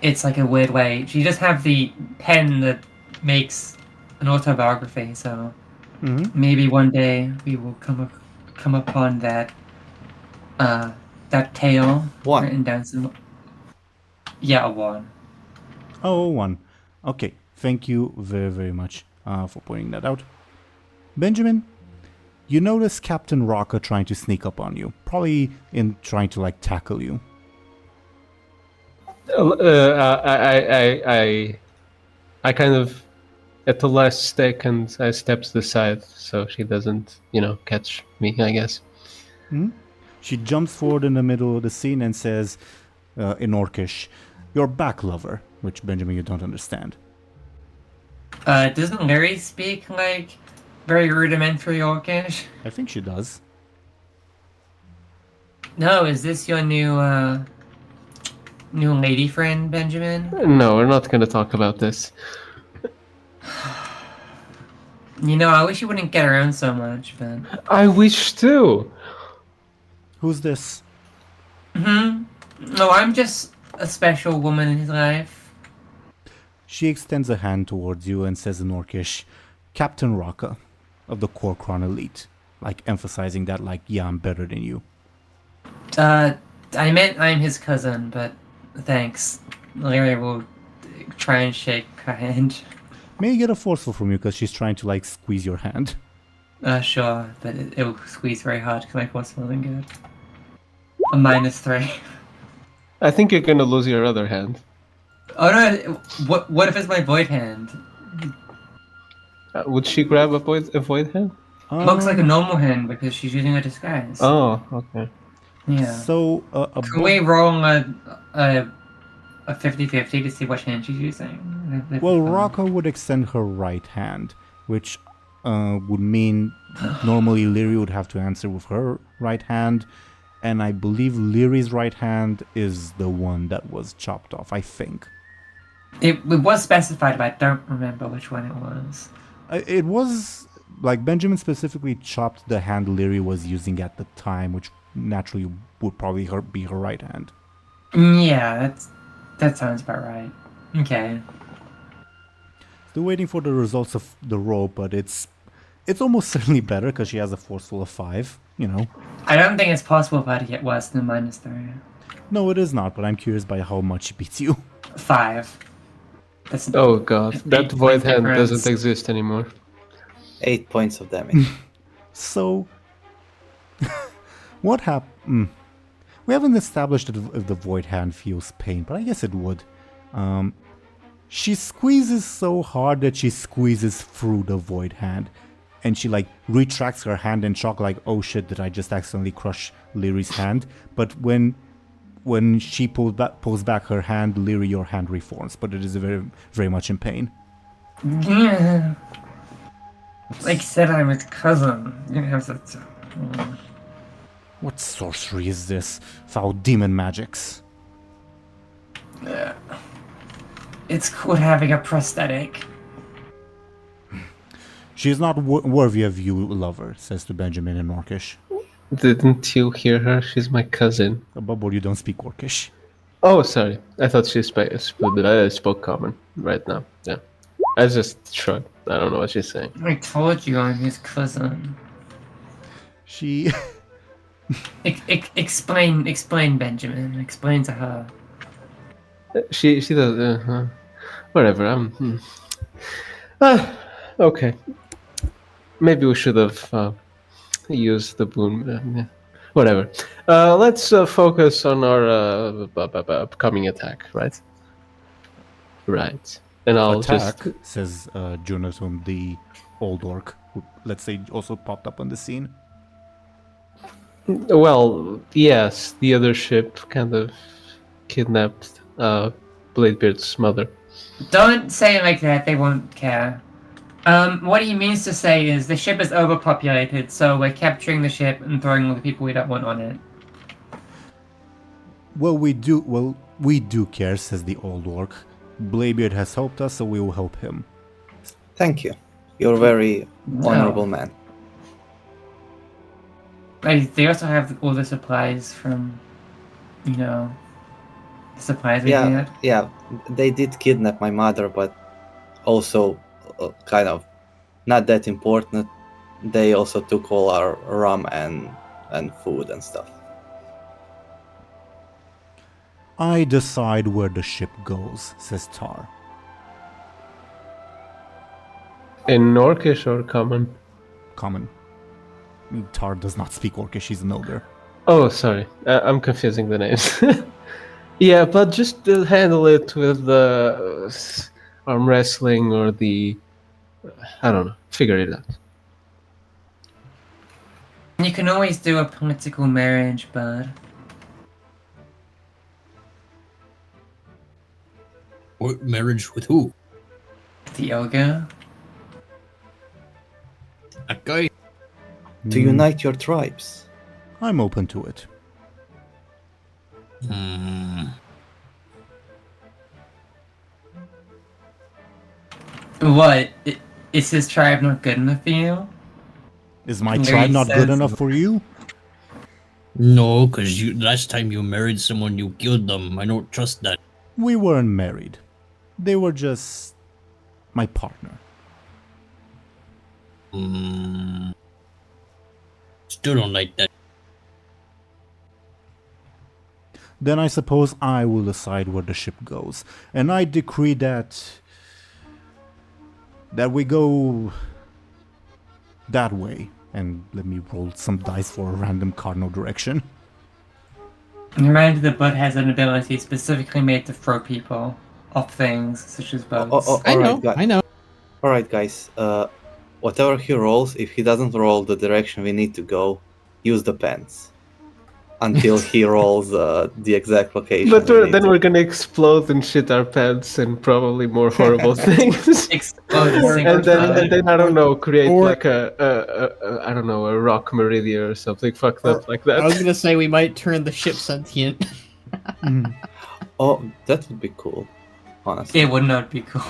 it's a weird way. She just have the pen that makes an autobiography, so maybe one day we will come upon that that tail One. written down some. Yeah, a 1. Oh, 1. Okay, thank you very, very much for pointing that out. Benjamin, you notice Captain Rocker trying to sneak up on you, probably in trying to like tackle you. I kind of, at the last second, I step to the side so she doesn't, catch me, I guess. She jumps forward in the middle of the scene and says, in Orcish, "You're back, lover," which, Benjamin, you don't understand. Doesn't Lyri speak like very rudimentary Orcish? I think she does. No, is this your new lady friend, Benjamin? No, we're not going to talk about this. I wish you wouldn't get around so much, but... I wish too. Who's this? No, I'm just a special woman in his life. She extends a hand towards you and says in Orcish, "Captain Raka of the Korkron Elite," like emphasizing that, like, yeah, I'm better than you. I meant I'm his cousin, but thanks. Lyri will try and shake her hand. May I get a forceful from you because she's trying to like squeeze your hand? Sure, but it'll squeeze very hard because my force isn't good. A -3. I think you're going to lose your other hand. Oh no! What if it's my void hand? Would she grab a void hand? Looks like a normal hand because she's using a disguise. Oh, okay. Yeah. So, Can we roll a 50-50 to see which hand she's using? well, Raka would extend her right hand, which would mean normally Lyri would have to answer with her right hand, and I believe Lyri's right hand is the one that was chopped off, I think. It was specified, but I don't remember which one it was. It was, like, Benjamin specifically chopped the hand Lyri was using at the time, which naturally would probably be her right hand. Yeah, that sounds about right. Okay. Still waiting for the results of the roll, but it's almost certainly better because she has a forceful of 5, I don't think it's possible for her to get worse than -3. No, it is not, but I'm curious by how much she beats you. 5. That's Oh god, that 8 void points hand difference. doesn't exist anymore. 8 points of damage. So, what happened? We haven't established if the void hand feels pain, but I guess it would. She squeezes so hard that she squeezes through the void hand, and she like retracts her hand in shock, like, "Oh shit, did I just accidentally crush Lyri's hand?" But when she pulls back her hand, Lyri, your hand reforms, but it is very, very much in pain. Yeah. Like I said, I'm his cousin. You have to... What sorcery is this? Foul demon magics. It's called having a prosthetic. She is not worthy of you, lover, says to Benjamin in Orcish. Didn't you hear her? She's my cousin. Bubble, you don't speak Orcish. Oh, sorry. I thought she spoke common right now. Yeah. I just shrugged. I don't know what she's saying. I told you I'm his cousin. She... Explain, Benjamin. Explain to her. She does. Whatever. Okay. Maybe we should have used the boon. Whatever. Let's focus on our upcoming attack, right? Right. And I'll Attack, just says Jonathan, the old orc, who, let's say, also popped up on the scene. Well, yes, the other ship kind of kidnapped Bladebeard's mother. Don't say it like that. They won't care. What he means to say is the ship is overpopulated, so we're capturing the ship and throwing all the people we don't want on it. Well, we do care, says the old orc. Bladebeard has helped us, so we will help him. Thank you. You're a very honorable man. They also have all the supplies from, the supplies we had. Yeah, they did kidnap my mother, but also kind of not that important. They also took all our rum and food and stuff. I decide where the ship goes, says Tar. In Orcish or Common? Common. Tar does not speak Orcish, she's an ogre. Oh, sorry. I'm confusing the names. Yeah, but just handle it with the arm wrestling or the... I don't know. Figure it out. You can always do a political marriage, bud. What marriage with who? The ogre. A guy? To unite your tribes. I'm open to it. What? Is his tribe not good enough for you? Is my Lyri tribe not good says- enough for you? No, because last time you married someone, you killed them. I don't trust that. We weren't married. They were just my partner. Still don't like that. Then I suppose I will decide where the ship goes. And I decree that we go that way. And let me roll some dice for a random cardinal direction. Remind the bud has an ability specifically made to throw people off things, such as boats. I know. Alright, guys. Whatever he rolls, if he doesn't roll the direction we need to go, use the pens. Until he rolls the exact location. But we need then to. we're gonna explode and shit our pants and probably more horrible things. Explode a and single then time. I don't know, create Or- like I don't know, a rock meridian or something fucked up like that. I was gonna say we might turn the ship sentient. Oh, that would be cool. Honestly. It would not be cool.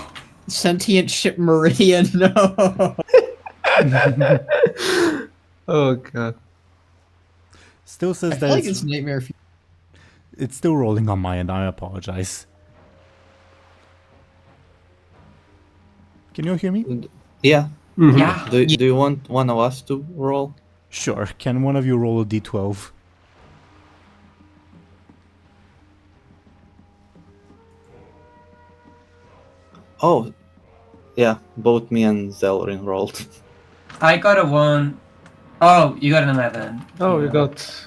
Sentient ship meridian, no. Oh god. Still I says feel that like it's nightmare. it's still rolling on my end. I apologize. Can you hear me? Yeah. Mhm. Yeah. Do you want one of us to roll? Sure. Can one of you roll a d12? Oh, yeah. Both me and Zelrin rolled. I got a 1. Oh, you got an 11. Oh, you Yeah. got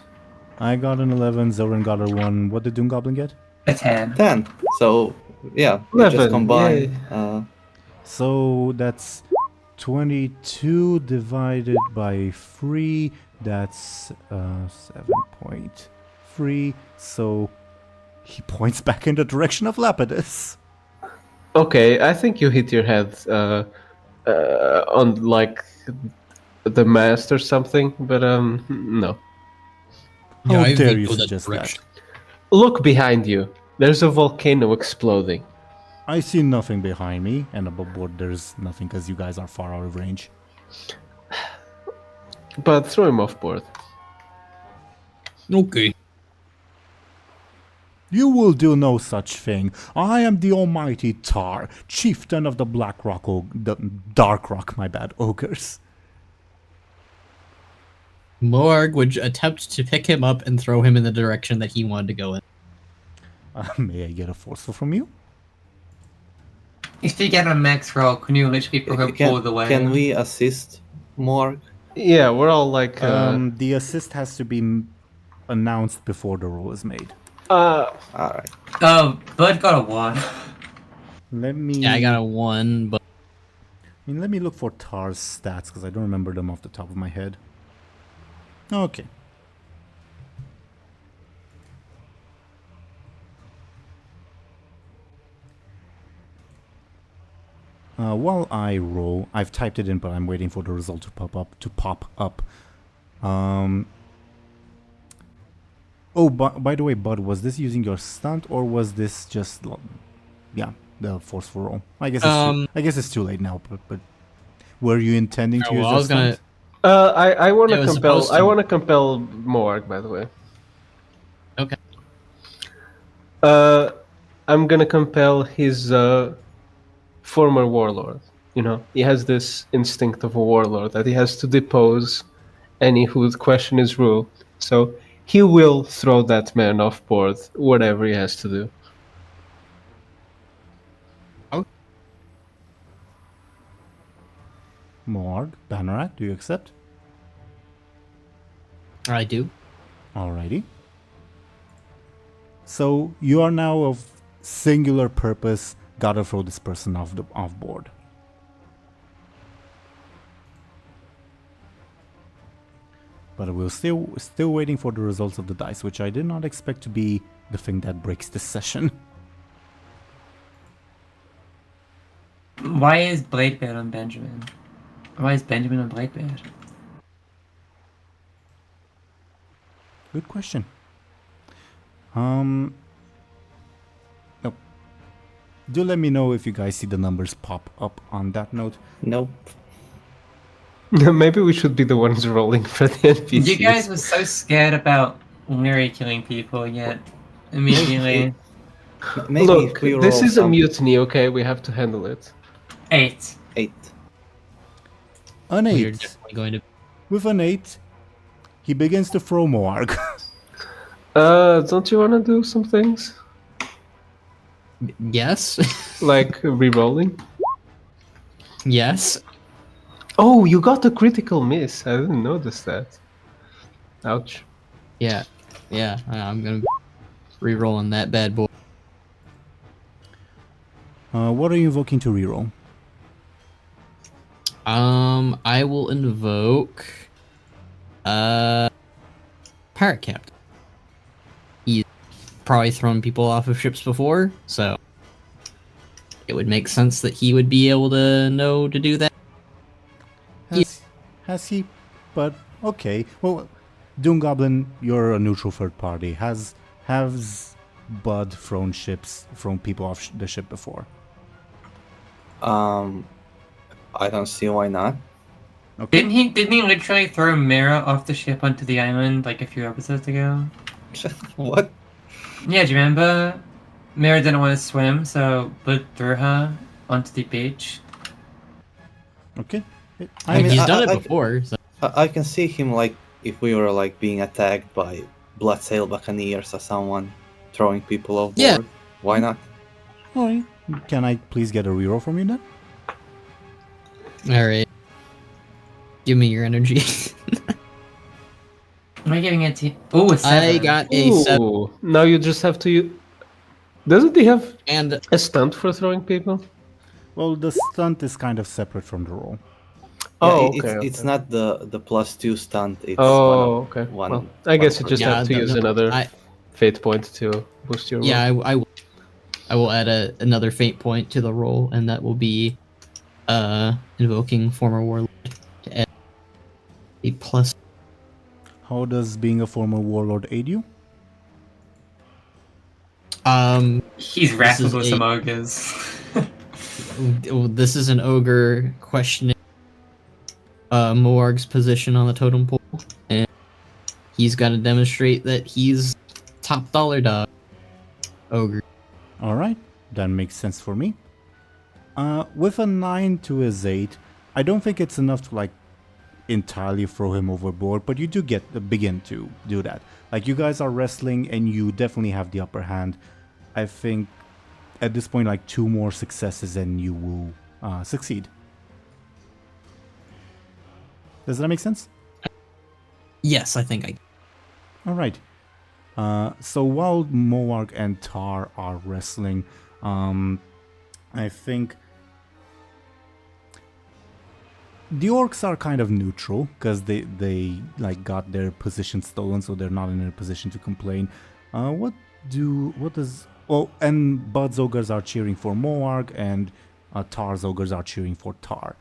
I got an 11, Zoran got a 1. What did DoomGoblin get? A 10. 10. So, yeah. We 11, just combine. So that's 22 divided by 3. That's 7.3. So he points back in the direction of Lapidus. okay. I think you hit your head on like the mast or something, but no. How Yeah, I dare think you go that suggest that? direction. Look behind you. There's a volcano exploding. I see nothing behind me, and above board there's nothing because you guys are far out of range. But throw him off board. Okay. You will do no such thing. I am the almighty Tar, chieftain of the Black Rock, the Dark Rock, my bad, ogres. Morg would attempt to pick him up and throw him in the direction that he wanted to go in. May I get a forceful from you? If you get a max roll, can you literally put him all the way? Can we assist Morg? Yeah, we're all like. The assist has to be announced before the roll is made. Alright. Oh, Bud got a 1. Let me. Yeah, I got a 1, but let me look for Tar's stats because I don't remember them off the top of my head. Okay. While I roll, I've typed it in, but I'm waiting for the result to pop up. Oh, by the way, Bud, was this using your stunt or was this just, the forceful roll? I guess it's too late now. But were you intending to use well, I your was gonna. stunt? I want It to was compel. supposed to- I want to compel Morg. By the way. Okay. I'm gonna compel his former warlord. You know, he has this instinct of a warlord that he has to depose any who would question his rule. So he will throw that man off board, whatever he has to do. Morg, Banarak, do you accept? I do. Alrighty. So you are now of singular purpose. Gotta throw this person off board. But we're still waiting for the results of the dice, which I did not expect to be the thing that breaks this session. Why is Bladebeard on Benjamin? Why is Benjamin on Bladebeard? Good question. Nope. Do let me know if you guys see the numbers pop up on that note. Nope. Maybe we should be the ones rolling for the NPCs. You guys were so scared about Lyri killing people, yet immediately Maybe Look, if we this roll is a some- mutiny, okay? We have to handle it. 8. 8. An We're 8. definitely going to. With an 8, he begins to throw Moarg. Don't you want to do some things? Yes. Like re-rolling? Yes. Oh, you got a critical miss. I didn't notice that. Ouch. Yeah. Yeah. I'm gonna be re-rolling that bad boy. What are you invoking to reroll? I will invoke pirate captain. He's probably thrown people off of ships before, so it would make sense that he would be able to know to do that. Has he? But okay. Well, DoomGoblin, you're a neutral third party. Has Bud thrown people off the ship before? I don't see why not. Okay. Didn't he literally throw Mera off the ship onto the island like a few episodes ago? What? Yeah, do you remember? Mera didn't want to swim, so Bud threw her onto the beach. Okay. I mean, He's I- done I- it before. So. I can see him like if we were like being attacked by Bloodsail Buccaneers or someone throwing people overboard. Yeah. Why not? Alright. Can I please get a reroll from you then? All right. Give me your energy. Am I giving it to? Oh, a 7. I got a 7 Ooh, now you just have to... Doesn't he have and a stunt for throwing people? Well, the stunt is kind of separate from the roll. Oh, Yeah, okay. it's not the +2 stunt. It's Oh, okay. one- Well, I guess you one just Yeah, have to use another I, fate point to boost your roll. yeah, I will add another fate point to the roll, and that will be invoking former warlord to add a plus. How does being a former warlord aid you? He's wrestled is with a- some ogres. This is an ogre questioning Moarg's position on the totem pole, and he's got to demonstrate that he's top dollar dog ogre. Alright, that makes sense for me. With a 9 to his 8, I don't think it's enough to like entirely throw him overboard, but you do begin to do that. Like you guys are wrestling and you definitely have the upper hand. I think at this point like 2 more successes and you will succeed. Does that make sense? Yes, I think I. Alright. So while Moarg and Tar are wrestling, I think the orcs are kind of neutral because they like got their position stolen, so they're not in a position to complain. And Bud's ogres are cheering for Moarg, and Tar's ogres are cheering for Tar,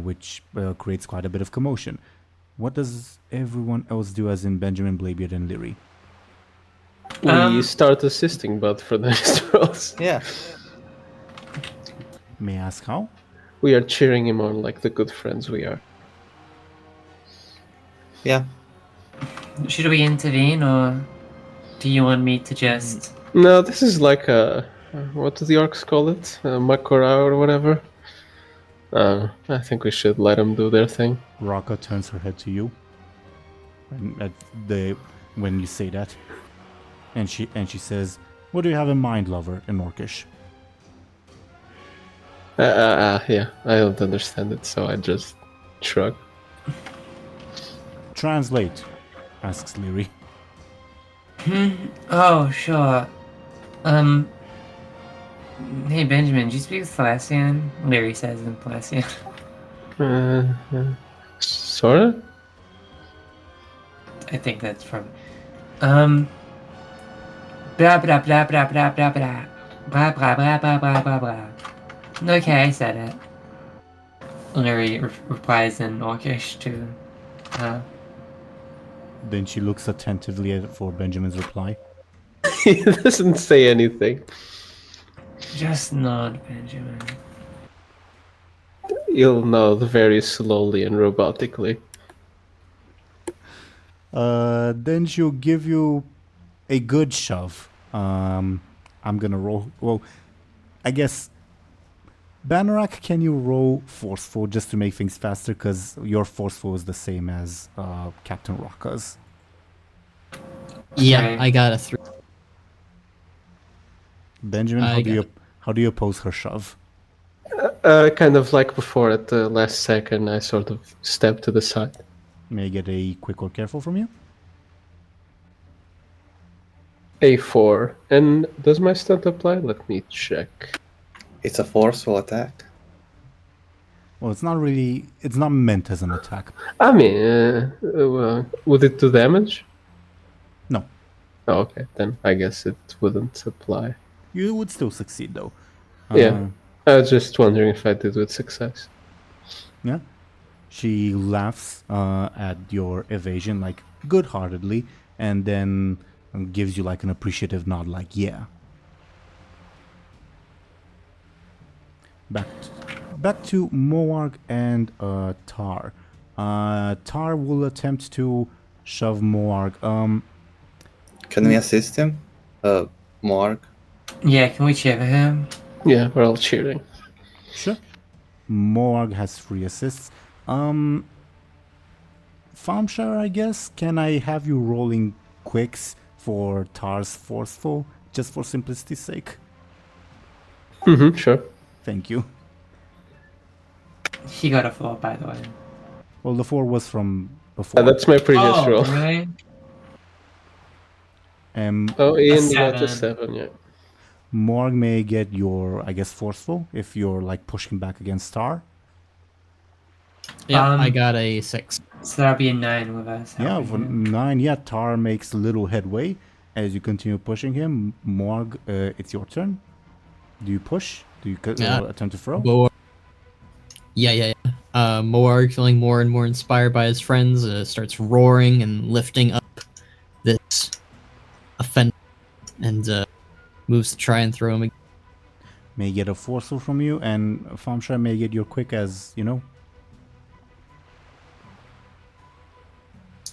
which creates quite a bit of commotion. What does everyone else do, as in Benjamin, Bladebeard, and Lyri? We start assisting Bud for the next rolls. Yeah. May I ask how? We are cheering him on like the good friends we are. Yeah. Should we intervene, or do you want me to just? No, this is like a... what do the orcs call it? Makora or whatever? I think we should let them do their thing. Raka turns her head to you. And when you say that. And she says, "What do you have in mind, lover?" in Orcish. Yeah, I don't understand it, so I just shrug. Translate, asks Lyri. Oh, sure. Hey Benjamin, do you speak Thalassian? Lyri says in Thalassian. Sorta? I think that's from. Blah blah blah blah blah blah blah blah blah blah blah blah blah blah blah. Okay, I said it. Lyri replies in Orcish to. Then she looks attentively for Benjamin's reply. He doesn't say anything. Just nod, Benjamin. You'll nod very slowly and robotically. Then she'll give you a good shove. I'm gonna roll. Well, I guess. Banarak, can you roll forceful just to make things faster? Because your forceful is the same as Captain Rocka's. Yeah, Okay. I got a 3. Benjamin, how do you oppose her shove? Kind of like before, at the last second, I sort of step to the side. May I get a quick or careful from you? A4. And does my stunt apply? Let me check. It's a forceful attack. Well, it's not meant as an attack. I mean, would it do damage? No. Oh, okay, then I guess it wouldn't apply. You would still succeed, though. Yeah. I was just wondering if I did with success. Yeah. She laughs at your evasion, like, good-heartedly, and then gives you, like, an appreciative nod, like, yeah. Back to Moarg and Tar. Tar will attempt to shove Moarg. Can we assist him? Morg? Yeah, can we cheer for him? Yeah, we're all cheering. Sure. Moarg has 3 assists. Thompshire, I guess. Can I have you rolling quicks for Tar's forceful, just for simplicity's sake? Mm-hmm, sure. Thank you. He got a 4, by the way. Well, the 4 was from before. That's my previous roll. Right? Oh, Ian got a 7. 7, yeah. Morg may get your, I guess, forceful if you're like pushing back against Tar. Yeah, I got a 6. So that'll be a 9 with us. Yeah, for 9. Yeah, Tar makes little headway as you continue pushing him. Morg, it's your turn. Do you push? Do you attempt to throw? Yeah. Moarg, feeling more and more inspired by his friends, starts roaring and lifting up this offender and moves to try and throw him again. May get a forceful from you, and Thompshire may get your quick as, you know.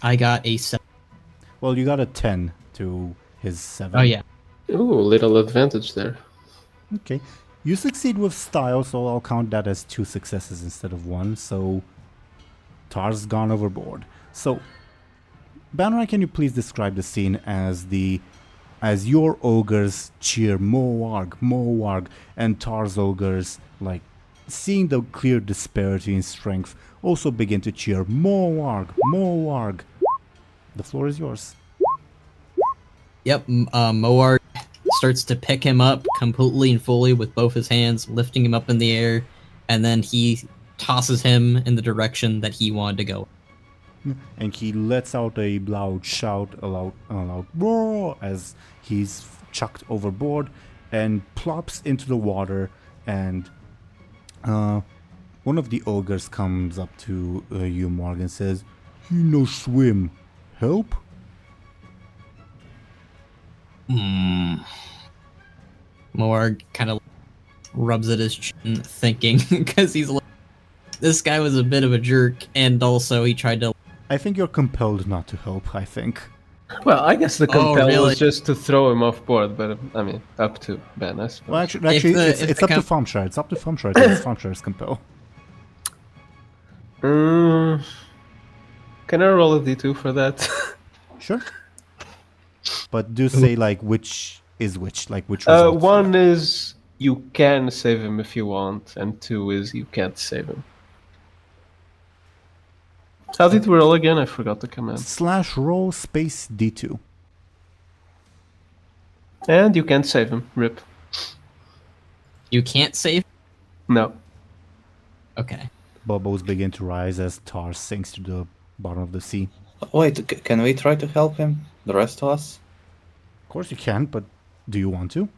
I got a 7. Well, you got a 10 to his 7. Oh, yeah. Ooh, little advantage there. Okay. You succeed with style, so I'll count that as 2 successes instead of 1, so Tar's gone overboard. So, Banrai, can you please describe the scene as your ogres cheer Moarg, and Tar's ogres, like, seeing the clear disparity in strength, also begin to cheer Moarg. The floor is yours. Yep, Moarg starts to pick him up completely and fully with both his hands, lifting him up in the air, and then he tosses him in the direction that he wanted to go. And he lets out a loud shout, a loud roar, as he's chucked overboard and plops into the water. And one of the ogres comes up to you, Morgan, and says, "He no swim. Help?" Moarg kind of rubs at his chin, thinking, because he's like, this guy was a bit of a jerk, and also he tried to... I think you're compelled not to help, I think. Well, I guess the compel really? was just to throw him off board, but I mean, up to Ben, I suppose. Well, actually, it's up to Thompshire. It's up to Thompshire. It's Thompshire's compel. Can I roll a d2 for that? Sure. But do say like which is which, like which result. One is you can save him if you want, and two is you can't save him. How did we roll again? I forgot the command. /roll space D2. And you can't save him. Rip. You can't save? No. Okay. Bubbles begin to rise as Tar sinks to the bottom of the sea. Wait, can we try to help him? The rest of us? Of course you can, but do you want to?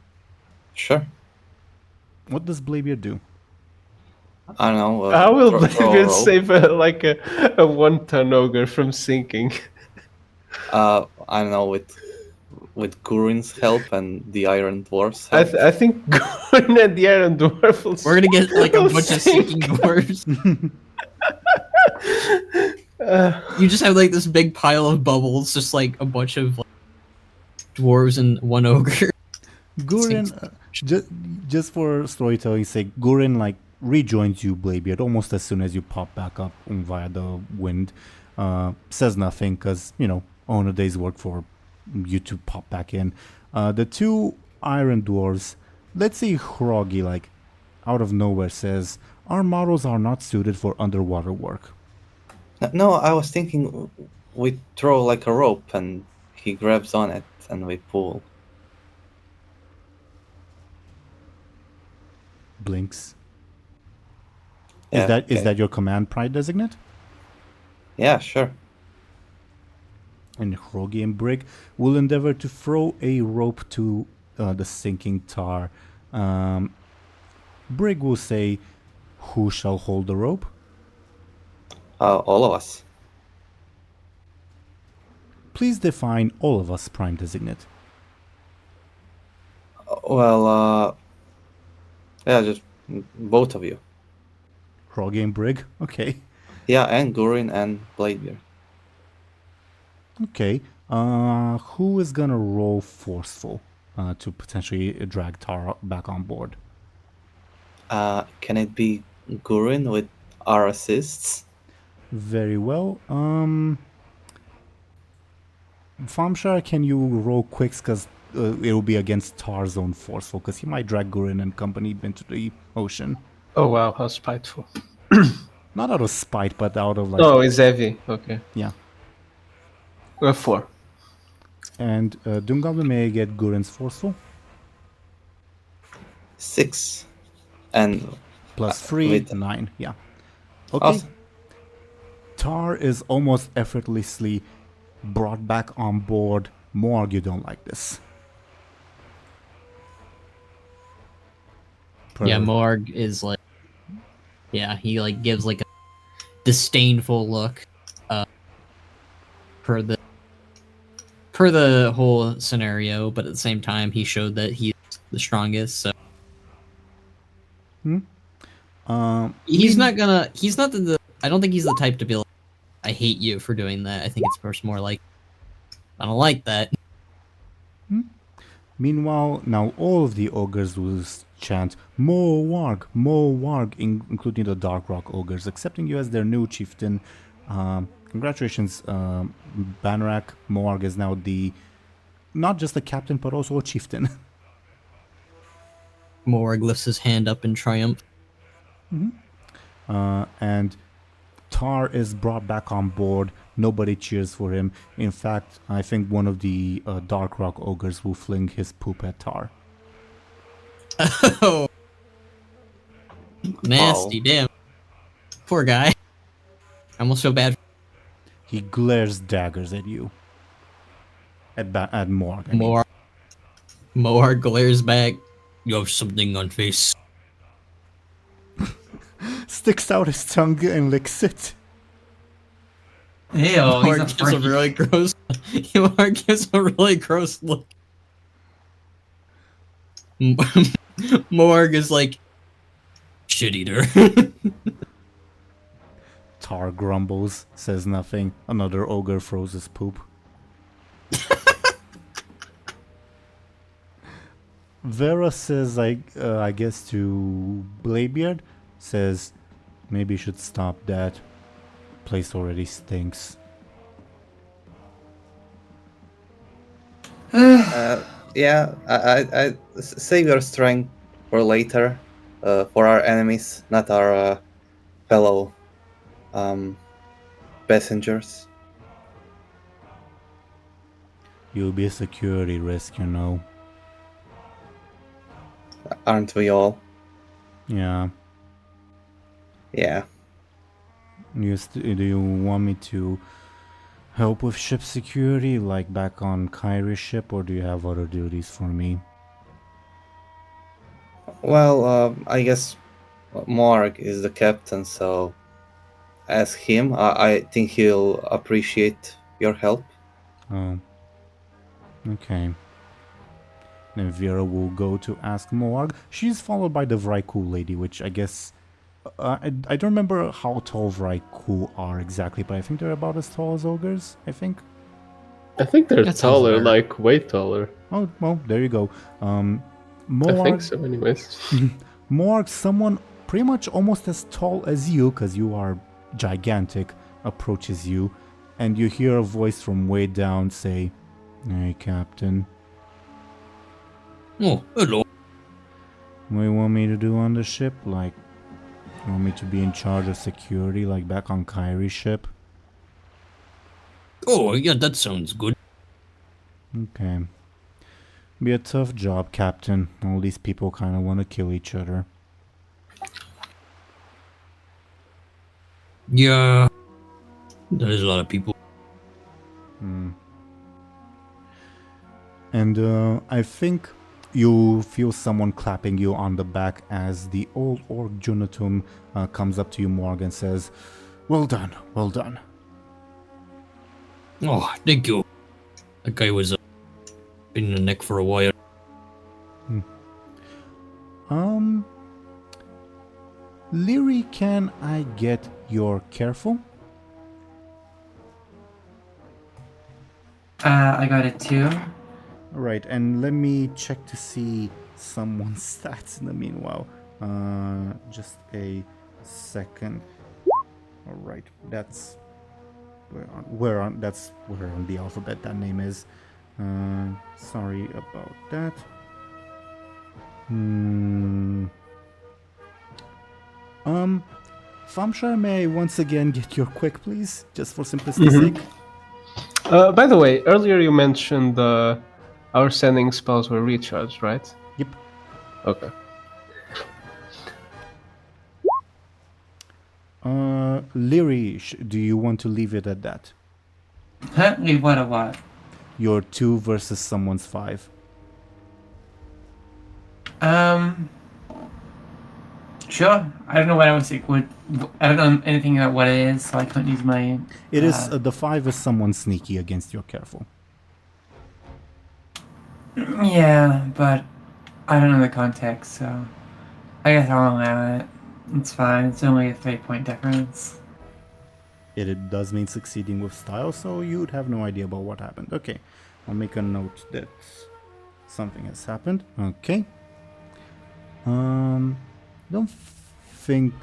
Sure. What does Bladebeard do? I don't know. How will throw a Bladebeard rope. save a 1-ton ogre from sinking? I don't know, with Gurin's help and the Iron Dwarf's help. I think Gorin and the Iron Dwarf will We're gonna get like a will bunch of sink. sinking dwarves. You just have like this big pile of bubbles, just like a bunch of like, dwarves and one ogre. Gurin, just for storytelling's sake, Gurin like rejoins you, Bladebeard, almost as soon as you pop back up via the wind. Says nothing because, you know, on a day's work for you to pop back in. The two iron dwarves, let's say Hroggy, like out of nowhere says, our models are not suited for underwater work. No, I was thinking we throw like a rope and he grabs on it and we pull. Blinks. Yeah, Is that your command pride designate? Yeah, sure. And Hroggy and Brig will endeavor to throw a rope to the sinking Tar. Brig will say, who shall hold the rope? All of us. Please define all of us prime designate. Well, yeah, just both of you. Hroggy and Brig? Okay. Yeah, and Gurin and Bladebeard. Okay. Who is gonna roll forceful to potentially drag Tar back on board? Can it be Gurin with our assists? Very well. Thompshire, can you roll quicks because it'll be against Tar's own forceful because he might drag Gurin and company into the ocean. Oh wow, how spiteful. Not out of spite, but out of like... Oh, it's heavy. Okay. Yeah. 4. And DoomGoblin, may I get Gurin's forceful? 6. And Plus 3, with- 9. Yeah. Okay. Awesome. Tar is almost effortlessly brought back on board. Morg, you don't like this. Yeah, Morg is like, yeah, he like gives like a disdainful look, per the whole scenario, but at the same time, he showed that he's the strongest. So he's not the. I don't think he's the type to be like, I hate you for doing that. I think it's first more like, I don't like that. Meanwhile, now all of the ogres will chant More Warg, including the Dark Rock ogres, accepting you as their new chieftain. Congratulations, Banrak. Morg is now not just the captain, but also a chieftain. Morg lifts his hand up in triumph. And Tar is brought back on board. Nobody cheers for him. In fact, I think one of the Dark Rock ogres will fling his poop at Tar. Oh, nasty! Wow. Damn, poor guy. I almost feel bad. He glares daggers at you. At Morg. I mean. Morg glares back. You have something on face. Sticks out his tongue and licks it. Ew, he's Morg a gives a freak. really gross. Morg gives a really gross look. Morg is like, Shit eater. Tar grumbles, says nothing. Another ogre throws his poop. Vera says, I guess to Bladebeard, says, maybe you should stop that. Place already stinks. Yeah, save your strength for later, for our enemies, not our fellow passengers. You'll be a security risk, you know. Aren't we all? Yeah. Yeah. Do you want me to help with ship security, like back on Kyrie's ship, or do you have other duties for me? Well, I guess Morg is the captain, so ask him. I think he'll appreciate your help. Oh. Okay. Then Vera will go to ask Morg. She's followed by the Vraiku lady, which I guess... I don't remember how tall Vraiku are exactly, but I think they're about as tall as ogres, I think. I think they're That sounds taller, weird. like way taller. Oh, well, there you go. I Morg, think so, anyways. Morg, someone pretty much almost as tall as you, because you are gigantic, approaches you, and you hear a voice from way down say, "Hey, Captain, Oh, hello. what do you want me to do on the ship? Like, you want me to be in charge of security, like back on Kyrie's ship?" Oh, yeah, that sounds good. Okay. Be a tough job, Captain. All these people kind of want to kill each other. Yeah, there's a lot of people. And I think you feel someone clapping you on the back as the old orc Junatum comes up to you, Morg, and says, "Well done, well done." Oh, thank you. That guy was been in the neck for a while. Lyri, can I get your careful? I got a 2. Alright, and let me check to see someone's stats in the meanwhile. Just a second. Alright, that's where on the alphabet that name is. Sorry about that. Thompshire, may I once again get your quick, please? Just for simplicity's sake. By the way, earlier you mentioned our sending spells were recharged, right? Yep. Okay. Lyri, do you want to leave it at that? Huh? Leave what a what? Your 2 versus someone's 5. Sure. I don't know what else it would. I don't know anything about what it is, so I can't use my. It is the 5 is someone sneaky against your careful. Yeah, but I don't know the context, so I guess I'll allow it. It's fine. It's only a 3-point difference. It does mean succeeding with style, so you'd have no idea about what happened. Okay, I'll make a note that something has happened. Okay. Don't think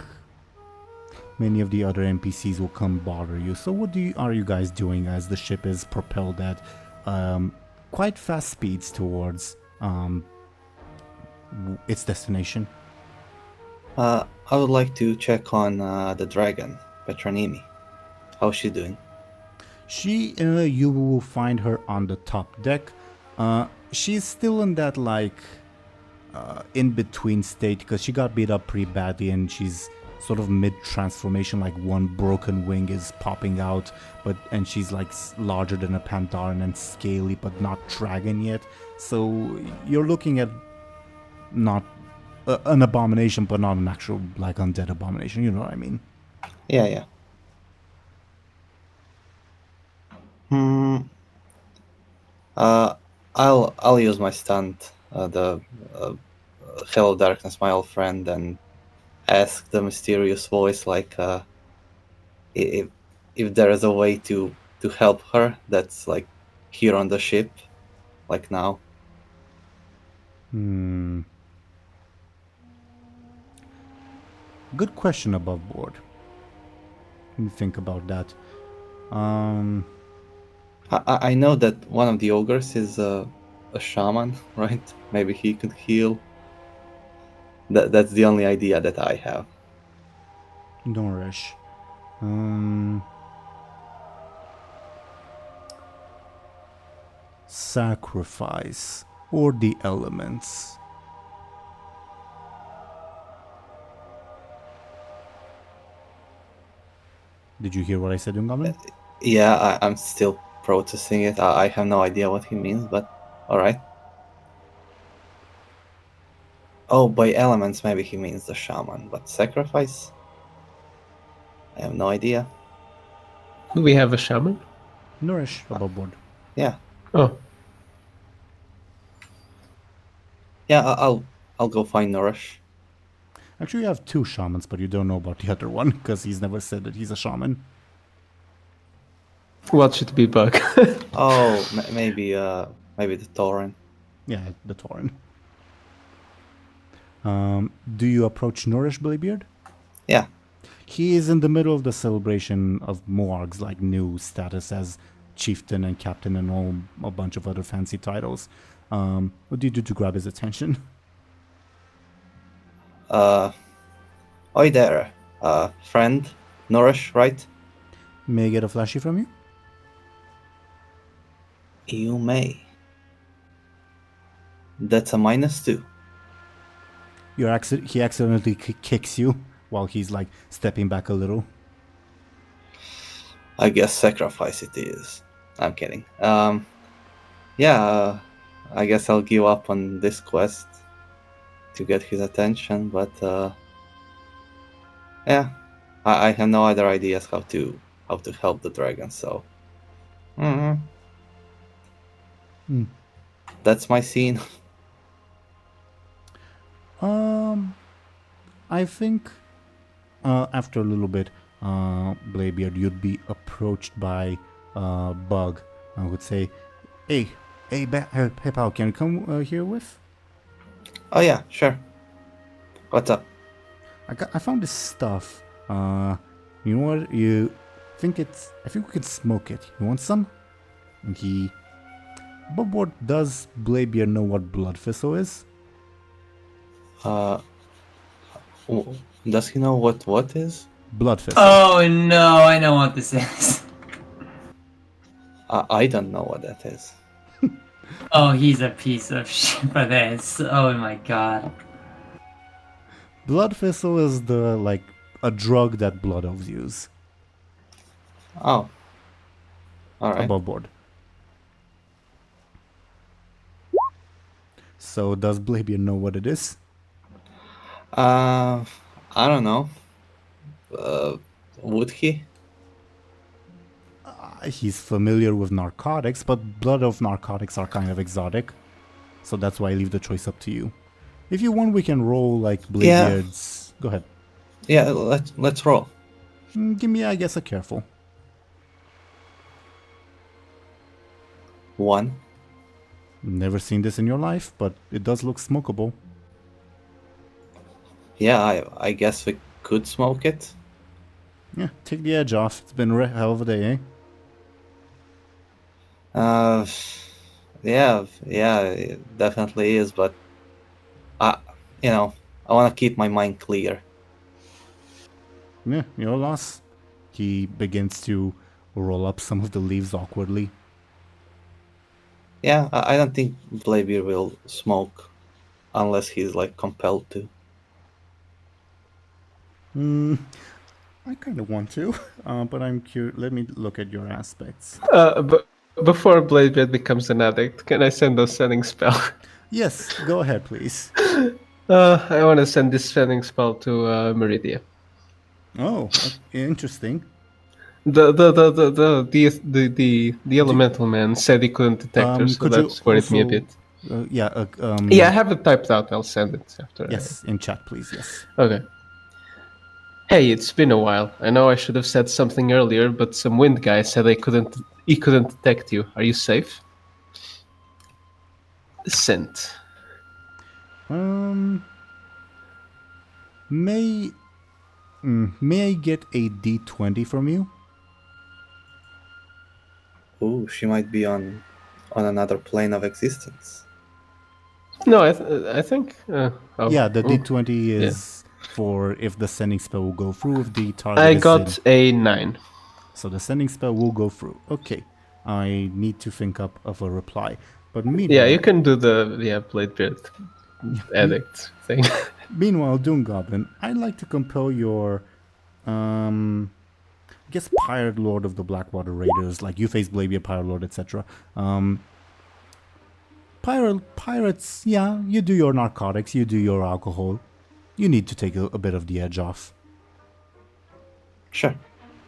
many of the other NPCs will come bother you. So what are you guys doing as the ship is propelled at quite fast speeds towards its destination? I would like to check on the dragon, Petronimi. How's she doing? You will find her on the top deck. She's still in that in-between state because she got beat up pretty badly and she's sort of mid-transformation, like one broken wing is popping out, and she's like larger than a Pandaran and scaly but not dragon yet. So you're looking at not an abomination, but not an actual like undead abomination, you know what I mean? Yeah. I'll use my stunt, the Hello Darkness, my old friend, and ask the mysterious voice, like, if there is a way to help her that's like here on the ship, like now. Good question, above board. Let me think about that. I know that one of the ogres is a shaman, right? Maybe he could heal. That's the only idea that I have. Nourish. Sacrifice or the elements. Did you hear what I said, DoomGoblin? Yeah, I'm still processing it. I have no idea what he means, but alright. Oh, by elements, maybe he means the shaman, but sacrifice? I have no idea. Do we have a shaman? Nourish above board. Yeah, Oh, yeah. I'll go find Nourish. Actually, you have two shamans, but you don't know about the other one because he's never said that he's a shaman. what should be bug? Oh, maybe the Tauren. Yeah, the Tauren. Do you approach Nourish, Bladebeard? Yeah. He is in the middle of the celebration of Moarg's like new status as chieftain and captain and all a bunch of other fancy titles. What do you do to grab his attention? Oi there, friend, Nourish, right? May I get a flashy from you? You may. That's a -2. He accidentally kicks you while he's like stepping back a little. I guess sacrifice it is. I'm kidding. Yeah, I guess I'll give up on this quest to get his attention, but yeah, I have no other ideas how to help the dragon, so that's my scene. I think after a little bit, Bladebeard, you'd be approached by Bug. I would say, hey, pal, can you come here with? Oh yeah, sure. What's up? I found this stuff. You know what? I think we can smoke it. You want some? And he... But what does Bladebeard know what Blood Thistle is? Does he know what is? Blood Thistle. Oh no, I know what this is. I don't know what that is. Oh, he's a piece of shit for this. Oh my god. Blood Thistle is a drug that Blood Elves use. Oh. Alright. Above board. So does Bladebeard know what it is? I don't know. Would he? He's familiar with narcotics, but blood of narcotics are kind of exotic. So that's why I leave the choice up to you. If you want, we can roll like Bladebeard's... Go ahead. Yeah, let's roll. Give me, I guess, a careful. 1. Never seen this in your life, but it does look smokable. Yeah, I guess we could smoke it. Yeah, take the edge off. It's been a hell of a day, eh? Yeah, it definitely is, but I want to keep my mind clear. Yeah, your loss. He begins to roll up some of the leaves awkwardly. Yeah, I don't think Bladebeard will smoke unless he's like compelled to. I kind of want to, but I'm curious. Let me look at your aspects. But before Bladebeard becomes an addict, can I send a sending spell? Yes, go ahead, please. I want to send this sending spell to Meridia. Oh, interesting. The elemental man said he couldn't detect her, so that's worried me a bit. Yeah, Yeah, I have it typed out. I'll send it after. Yes, in chat, please. Yes. Okay. Hey, it's been a while. I know I should have said something earlier, but some wind guy said he couldn't detect you. Are you safe? Sent. May I get a D20 from you? Ooh, she might be on another plane of existence. No, I think. Yeah, the ooh. D20 is for if the sending spell will go through, if the target I is got a 9. So the sending spell will go through. Okay, I need to think up of a reply. But meanwhile, Yeah, you can do the Bladebeard edict thing. Meanwhile, DoomGoblin, I'd like to compel your, I guess, Pirate Lord of the Blackwater Raiders, like you face Bladebeard, Pirate Lord, etc. Pirates, yeah, you do your narcotics, you do your alcohol. You need to take a bit of the edge off. Sure.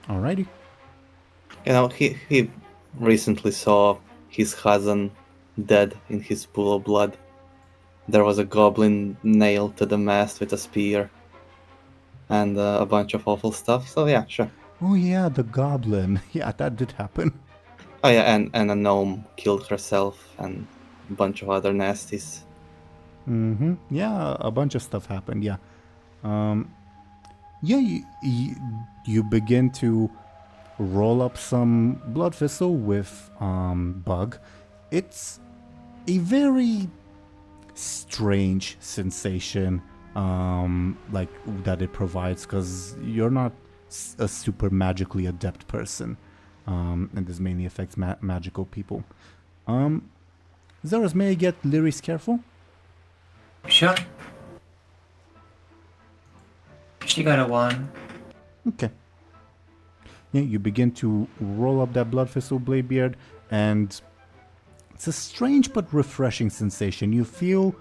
Alrighty. You know, he recently saw his cousin dead in his pool of blood. There was a goblin nailed to the mast with a spear. And a bunch of awful stuff, so yeah, sure. Oh yeah, the goblin. Yeah, that did happen. Oh yeah, and a gnome killed herself, and a bunch of other nasties. Mm-hmm. Yeah, a bunch of stuff happened, yeah. Yeah, you begin to roll up some blood thistle with bug. It's a very strange sensation like that it provides, because you're not a super magically adept person, and this mainly affects magical people. Zelris, may I get Lyri's careful? Sure. She got a 1. Okay. Yeah, you begin to roll up that blood thistle, Bladebeard, and it's a strange but refreshing sensation. You feel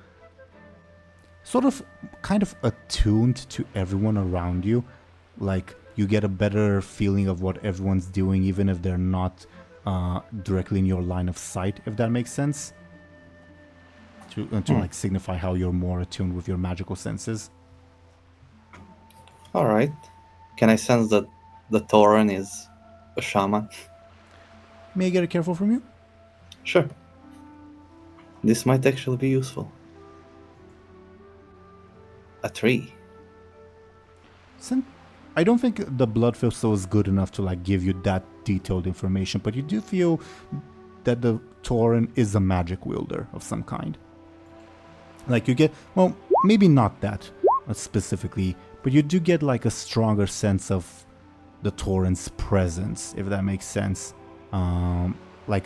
sort of kind of attuned to everyone around you. Like, you get a better feeling of what everyone's doing, even if they're not directly in your line of sight, if that makes sense. To like signify how you're more attuned with your magical senses. Alright. Can I sense that the Tauren is a shaman? May I get a careful from you? Sure. This might actually be useful. A 3. I don't think the blood thistle is good enough to like give you that detailed information, but you do feel that the Tauren is a magic wielder of some kind. Like you get, well, maybe not that specifically, but you do get like a stronger sense of the Tauren's presence, if that makes sense. Like,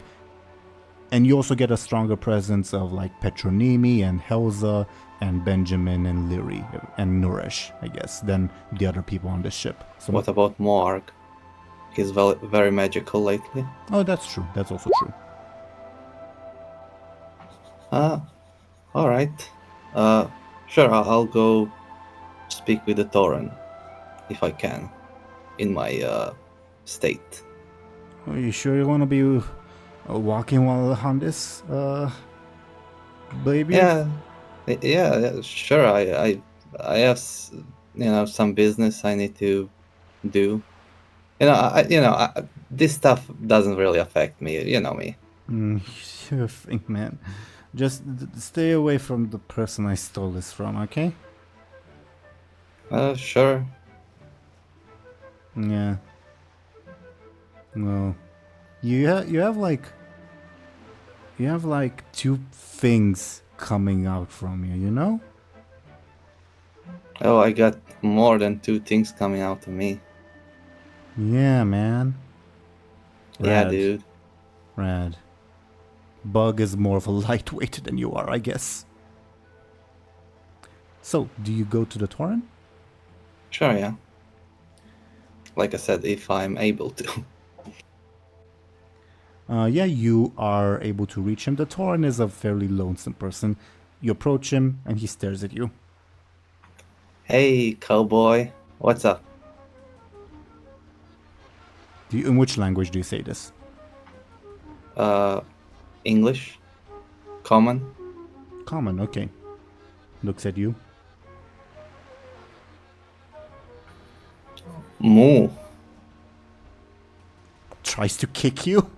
and you also get a stronger presence of like Petronimi and Helza and Benjamin and Lyri and Nourish, I guess, than the other people on the ship. So What about Moarg? He's very magical lately. Oh, that's true. That's also true. Alright. Sure, I'll go speak with the Tauren, if I can, in my state. Are you sure you want to be walking while on this, baby? Yeah, sure. I have some business I need to do. This stuff doesn't really affect me. You know me. Sure thing, man. Just stay away from the person I stole this from, okay? Sure. Yeah. Well, you have like two things coming out from you, you know? Oh, I got more than 2 things coming out of me. Yeah, man. Yeah, Rad. dude. Rad. Bug is more of a lightweight than you are, I guess. So, do you go to the Tauren? Sure, yeah. Like I said, if I'm able to. Yeah, you are able to reach him. The Tauren is a fairly lonesome person. You approach him, and he stares at you. Hey, cowboy. What's up? In which language do you say this? English? Common? Common, okay. Looks at you. Moo. Tries to kick you.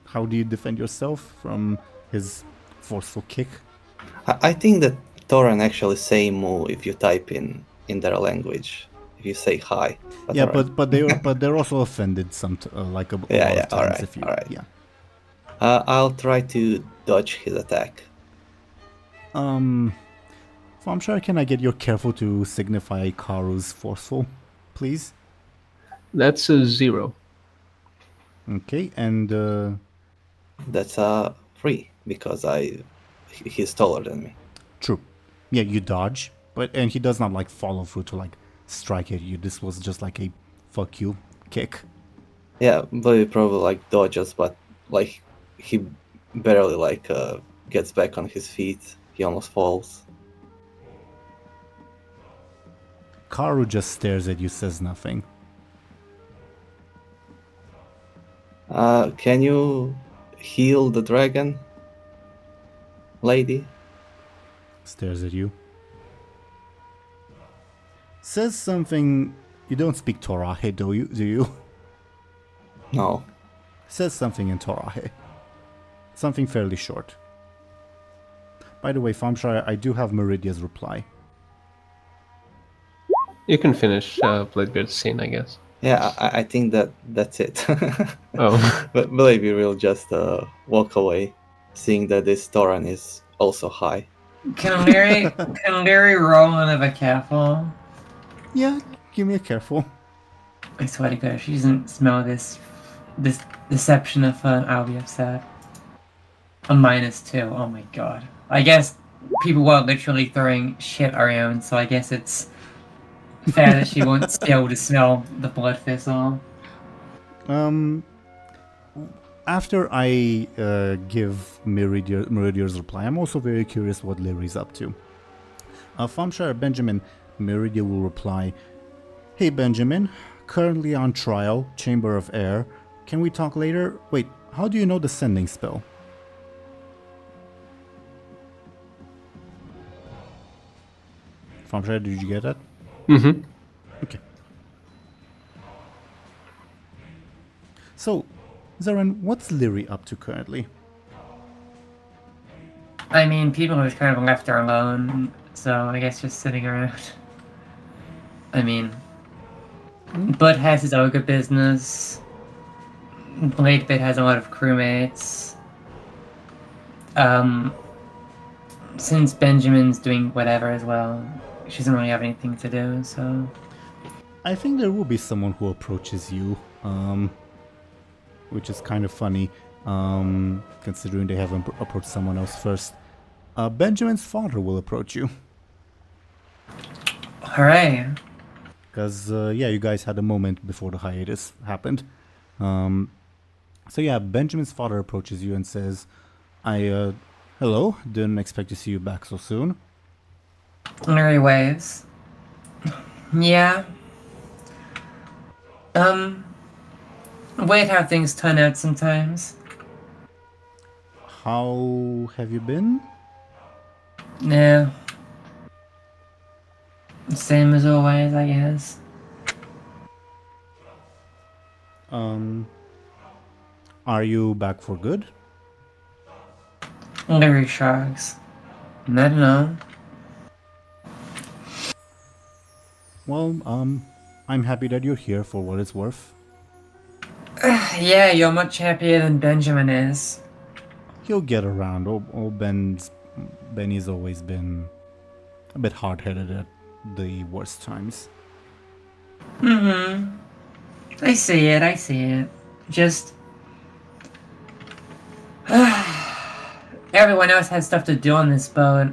How do you defend yourself from his forceful kick? I think that Tauren actually say moo if you type in their language. If you say hi. Yeah, alright. but they're also offended like a lot Yeah, of times alright. Yeah. I'll try to dodge his attack. Thompshire, can I get your careful to signify Karu's forceful, please? That's a 0. Okay, and That's 3 because he's taller than me. true. Yeah, you dodge, and he does not like follow through to like strike at you. This was just like a fuck you kick. Yeah, but he probably like dodges, but like he barely like gets back on his feet. He almost falls. Karu just stares at you, says nothing. Can you heal the dragon, lady? Stares at you. Says something. You don't speak Torahe, do you? No. Says something in Torahe. Something fairly short. By the way, Thompshire, I do have Meridia's reply. You can finish Bladebeard's scene, I guess. Yeah, I think that's it. Oh. But Bladebeard will just walk away, seeing that this Thoran is also high. Can Lyri roll another careful? Yeah, give me a careful. I swear to God, if she doesn't smell this deception of fun, I'll be upset. A -2. Oh my God. I guess people were literally throwing shit around, so I guess it's fair that she won't still to smell the blood thistle. After I give Meridia's reply, I'm also very curious what Lyri's up to. Thompshire Benjamin, Meridia will reply, "Hey Benjamin, currently on trial, Chamber of Air. Can we talk later? Wait, how do you know the sending spell?" Thompshire, did you get that? Mm-hmm. Okay. So, Aaran, what's Lyri up to currently? I mean, people have kind of left her alone, so I guess just sitting around. I mean, Bud has his ogre business. Bladebeard has a lot of crewmates. Since Benjamin's doing whatever as well, she doesn't really have anything to do, so... I think there will be someone who approaches you, which is kind of funny, considering they haven't approached someone else first. Benjamin's father will approach you. Hooray! Because, yeah, you guys had a moment before the hiatus happened. So yeah, Benjamin's father approaches you and says, hello, didn't expect to see you back so soon. Lyri waves. Yeah. Weird how things turn out sometimes. How have you been? Yeah. Same as always, I guess. Are you back for good? Lyri shrugs. I don't know. Well, I'm happy that you're here for what it's worth. Yeah, you're much happier than Benjamin is. He'll get around. Old Benny's always been a bit hard-headed at the worst times. Mm-hmm. I see it. Just... everyone else has stuff to do on this boat.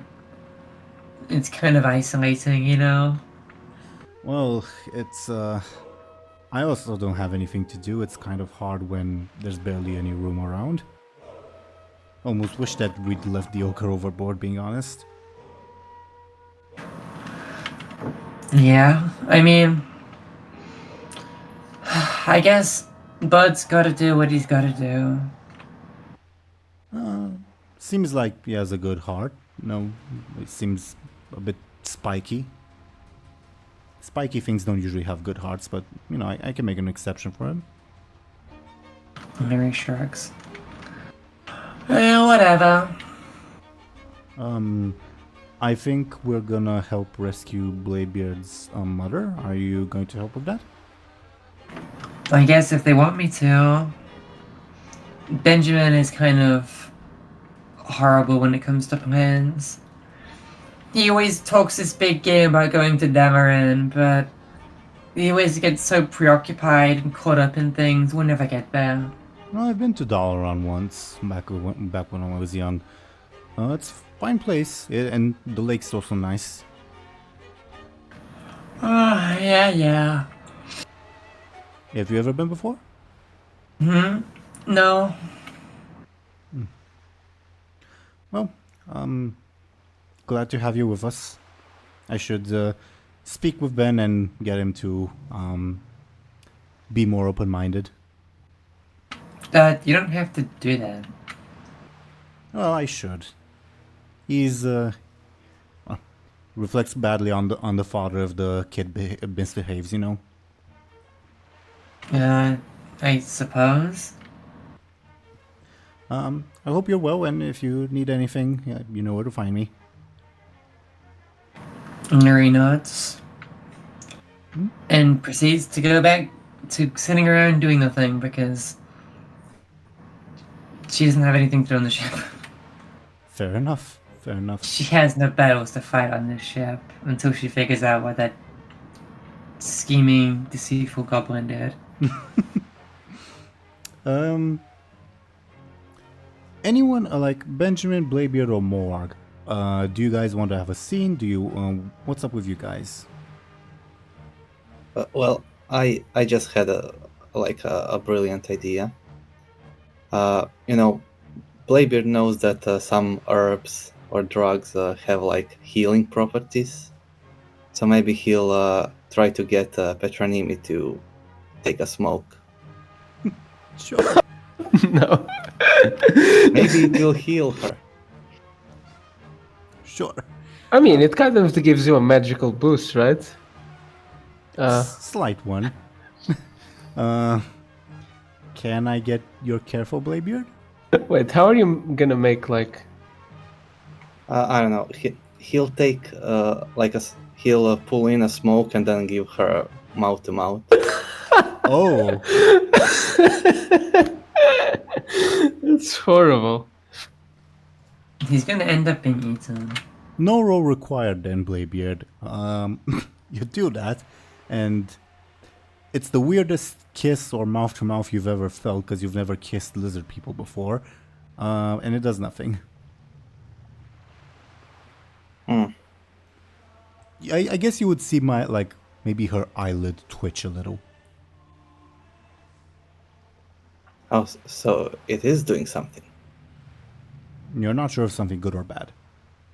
It's kind of isolating, you know? Well, it's, I also don't have anything to do. It's kind of hard when there's barely any room around. Almost wish that we'd left the ochre overboard, being honest. Yeah, I mean... I guess Bud's gotta do what he's gotta do. Seems like he has a good heart. No, it seems a bit spiky. Spiky things don't usually have good hearts, but, you know, I can make an exception for him. Lyri shrugs. Whatever. I think we're gonna help rescue Bladebeard's mother. Are you going to help with that? I guess if they want me to. Benjamin is kind of horrible when it comes to plans. He always talks this big game about going to Aaran, but he always gets so preoccupied and caught up in things, we'll never get there. Well, I've been to Dalaran once, back when I was young. It's a fine place, and the lake's also nice. Yeah. Have you ever been before? No. Well, glad to have you with us. I should speak with Ben and get him to be more open-minded. You don't have to do that. Well, I should. He's reflects badly on the father if the kid misbehaves, you know. I suppose. I hope you're well, and if you need anything, you know where to find me. Lyri nods. And proceeds to go back to sitting around doing nothing because she doesn't have anything to do on the ship. Fair enough. She has no battles to fight on this ship until she figures out what that scheming, deceitful goblin did. Anyone like Benjamin, Bladebeard, or Morag? Do you guys want to have a scene? Do you? What's up with you guys? Well, I just had a brilliant idea. Bladebeard knows that some herbs or drugs have like healing properties, so maybe he'll try to get Petronimi to take a smoke. Sure. No. Maybe it will heal her. Sure. I mean, it kind of gives you a magical boost, right? Slight one. Can I get your careful, Bladebeard? Wait, how are you gonna make like? I don't know. He'll take he'll pull in a smoke and then give her mouth to mouth. Oh. That's horrible. He's gonna end up being eaten. No roll required then, Bladebeard. You do that, and it's the weirdest kiss or mouth-to-mouth you've ever felt because you've never kissed lizard people before, and it does nothing. I guess you would see maybe her eyelid twitch a little. Oh, so it is doing something. You're not sure if something good or bad,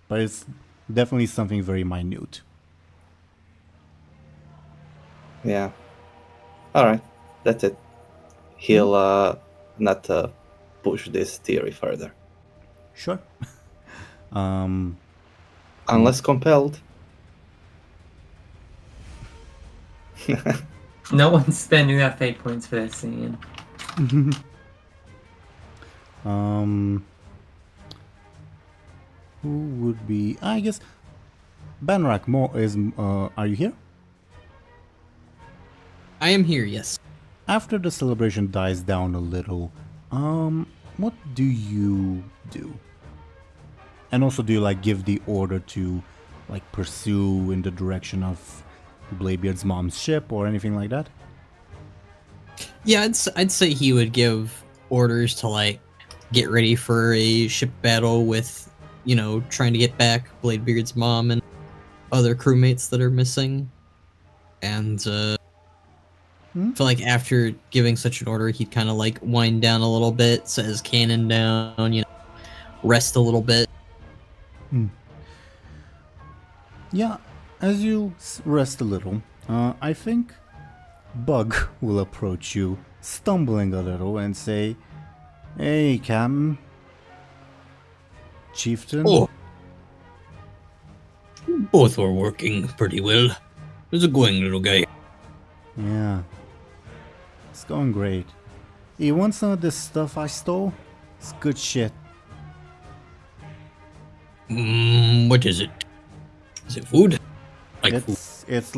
but it's definitely something very minute. Yeah. Alright, that's it. He'll not push this theory further. Sure. Unless compelled. No one's spending that fate points for this scene. Who would be? I guess Banrak is. Are you here? I am here, yes. After the celebration dies down a little, what do you do? And also, do you give the order to pursue in the direction of Bladebeard's mom's ship or anything like that? Yeah, I'd say he would give orders to get ready for a ship battle with, trying to get back Bladebeard's mom and other crewmates that are missing. And I feel like after giving such an order, he'd kind of wind down a little bit, set his cannon down, rest a little bit. Yeah, as you rest a little, I think Bug will approach you, stumbling a little, and say, "Hey, Captain. Chieftain." Oh. Both were working pretty well. How's it going, little guy? Yeah. It's going great. You want some of this stuff I stole? It's good shit. What is it? Is it food? Food. It's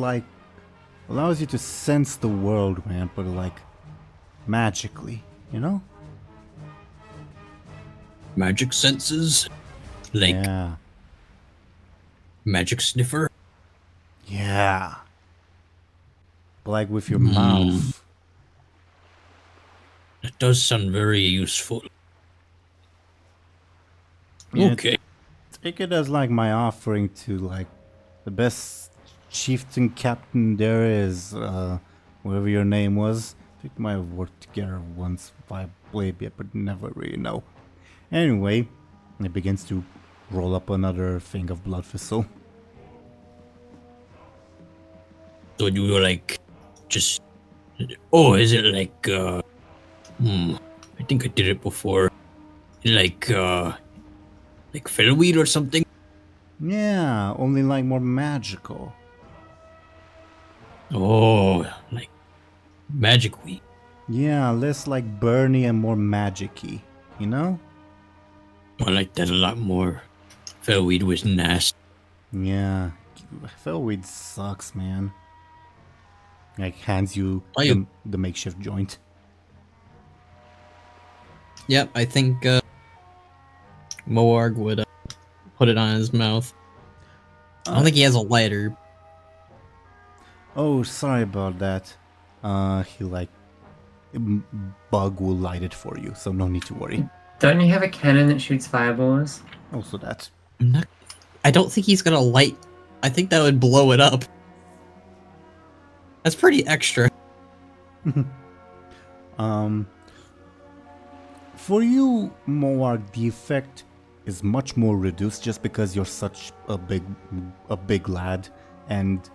allows you to sense the world, man, but magically, you know? Magic senses? Yeah. magic sniffer? Yeah. But like with your Hmm. mouth. That does sound very useful. Yeah, Okay. take it as like my offering to like the best chieftain captain there is, whatever your name was. I think my worked together once by Bladebeard, but never really know. Anyway, it begins to roll up another thing of blood thistle. So you were like, just. Oh, is it like, I think I did it before. Like fellweed or something? Yeah, only like more magical. Oh, like magic weed. Yeah, less like burny and more magic-y, you know? I like that a lot more. Fellweed was nasty. Yeah, Felweed sucks, man. Like hands you Oh, you- the makeshift joint. Yep, I think Moarg would put it on his mouth. I don't think he has a lighter. Oh, sorry about that. He like Bug will light it for you, so no need to worry. Don't you have a cannon that shoots fireballs? Also that. I don't think he's gonna light. I think that would blow it up. That's pretty extra. For you, Moarg, the effect is much more reduced just because you're such a big lad, and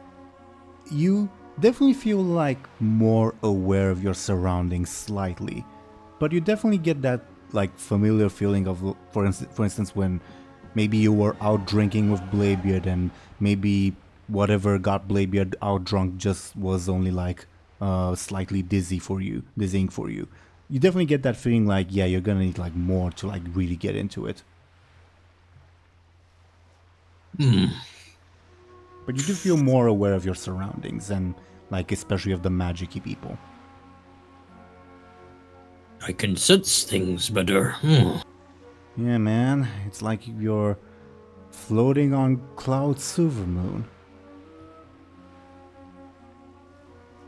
you definitely feel like more aware of your surroundings slightly. But you definitely get that like familiar feeling of, for instance, when maybe you were out drinking with Bladebeard and maybe whatever got Bladebeard out drunk just was only like slightly dizzying for you. You definitely get that feeling like, yeah, you're gonna need like more to like really get into it. But you do feel more aware of your surroundings and like especially of the magic-y people. I can sense things better. Yeah, man, it's like you're floating on cloud silvermoon.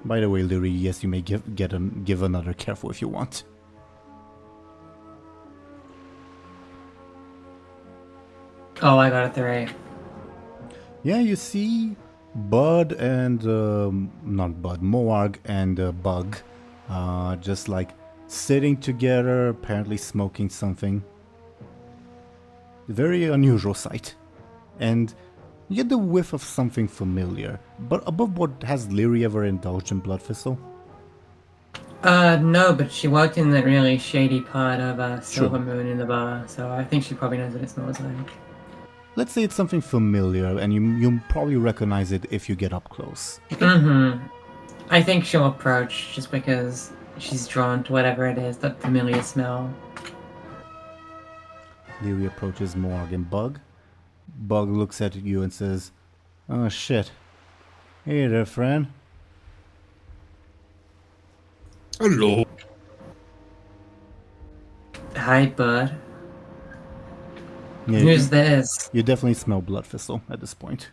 By the way, Lyri, yes, you may give another careful if you want. Oh, I got a 3. Yeah, you see Bud and not Bud, Moarg and Bug, just like sitting together, apparently smoking something. Very unusual sight, and you get the whiff of something familiar. But above board, has Lyri ever indulged in blood thistle? No, but she worked in that really shady part of Sure. Silver Moon in the bar, so I think she probably knows what it smells like. Let's say it's something familiar, and you probably recognize it if you get up close. Mm-hmm. I think she'll approach just because she's drawn to whatever it is, that familiar smell. Lyri approaches Moarg and Bug. Bug looks at you and says, "Oh shit. Hey there, friend." Hello. Hi, bud. Yeah, Who's this? you definitely smell blood thistle at this point.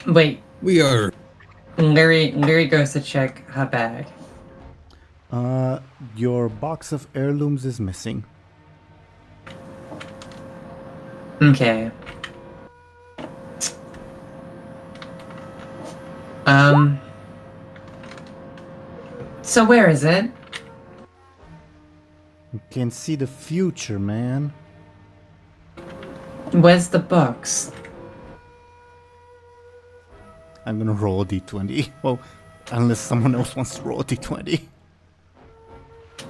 Wait, We are. Lyri goes to check her bag. Your box of heirlooms is missing. Okay. So where is it? You can see the future, man. Where's the box? I'm gonna roll a d20. Well, unless someone else wants to roll a d20.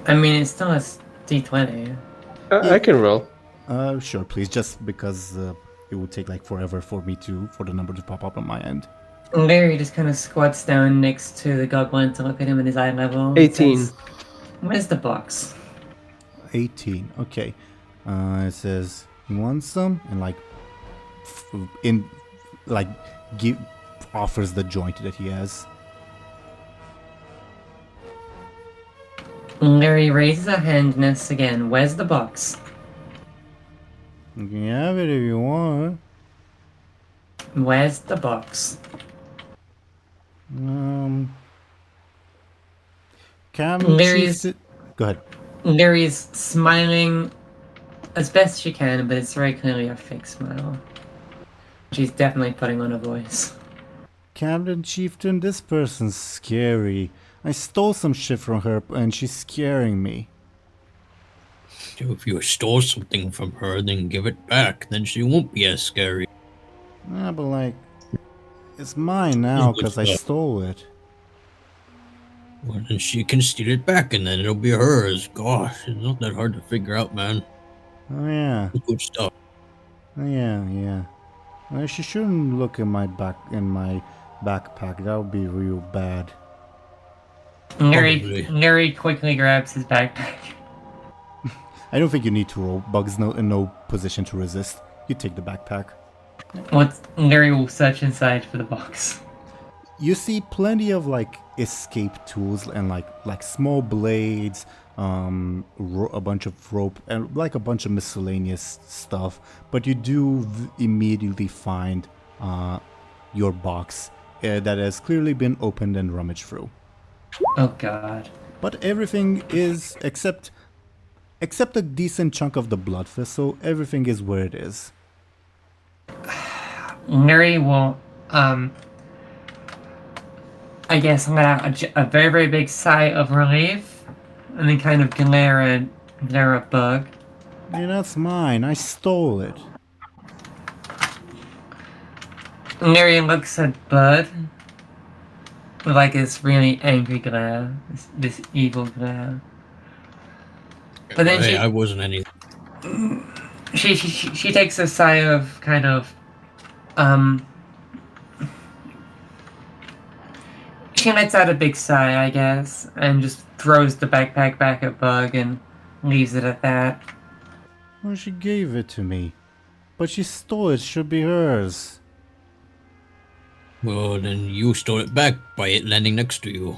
I mean, it's still a D20. I can roll. Sure, please, just because it would take like forever for the number to pop up on my end. Lyri just kind of squats down next to the goblin to look at him at his eye level. 18. Says, where's the box? 18. Okay. It says, "You want some?" And like, offers the joint that he has. Lyri raises her hand and asks again, where's the box? You can have it if you want. Where's the box? Cam Lyri's- shifted. Go ahead. Lyri's smiling as best she can, but it's very clearly a fake smile. She's definitely putting on a voice. Camden Chieftain, this person's scary. I stole some shit from her and she's scaring me. If you stole something from her, then give it back. Then she won't be as scary. Yeah, but like, it's mine now because I stole it. Well, then she can steal it back, and then it'll be hers. Gosh, it's not that hard to figure out, man. Oh yeah, Good stuff. oh yeah. Well, she shouldn't look in my backpack. That would be real bad. Probably. Lyri quickly grabs his backpack. I don't think you need to roll. Bug's in no position to resist. You take the backpack. Lyri will search inside for the box. You see plenty of like escape tools and like small blades, a bunch of rope and like a bunch of miscellaneous stuff. But you do immediately find your box that has clearly been opened and rummaged through. Oh god. But everything is except a decent chunk of the blood vessel. Everything is where it is. Lyri will, I guess let out a very, very big sigh of relief, and then kind of glare at Bug. Hey, that's mine. I stole it. Lyri looks at Bud with like this really angry glare, this evil glare. But then Hey, I wasn't any. she takes a sigh of kind of she lets out a big sigh, I guess, and just throws the backpack back at Bug and leaves it at that. Well, she gave it to me, but she stole it. Should be hers. Well, then you stole it back by it landing next to you.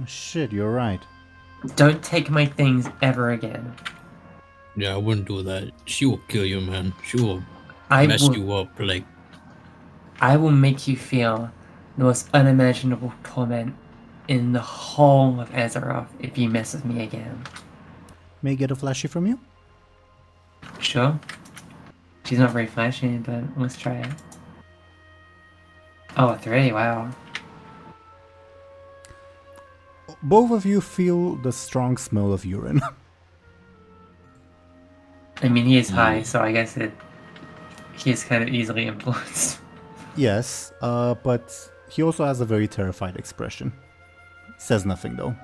Oh, shit, you're right. Don't take my things ever again. Yeah, I wouldn't do that. She will kill you, man. She will I mess will, you up. Like, I will make you feel the most unimaginable torment in the whole of Azeroth if you mess with me again. May I get a flashy from you? Sure. She's not very flashy, but let's try it. Oh, 3, wow. Both of you feel the strong smell of urine. I mean, he is high, so I guess he is kind of easily influenced. Yes, but he also has a very terrified expression. Says nothing though.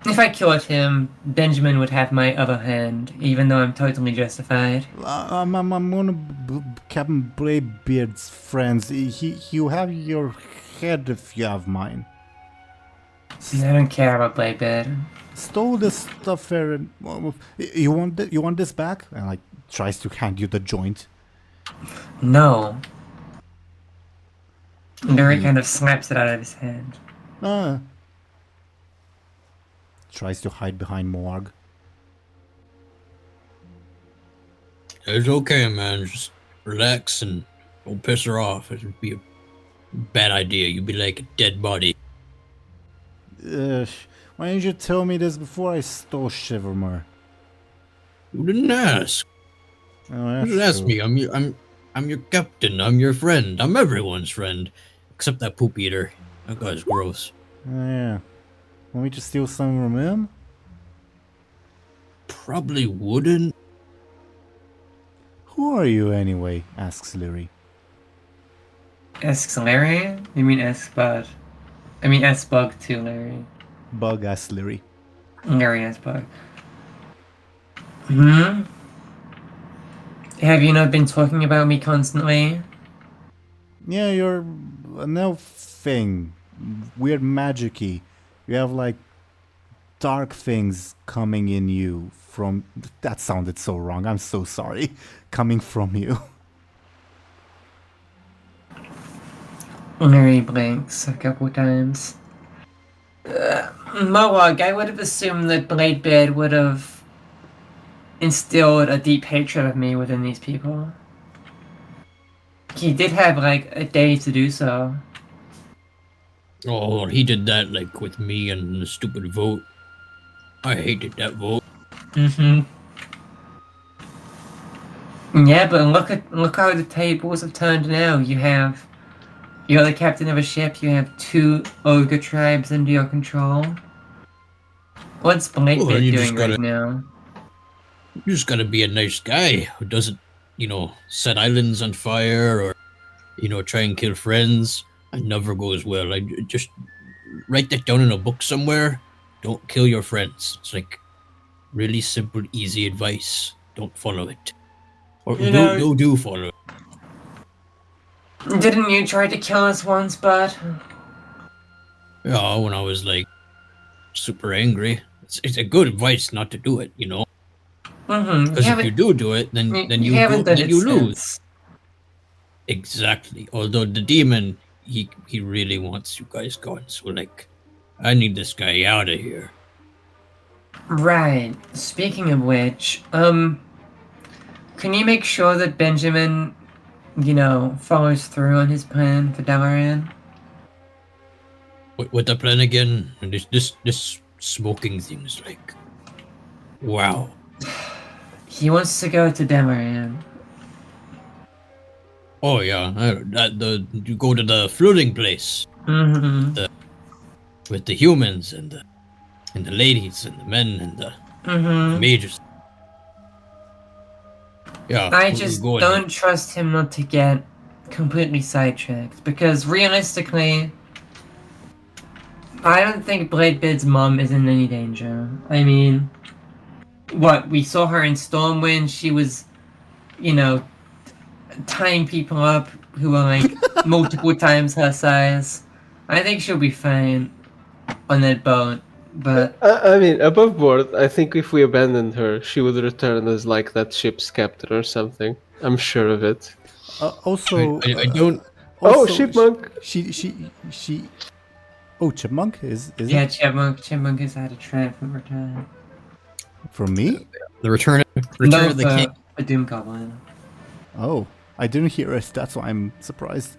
If I killed him, Benjamin would have my other hand, even though I'm totally justified. I'm one of Captain Bladebeard's friends. He'll have your head if you have mine. I don't care about Bladebeard. Stole this stuff, Aaran. You want this back? And like tries to hand you the joint. No. Lyri kind of slaps it out of his hand. Tries to hide behind Moarg. it's okay, man. Just relax and don't piss her off. It would be a bad idea. You'd be like a dead body. Why didn't you tell me this before I stole Shivermore? You didn't ask. Oh, You didn't ask me. I'm your captain. I'm your friend. I'm everyone's friend, except that poop eater. That guy's gross. Oh, yeah. Want me to steal some from him? Probably wouldn't. Who are you anyway? Asks Lyri. Asks Lyri? You mean asks Bud? I mean asks Bug too, Lyri. Bug asks Lyri. Lyri asks Bug. Hmm? Have you not been talking about me constantly? Yeah, you're an elf thing. Weird magic-y. You have like dark things coming in you from... That sounded so wrong. I'm so sorry. Coming from you. Lyri blinks a couple times. Moag, I would have assumed that Bladebeard would have instilled a deep hatred of me within these people. He did have like a day to do so. Oh, he did that like with me and the stupid vote. I hated that vote. Mm-hmm. Yeah, but look how the tables have turned now. You're the captain of a ship. You have 2 ogre tribes under your control. What's Bladebeard Well, you just doing right gotta- now? You just gotta be a nice guy who doesn't, set islands on fire or, try and kill friends. It never goes well. I just write that down in a book somewhere. Don't kill your friends. It's like really simple, easy advice. Don't follow it. Or do follow it. Didn't you try to kill us once, bud? Yeah, when I was like super angry. It's a good advice not to do it, Mm-hmm. Because if you do it, then you haven't done it you lose. since. Exactly. Although the demon, he really wants you guys gone. So like, I need this guy out of here. Right. Speaking of which, can you make sure that Benjamin, follows through on his plan for Aaran? What the plan again? And this smoking thing is like, wow. He wants to go to Aaran. Oh yeah, you go to the floating place Mm-hmm. with the humans and the ladies and the men and the Mm-hmm. mages. Yeah, I we're just going don't trust him not to get completely sidetracked, because realistically, I don't think Bladebeard's mom is in any danger. I mean, we saw her in Stormwind, she was, tying people up who are like multiple times her size. I think she'll be fine on that boat, but I mean, above board, I think if we abandoned her, she would return as like that ship's captain or something. I'm sure of it. Also, I don't. Oh, also, Chipmunk! She. Oh, Chipmunk is yeah, it Chipmunk has had a triumphant return. from me? The return No, of the king. a DoomGoblin. Oh, I didn't hear it. That's why I'm surprised.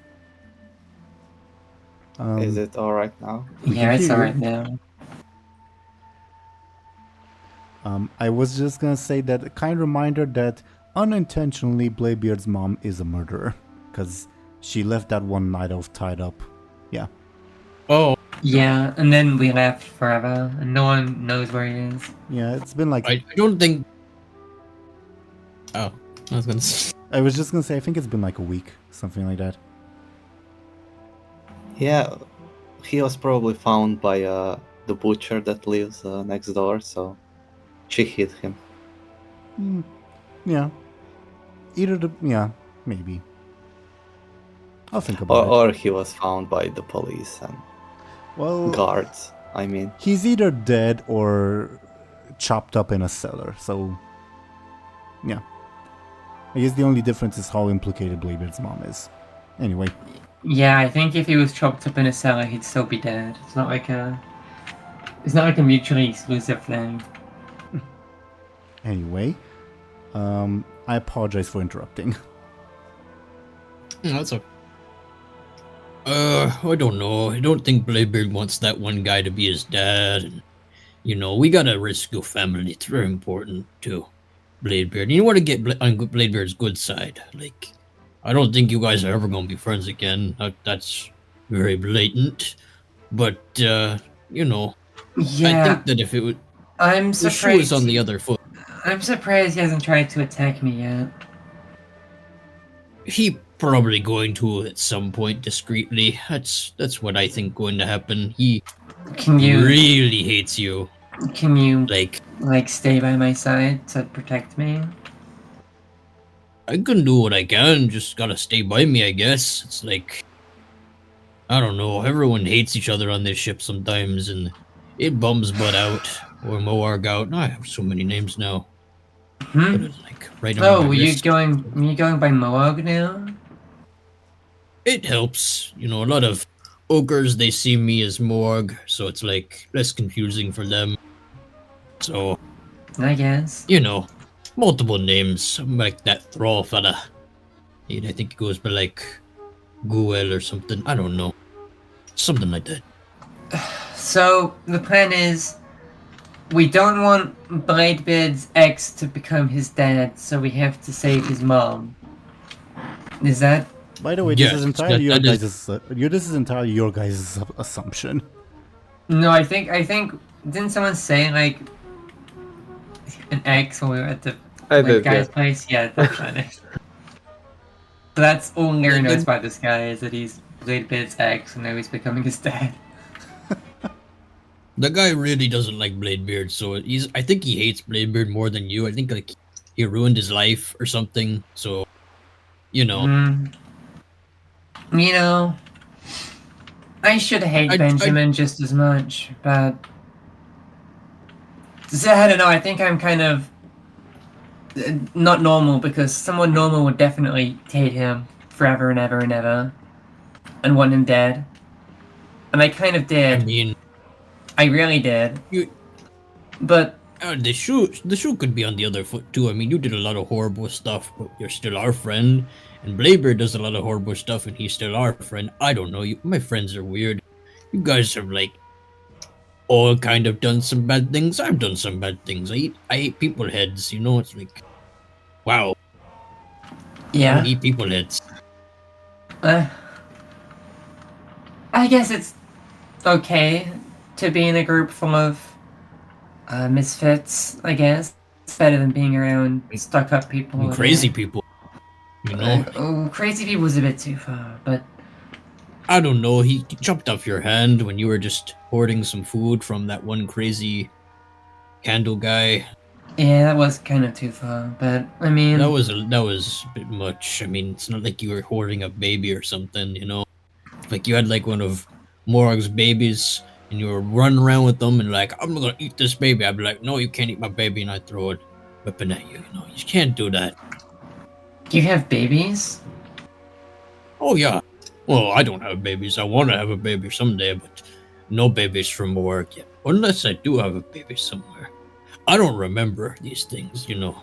Is it alright now? We Yeah, can it's hear you. alright now. I was just gonna say that a kind reminder that unintentionally Bladebeard's mom is a murderer, because she left that one night elf tied up. Yeah. Oh, Yeah, and then we left forever, and no one knows where he is. Yeah, it's been like I don't think. Oh, I was gonna say. I was just gonna say I think it's been like a week, something like that. Yeah, he was probably found by the butcher that lives next door, so she hid him. Yeah. Maybe. I'll think Or, about it. or he was found by the police and Well, guards, I mean. he's either dead or chopped up in a cellar, so yeah. I guess the only difference is how implicated Bladebeard's mom is. Anyway, Yeah, I think if he was chopped up in a cellar, he'd still be dead. It's not like a mutually exclusive thing. anyway, I apologize for interrupting. That's okay. I don't know. I don't think Bladebeard wants that one guy to be his dad. And, we gotta risk your family. It's very important to Bladebeard. You want to get on Bladebeard's good side. Like, I don't think you guys are ever gonna be friends again. That's very blatant. But, Yeah, I think that if it would, I'm the shoe surprised. is on the other foot. I'm surprised he hasn't tried to attack me yet. He probably going to at some point discreetly. That's what I think going to happen. He Can you really hates you. Like, stay by my side to protect me? I can do what I can, just gotta stay by me, I guess. It's like, I don't know, everyone hates each other on this ship sometimes, and it bums Bud out, or Moarg out. I have so many names now. Hmm? But it's like, right on Oh, my were you wrist. going by Moog now? It helps. A lot of ogres, they see me as Morg, so it's like less confusing for them. So, I guess. multiple names, like that thrall fella. I think he goes by like Guel or something. I don't know. Something like that. So the plan is, we don't want Bladebeard's ex to become his dad, so we have to save his mom. Is that? By the way, Yes, this is entirely that your is- guys'. This is entirely your guys' assumption. No, I think didn't someone say like an ex when we were at the I did, guy's yeah. place? Yeah, that's funny. So that's all Lyri knows about this guy, is that he's Bladebeard's ex and now he's becoming his dad. The guy really doesn't like Bladebeard, so I think he hates Bladebeard more than you. I think like he ruined his life or something. So, you know, You know, I should hate Benjamin just as much, but so, I don't know. I think I'm kind of not normal, because someone normal would definitely hate him forever and ever and ever, and want him dead. And I kind of did. I mean, I really did. You- But the shoe could be on the other foot too. I mean, you did a lot of horrible stuff, but you're still our friend. And Bladebeard does a lot of horrible stuff, and he's still our friend. I don't know. My friends are weird. You guys have like all kind of done some bad things. I've done some bad things. I eat people heads. You know, it's like, wow. yeah, I eat people heads. I guess it's okay to be in a group full of misfits. I guess it's better than being around stuck-up people. And crazy people. You know, Crazy people was a bit too far, but I don't know. He chopped off your hand when you were just hoarding some food from that one crazy candle guy. yeah, that was kind of too far. But I mean, That was a bit much. I mean, it's not like you were hoarding a baby or something, you know. Like you had like one of Morag's babies, and you were running around with them, and like, I'm gonna eat this baby. I'd be like, no, you can't eat my baby, and I throw a weapon at you. You know, you can't do that. you have babies? Oh yeah. Well, I don't have babies. I want to have a baby someday, but no babies from work yet. Unless I do have a baby somewhere. I don't remember these things, you know.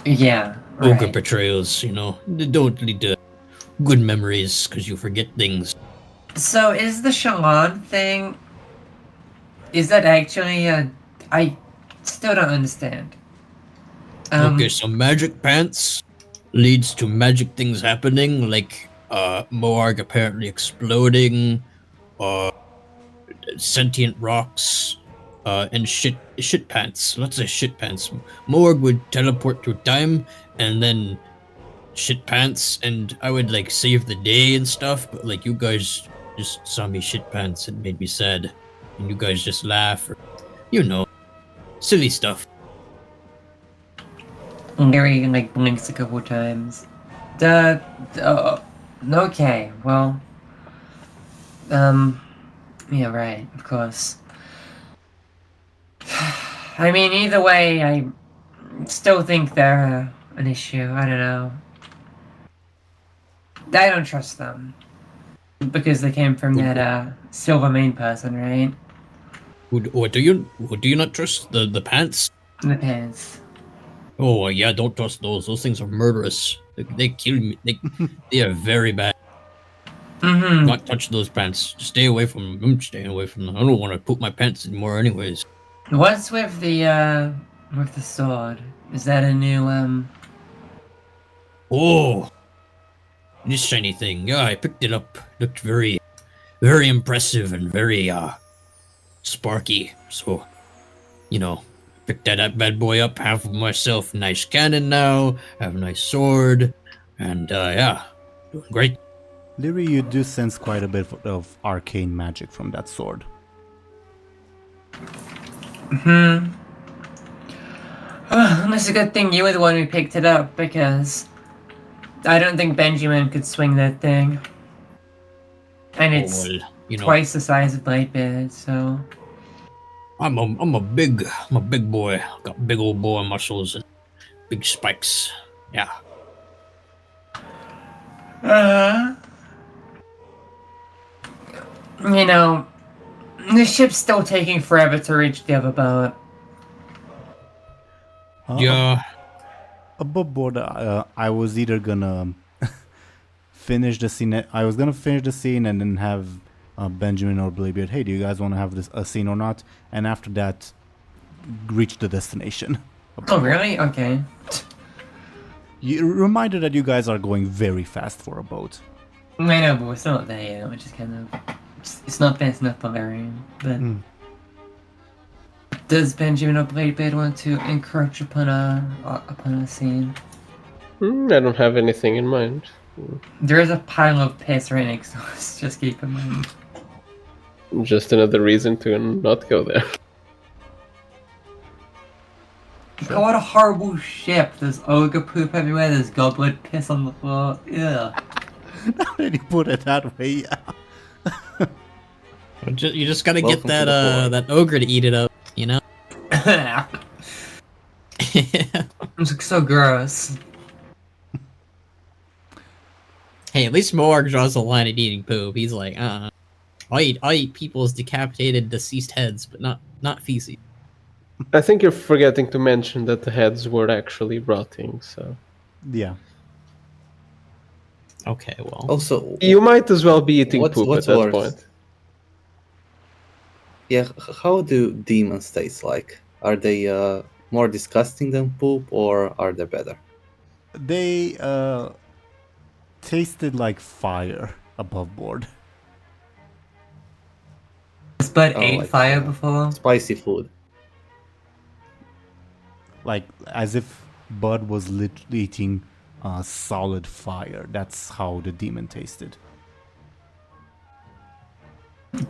Yeah, Ogre right. betrayals, you know. They don't lead to good memories because you forget things. So is the Shalon thing? Is that actually I still don't understand. Okay, so magic pants leads to magic things happening, like Moarg apparently exploding, sentient rocks, and shit pants. Lots of shit pants. Moarg would teleport through time, and then shit pants, and I would like save the day and stuff. But like you guys just saw me shit pants, and made me sad, and you guys just laugh, or you know, silly stuff. Lyri like blinks a couple times. Okay, well, yeah, right, of course. I mean, either way, I still think they're an issue. I don't know. I don't trust them because they came from that Silvermane person, right? What do you not trust the pants? The pants. Oh yeah, don't trust those. Those things are murderous. They kill me. They are very bad. Mm-hmm. Not touch those pants. Stay away from them. I'm staying away from them. I don't want to poop my pants anymore, anyways. What's with the sword? Is that a new Oh, this shiny thing. Yeah, I picked it up. Looked very, very impressive and very sparky. So, you know, picked that bad boy up. Have myself a nice cannon now. Have a nice sword, and yeah, doing great. Lyri, you do sense quite a bit of arcane magic from that sword. It's a good thing you were the one who picked it up, because I don't think Benjamin could swing that thing. And it's you know, twice the size of Bladebeard, so... I'm a big boy. Got big old boy muscles and big spikes. Yeah. You know, the ship's still taking forever to reach the other boat. Yeah. Above board, I was either gonna finish the scene. I was gonna finish the scene and then have Benjamin or Bladebeard, hey, do you guys want to have a scene or not? And after that, reach the destination. Oh, really? Okay. Reminder that you guys are going very fast for a boat. I know, but we're still not there yet, which is kind of... It's not fast enough for Lyri, but... Does Benjamin or Bladebeard want to encroach upon a scene? I don't have anything in mind. There is a pile of piss right next to us, just keep in mind. Just another reason to not go there. God, what a horrible ship. There's ogre poop everywhere, there's goblin piss on the floor. Ugh. Now that you put it that way, yeah. You just gotta Welcome get to the floor. that ogre to eat it up, you know? It's so gross. Hey, at least Moarg draws a line at eating poop. He's like, I'll eat people's decapitated, deceased heads, but not feces. I think you're forgetting to mention that the heads were actually rotting, so... Yeah. Okay, well. Also, You might as well be eating What's- poop what's at that worse? point. yeah, how do demons taste like? Are they more disgusting than poop, or are they better? They tasted like fire above board. Has Bud Oh, ate like, fire before? Spicy food. Like, as if Bud was literally eating solid fire. That's how the demon tasted.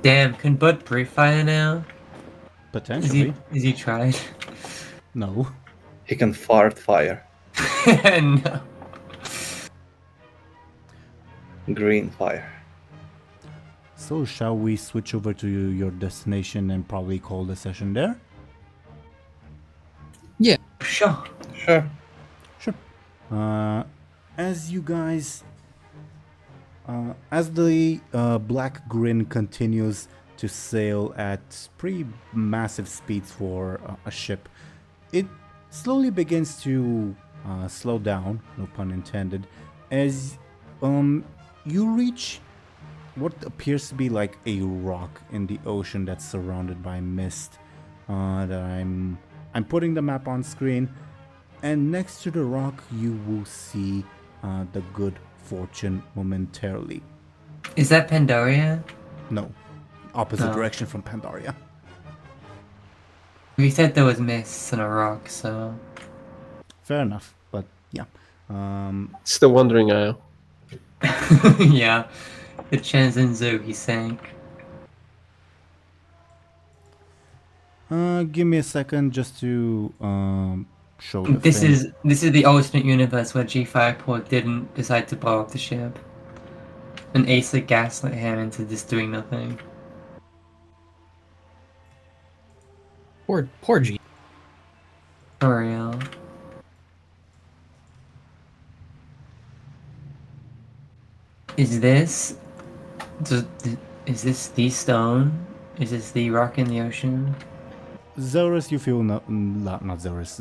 Damn, can Bud breathe fire now? Potentially. Is he tried? No. He can fart fire. No. Green fire. So, shall we switch over to your destination and probably call the session there? Sure. Sure. Sure. As you guys... as the Black Grin continues to sail at pretty massive speeds for a ship, it slowly begins to slow down, no pun intended, as you reach what appears to be like a rock in the ocean that's surrounded by mist. That I'm putting the map on screen, and next to the rock you will see the good fortune momentarily. Is that Pandoria? No, opposite Oh. direction from Pandaria. We said there was mists and a rock, so... Fair enough, but yeah. It's the Wandering Isle. Yeah. The Chanzenzu he sank. Give me a second just to show the This thing. is the alternate universe where G5 didn't decide to blow up the ship. And Asa gaslit him into just doing nothing. Poor G. For real. Is this the stone? Is this the rock in the ocean? Zelris, you feel not Zelris.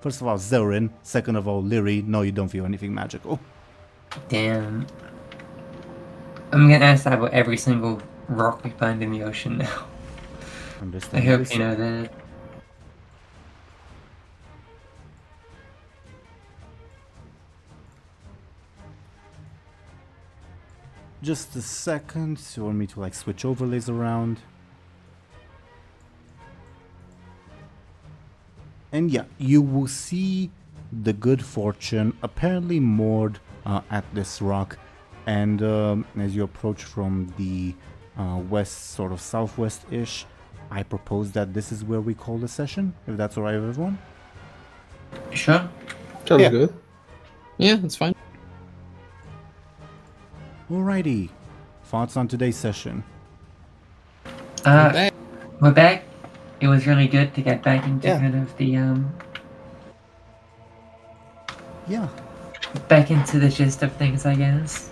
First of all, Zelrin. Second of all, Lyri. No, you don't feel anything magical. Damn. I'm gonna ask that about every single rock we find in the ocean now. I Understand? hope you know that. Just a second for me to like switch overlays around. And yeah, you will see the good fortune apparently moored at this rock. And as you approach from the west, sort of southwest-ish, I propose that this is where we call the session, if that's alright with everyone. Sure. Sounds Yeah. good. Yeah, that's fine. Alrighty, thoughts on today's session? Okay. We're back. It was really good to get back into Yeah. kind of the Yeah, back into the gist of things, I guess.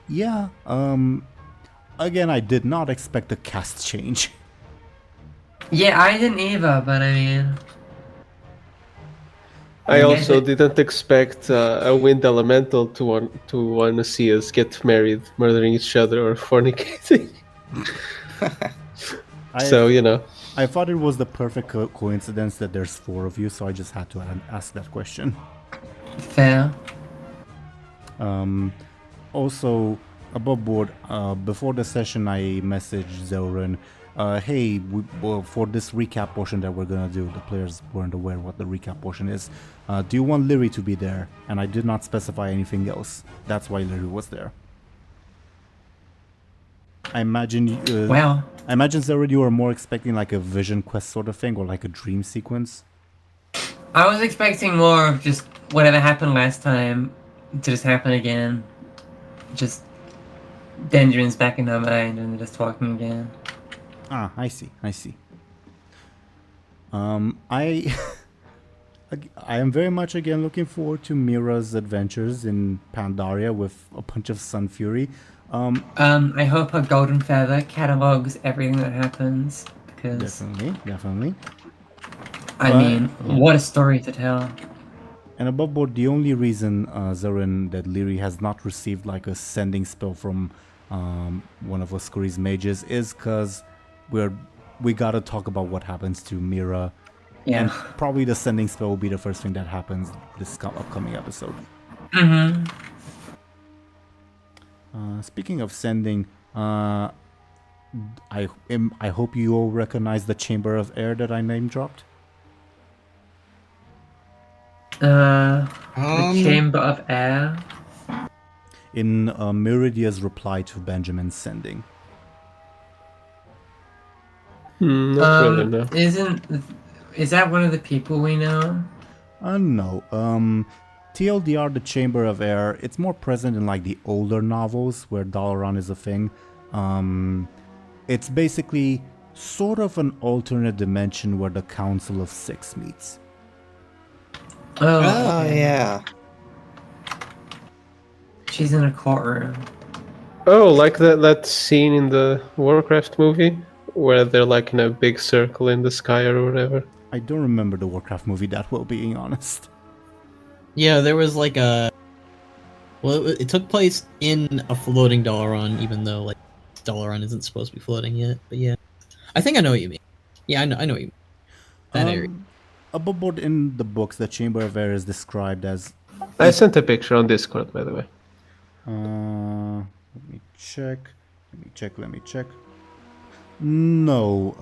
yeah. Again, I did not expect a cast change. Yeah, I didn't either, but I mean, I Yeah, also they- didn't expect a wind elemental to want to see us get married, murdering each other, or fornicating. So I thought it was the perfect coincidence that there's 4 of you, so I just had to ask that question. Fair. Also, above board, before the session, I messaged Zelrin, hey, for this recap portion that we're gonna do, the players weren't aware what the recap portion is. Do you want Lyri to be there? And I did not specify anything else. That's why Lyri was there. I imagine, Well, I imagine Zelrin, you were more expecting like a vision quest sort of thing, or like a dream sequence. I was expecting more of just whatever happened last time to just happen again. Just Benjamin's back in her mind and just talking again. Ah, I see. I I am very much again looking forward to Mera's adventures in Pandaria with a bunch of Sun Fury. I hope her golden feather catalogs everything that happens because Definitely. I mean, what a story to tell. And above board, the only reason, Zorin, that Lyri has not received like a sending spell from one of Oscuri's mages is because we gotta talk about what happens to Mera. Yeah. And probably the sending spell will be the first thing that happens this upcoming episode. Mm-hmm. Speaking of sending, I hope you all recognize the Chamber of Air that I name dropped. The Chamber of Air. In Meridia's reply to Benjamin's sending. Not really, no. Is that one of the people we know? No. TLDR, the Chamber of Air, it's more present in like the older novels where Dalaran is a thing. It's basically sort of an alternate dimension where the Council of Six meets. Oh, yeah. She's in a courtroom. Oh, like that scene in the Warcraft movie where they're like in a big circle in the sky or whatever. I don't remember the Warcraft movie that well, being honest. Yeah, there was like a. Well, it took place in a floating Dalaran, even though like Dalaran isn't supposed to be floating yet. But yeah, I think I know what you mean. Yeah, I know what you mean. That area. Above board in the books, the Chamber of Air is described as. I sent a picture on Discord, by the way. Let me check. No.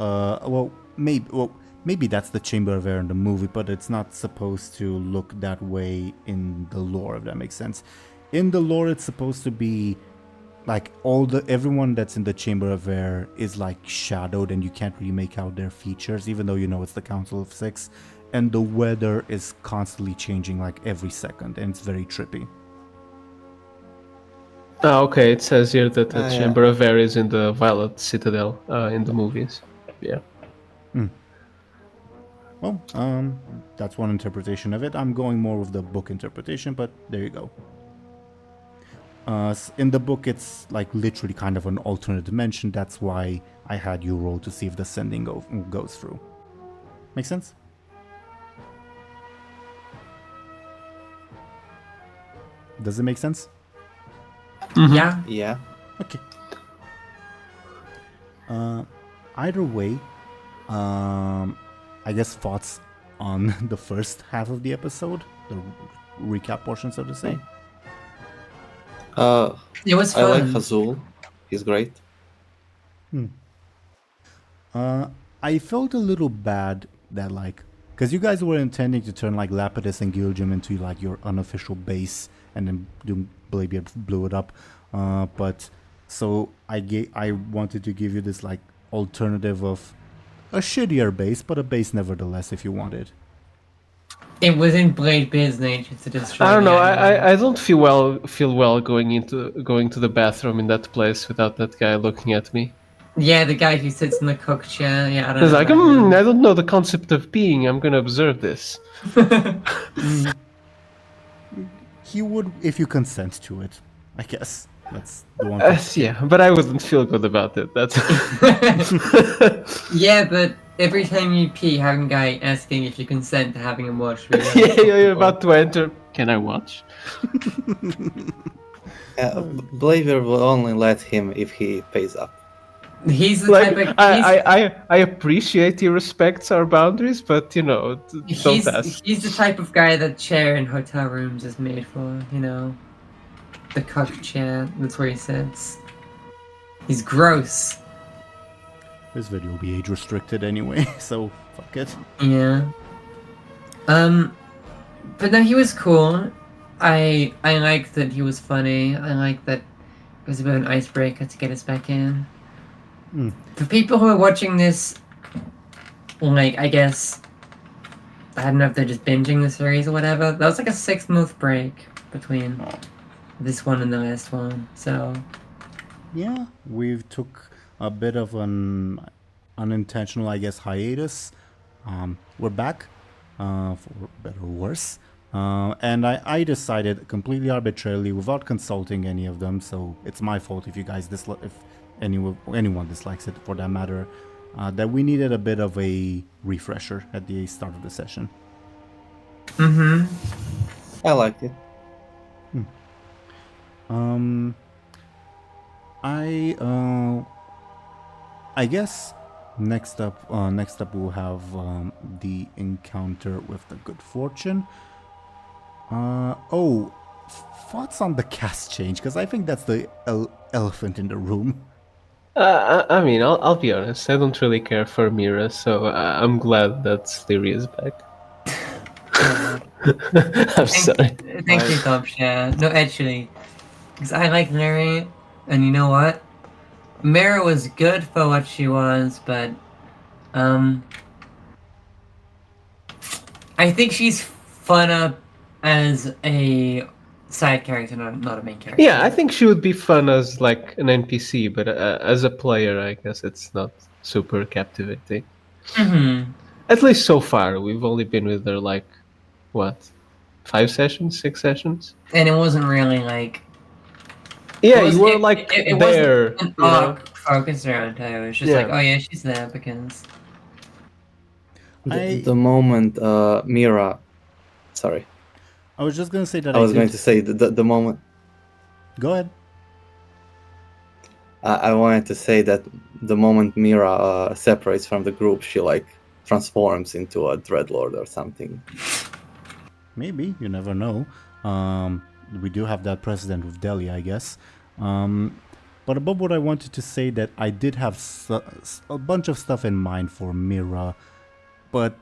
Maybe that's the Chamber of Air in the movie, but it's not supposed to look that way in the lore, if that makes sense. In the lore, it's supposed to be like everyone that's in the Chamber of Air is like shadowed, and you can't really make out their features, even though you know it's the Council of Six. And the weather is constantly changing like every second, and it's very trippy. Ah, okay. It says here that the yeah. Chamber of Air is in the Violet Citadel in the movies. Yeah. Well, that's one interpretation of it. I'm going more with the book interpretation, but there you go. In the book, it's like literally kind of an alternate dimension. That's why I had you roll to see if the sending goes through. Make sense? Does it make sense? Yeah. Yeah. Okay. Either way, I guess thoughts on the first half of the episode, the recap portion, so to say. It was I like fun. Hazul. He's great. I felt a little bad that because you guys were intending to turn like Lapidus and Giljum into like your unofficial base, and then Bladebeard blew it up. But so I wanted to give you this like alternative of a shittier base, but a base nevertheless if you wanted. It was in Bladebeard's nature to destroy. I don't the know. island. I don't feel well going to the bathroom in that place without that guy looking at me. Yeah, the guy who sits in the cook chair. Yeah, I don't He's know. like, about I don't know the concept of being. I'm gonna observe this. him. He would if you consent to it, I guess. That's the one. Yeah, but I wouldn't feel good about it. That's Yeah, but every time you pee, having a guy asking if you consent to having him watch. Yeah, you're about to enter. Can I watch? Bladebeard will only let him if he pays up. He's the Like, type of I appreciate he respects our boundaries, but don't ask. he's the type of guy that chair in hotel rooms is made for. The cuck chair. That's where he sits. He's gross. This video will be age restricted anyway, so fuck it. Yeah. But no, he was cool. I liked that he was funny. I liked that it was a bit of an icebreaker to get us back in. For people who are watching this, I guess, I don't know if they're just binging the series or whatever. That was like a 6-month break between this one and the last one. So Yeah, we've took a bit of an unintentional, I guess, hiatus. We're back, for better or worse. And I decided completely arbitrarily, without consulting any of them, so it's my fault if you guys if anyone dislikes it for that matter, that we needed a bit of a refresher at the start of the session. I liked it. I guess next up we'll have the encounter with the Good Fortune. Thoughts on the cast change? Because I think that's the elephant in the room. I mean, I'll be honest. I don't really care for Mera, so I'm glad that Lyri is back. I'm sorry. Thank you, Thompshire. No, actually, because I like Lyri, and you know what? Mera was good for what she was, but I think she's funner as a side character, not a main character. Yeah, I think she would be fun as like an NPC, but as a player, I guess it's not super captivating. At least so far, we've only been with her like, what, 5 sessions, 6 sessions? And it wasn't really like. Yeah, you were like it there. wasn't an arc focused around her. It was just like, oh yeah, she's there because. The moment Mera, sorry. I was just gonna say that I was going to say the moment. Go ahead. I wanted to say that the moment Mera separates from the group, she like transforms into a dreadlord or something. Maybe, you never know. We do have that precedent with Delhi, I guess. But above what I wanted to say, that I did have a bunch of stuff in mind for Mera, but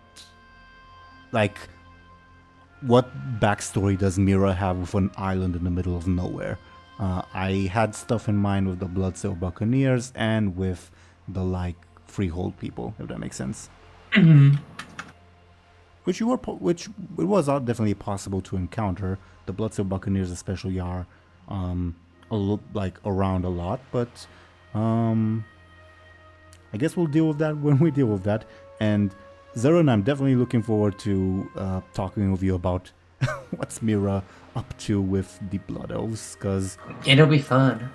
like, what backstory does Mera have with an island in the middle of nowhere? I had stuff in mind with the Bloodsail Buccaneers and with the freehold people, if that makes sense. Which it was definitely possible to encounter. The Bloodsail Buccaneers especially are around a lot, but I guess we'll deal with that when we deal with that. And Zeron, I'm definitely looking forward to talking with you about what's Mera up to with the Blood Elves, because it'll be fun.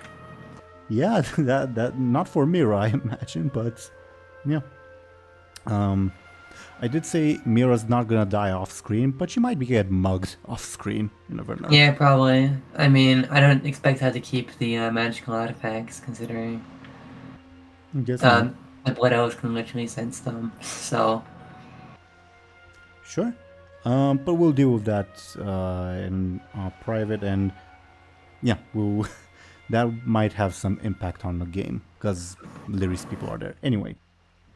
Yeah, that not for Mera, I imagine, but yeah. I did say Mira's not gonna die off screen, but she might get mugged off screen. You never know. Yeah, probably. I mean, I don't expect her to keep the magical artifacts, considering the Blood Elves can literally sense them. So sure, but we'll deal with that in private, and yeah, that might have some impact on the game because Lyri's people are there anyway.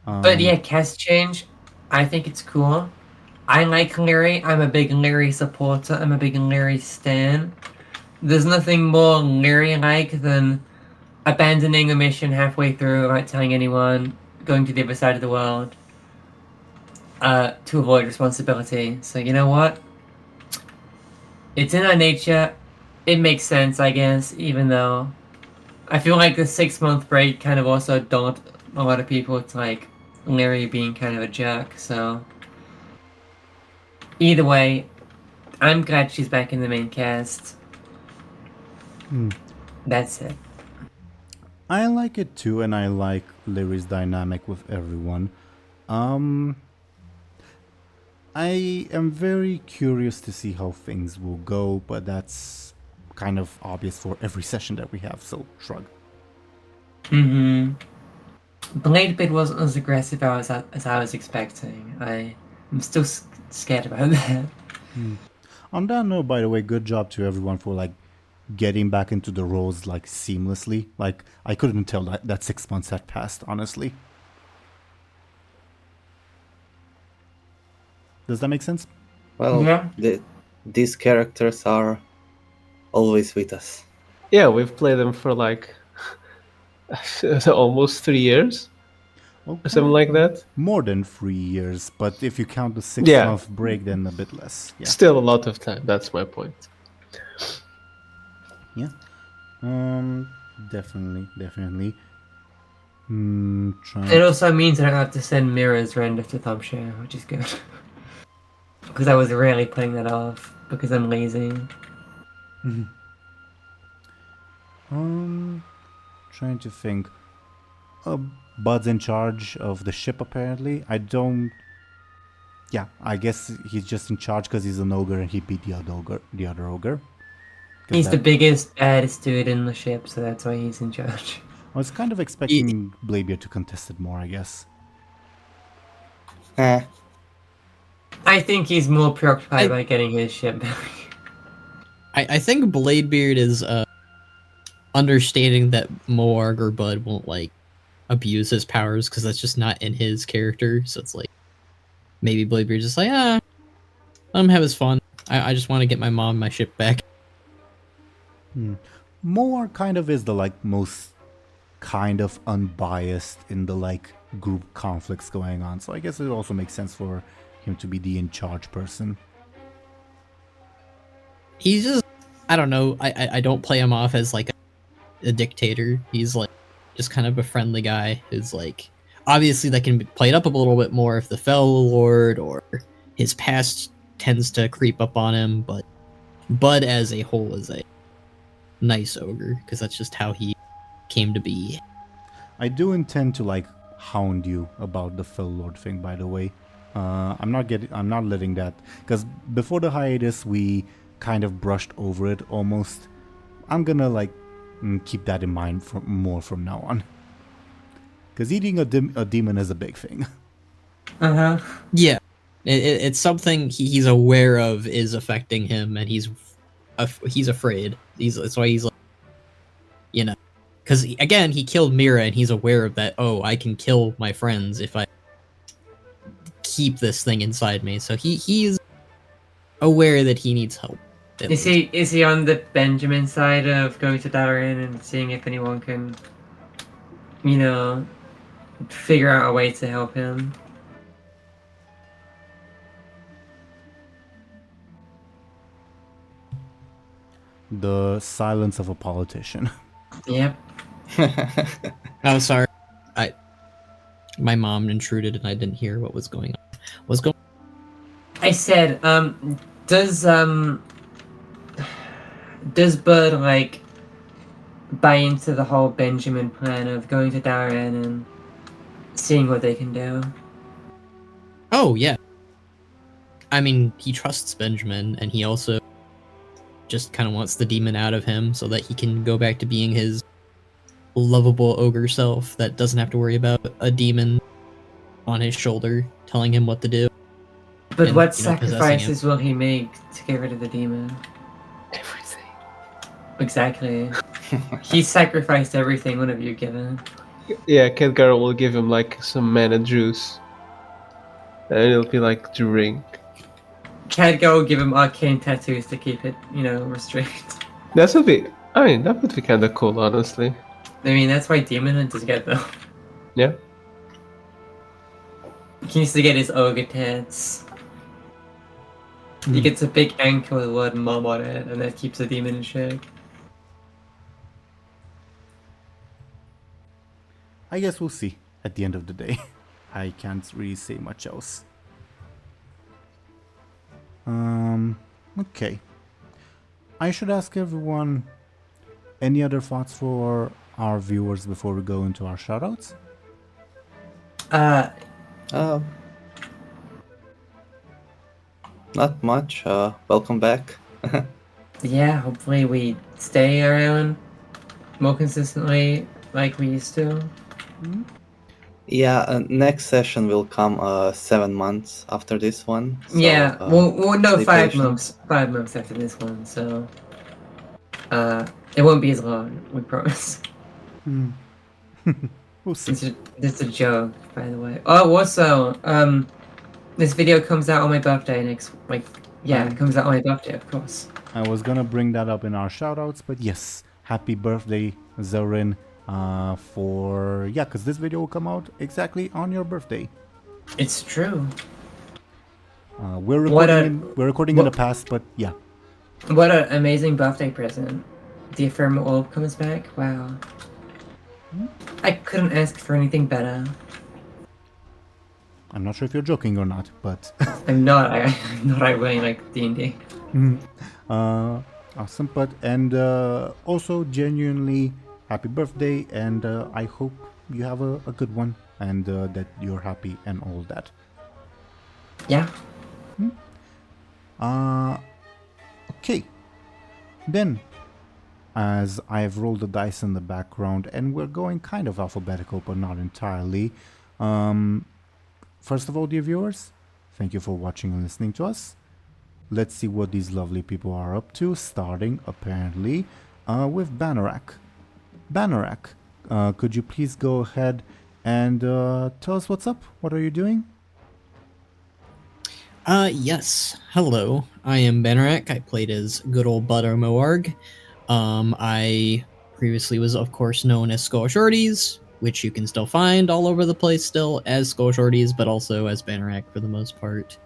But yeah, cast change. I think it's cool. I like Lyri. I'm a big Lyri supporter. I'm a big Lyri stan. There's nothing more Lyri-like than abandoning a mission halfway through without telling anyone, going to the other side of the world to avoid responsibility. So you know what? It's in our nature. It makes sense, I guess, even though I feel like the 6-month break kind of also daunted a lot of people to like Lyri being kind of a jerk, so either way, I'm glad she's back in the main cast. That's it. I like it too, and I like Lyri's dynamic with everyone. I am very curious to see how things will go, but that's kind of obvious for every session that we have, so shrug. Mm-hmm. Bladebeard wasn't as aggressive as I was expecting. I'm still scared about that. On that note, by the way, good job to everyone for like getting back into the roles like seamlessly. Like I couldn't tell that 6 months had passed, honestly. Does that make sense? Well, Yeah. these characters are always with us. Yeah, we've played them for like almost 3 years, Well, or something like that. more than 3 years, but if you count the 6 Yeah. month break, then a bit less. Yeah. Still a lot of time. That's my point. Yeah. Definitely. It also means I don't have to send Mera's render to Thompshire, which is good. Because I was rarely putting that off because I'm lazy. Trying to think. Bud's in charge of the ship, apparently. I guess he's just in charge because he's an ogre and he beat the other ogre. He's the biggest, baddest dude in the ship, so that's why he's in charge. I was kind of expecting Bladebeard to contest it more, I guess. I think he's more preoccupied by getting his ship back. I think Bladebeard is understanding that Moarg or Bud won't like abuse his powers because that's just not in his character. So it's like maybe Bladebeard's just like, let him have his fun. I just want to get my mom my ship back. Moar kind of is the like most kind of unbiased in the like group conflicts going on, so I guess it also makes sense for him to be the in charge person. He's just, I don't know, I don't play him off as like a dictator. He's like just kind of a friendly guy who's like, obviously that can be played up a little bit more if the Fel Lord or his past tends to creep up on him, but Bud as a whole is a nice ogre because that's just how he came to be. I do intend to like hound you about the Fel Lord thing, by the way. I'm not letting that, because before the hiatus we kind of brushed over it almost. I'm gonna like keep that in mind more from now on, because eating a demon is a big thing. Yeah, it's something he's aware of is affecting him, and he's afraid. That's why he's like, you know, because again he killed Mera, and he's aware of that. Oh, I can kill my friends if I keep this thing inside me. So he's aware that he needs help. Is he on the Benjamin side of going to Aaran and seeing if anyone can, figure out a way to help him? The silence of a politician. Yep. Oh, sorry. My mom intruded and I didn't hear what was going on. What's going? I said, does Bud like buy into the whole Benjamin plan of going to Aaran and seeing what they can do? Oh yeah. I mean, he trusts Benjamin, and he also just kind of wants the demon out of him so that he can go back to being his lovable ogre self that doesn't have to worry about a demon on his shoulder telling him what to do. But And, what possessing him. sacrifices will he make to get rid of the demon? Everything. Exactly. He sacrificed everything. What have you given? Yeah, Khadgar will give him like some mana juice. And it'll be like drink. Khadgar will give him arcane tattoos to keep it, restrained. That would be kind of cool, honestly. I mean, that's why demon hunters get them. Yeah. He needs to get his ogre tats. He gets a big anchor with the word mom on it, and that keeps the demon in check. I guess we'll see at the end of the day. I can't really say much else. Okay. I should ask everyone any other thoughts for our viewers before we go into our shoutouts? Uh, Not much. Welcome back. Yeah, hopefully we stay around more consistently like we used to. Yeah, next session will come 7 months after this one. So, Yeah, well, no, stay 5 patient. months. 5 months after this one, so it won't be as long. We promise. We'll see. It's a joke, by the way. Oh, also, this video comes out on my birthday next. It comes out on my birthday, of course. I was gonna bring that up in our shoutouts, but yes, happy birthday, Zelrin. Because this video will come out exactly on your birthday. It's true. We're recording in the past, but yeah. What an amazing birthday present. The Ephemeral Orb comes back. Wow. I couldn't ask for anything better. I'm not sure if you're joking or not, but I'm not. I'm not. I really like D&D. awesome. But also genuinely happy birthday, and I hope you have a good one, and that you're happy and all that. Yeah. Okay. Then, as I've rolled the dice in the background, and we're going kind of alphabetical, but not entirely. First of all, dear viewers, thank you for watching and listening to us. Let's see what these lovely people are up to, starting, apparently, with Banarak. Banarak, could you please go ahead and tell us what's up? What are you doing? Yes. Hello. I am Banarak. I played as good old Butter Moarg. I previously was, of course, known as Skull Shorties, which you can still find all over the place still as Skull Shorties, but also as Banarak for the most part.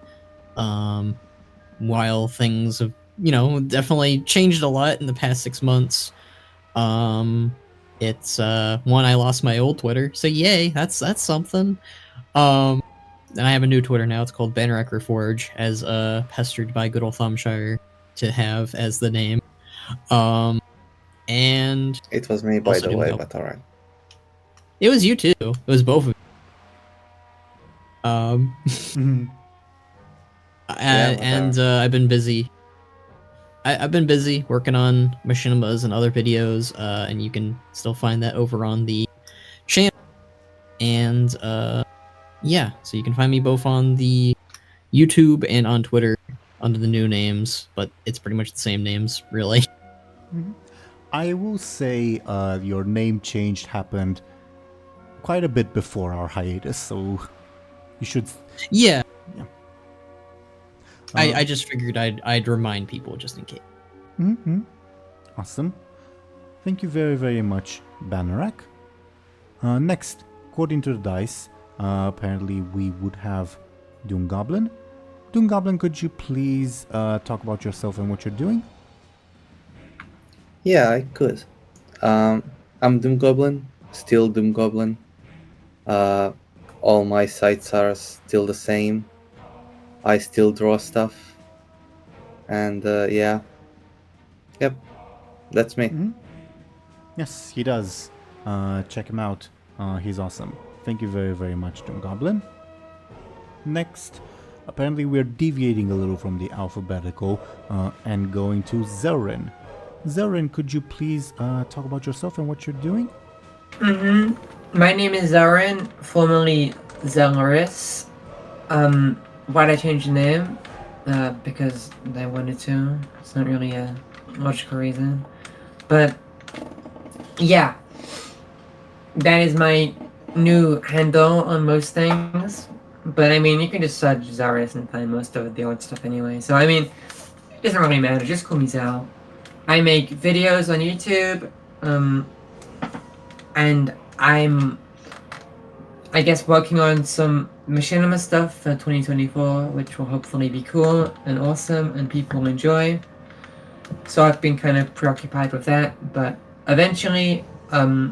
While things have, definitely changed a lot in the past 6 months. It's one, I lost my old Twitter, so yay, that's something. And I have a new Twitter now. It's called Banarak Reforge, as pestered by good old Thompshire to have as the name. And It was me, by Also the way, DoomGoblin. but alright. it was you too. It was both of you. I've been busy. I've been busy working on machinimas and other videos, and you can still find that over on the channel. And so you can find me both on the YouTube and on Twitter under the new names, but it's pretty much the same names, really. I will say your name change happened quite a bit before our hiatus, so you should... Yeah. Yeah. I just figured I'd remind people just in case. Awesome. Thank you very, very much, Banarak. Next, according to the dice, apparently we would have DoomGoblin. DoomGoblin, could you please talk about yourself and what you're doing? Yeah, I could. I'm DoomGoblin, still DoomGoblin. All my sites are still the same. I still draw stuff. And Yep, that's me. Yes, he does. Check him out. He's awesome. Thank you very, very much, DoomGoblin. Next, apparently we're deviating a little from the alphabetical and going to Zelrin. Zelrin, could you please talk about yourself and what you're doing? My name is Aaran, formerly Zelris. Why'd I change the name? Because I wanted to. It's not really a logical reason. But, yeah. That is my new handle on most things. But, I mean, you can just search Zelris and find most of the old stuff anyway. So, I mean, it doesn't really matter. Just call me Zal. I make videos on YouTube. And I'm, I guess, working on some machinima stuff for 2024, which will hopefully be cool and awesome and people will enjoy. So I've been kind of preoccupied with that, but eventually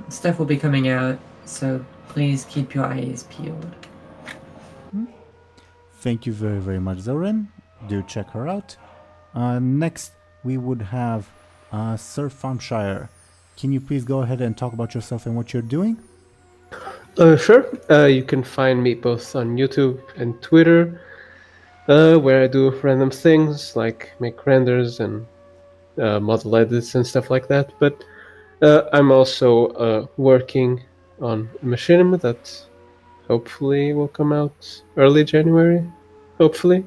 stuff will be coming out, so please keep your eyes peeled. Thank you very, very much, Zelrin. Do check her out. Next, we would have Sir Thompshire. Can you please go ahead and talk about yourself and what you're doing? Sure. You can find me both on YouTube and Twitter, where I do random things like make renders and model edits and stuff like that. But I'm also working on a machinima that hopefully will come out early January, hopefully.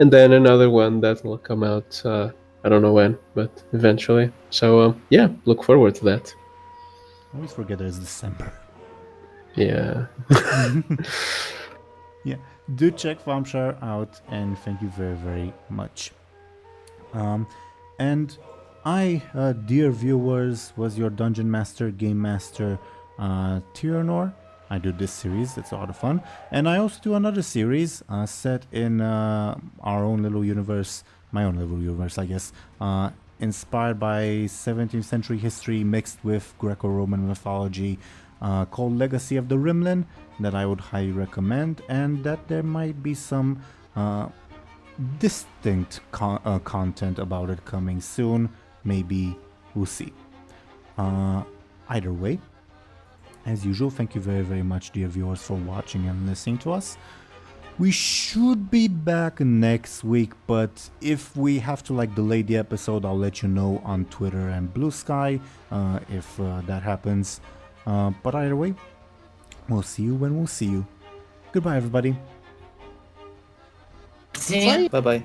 And then another one that will come out, I don't know when, but eventually. So, yeah, look forward to that. I always forget that it's December. Yeah. Yeah, do check Thompshire out, and thank you very, very much. And I, dear viewers, was your Dungeon Master, Game Master, Teeironor. I do this series, it's a lot of fun. And I also do another series set in our own little universe, my own little universe, I guess, inspired by 17th century history mixed with Greco-Roman mythology, called Legacy of the Rimlin, that I would highly recommend, and that there might be some distinct content about it coming soon. Maybe, we'll see. Either way, as usual, thank you very, very much, dear viewers, for watching and listening to us. We should be back next week, but if we have to delay the episode, I'll let you know on Twitter and Blue Sky if that happens. But either way, we'll see you when we'll see you. Goodbye, everybody. See ya. Bye bye.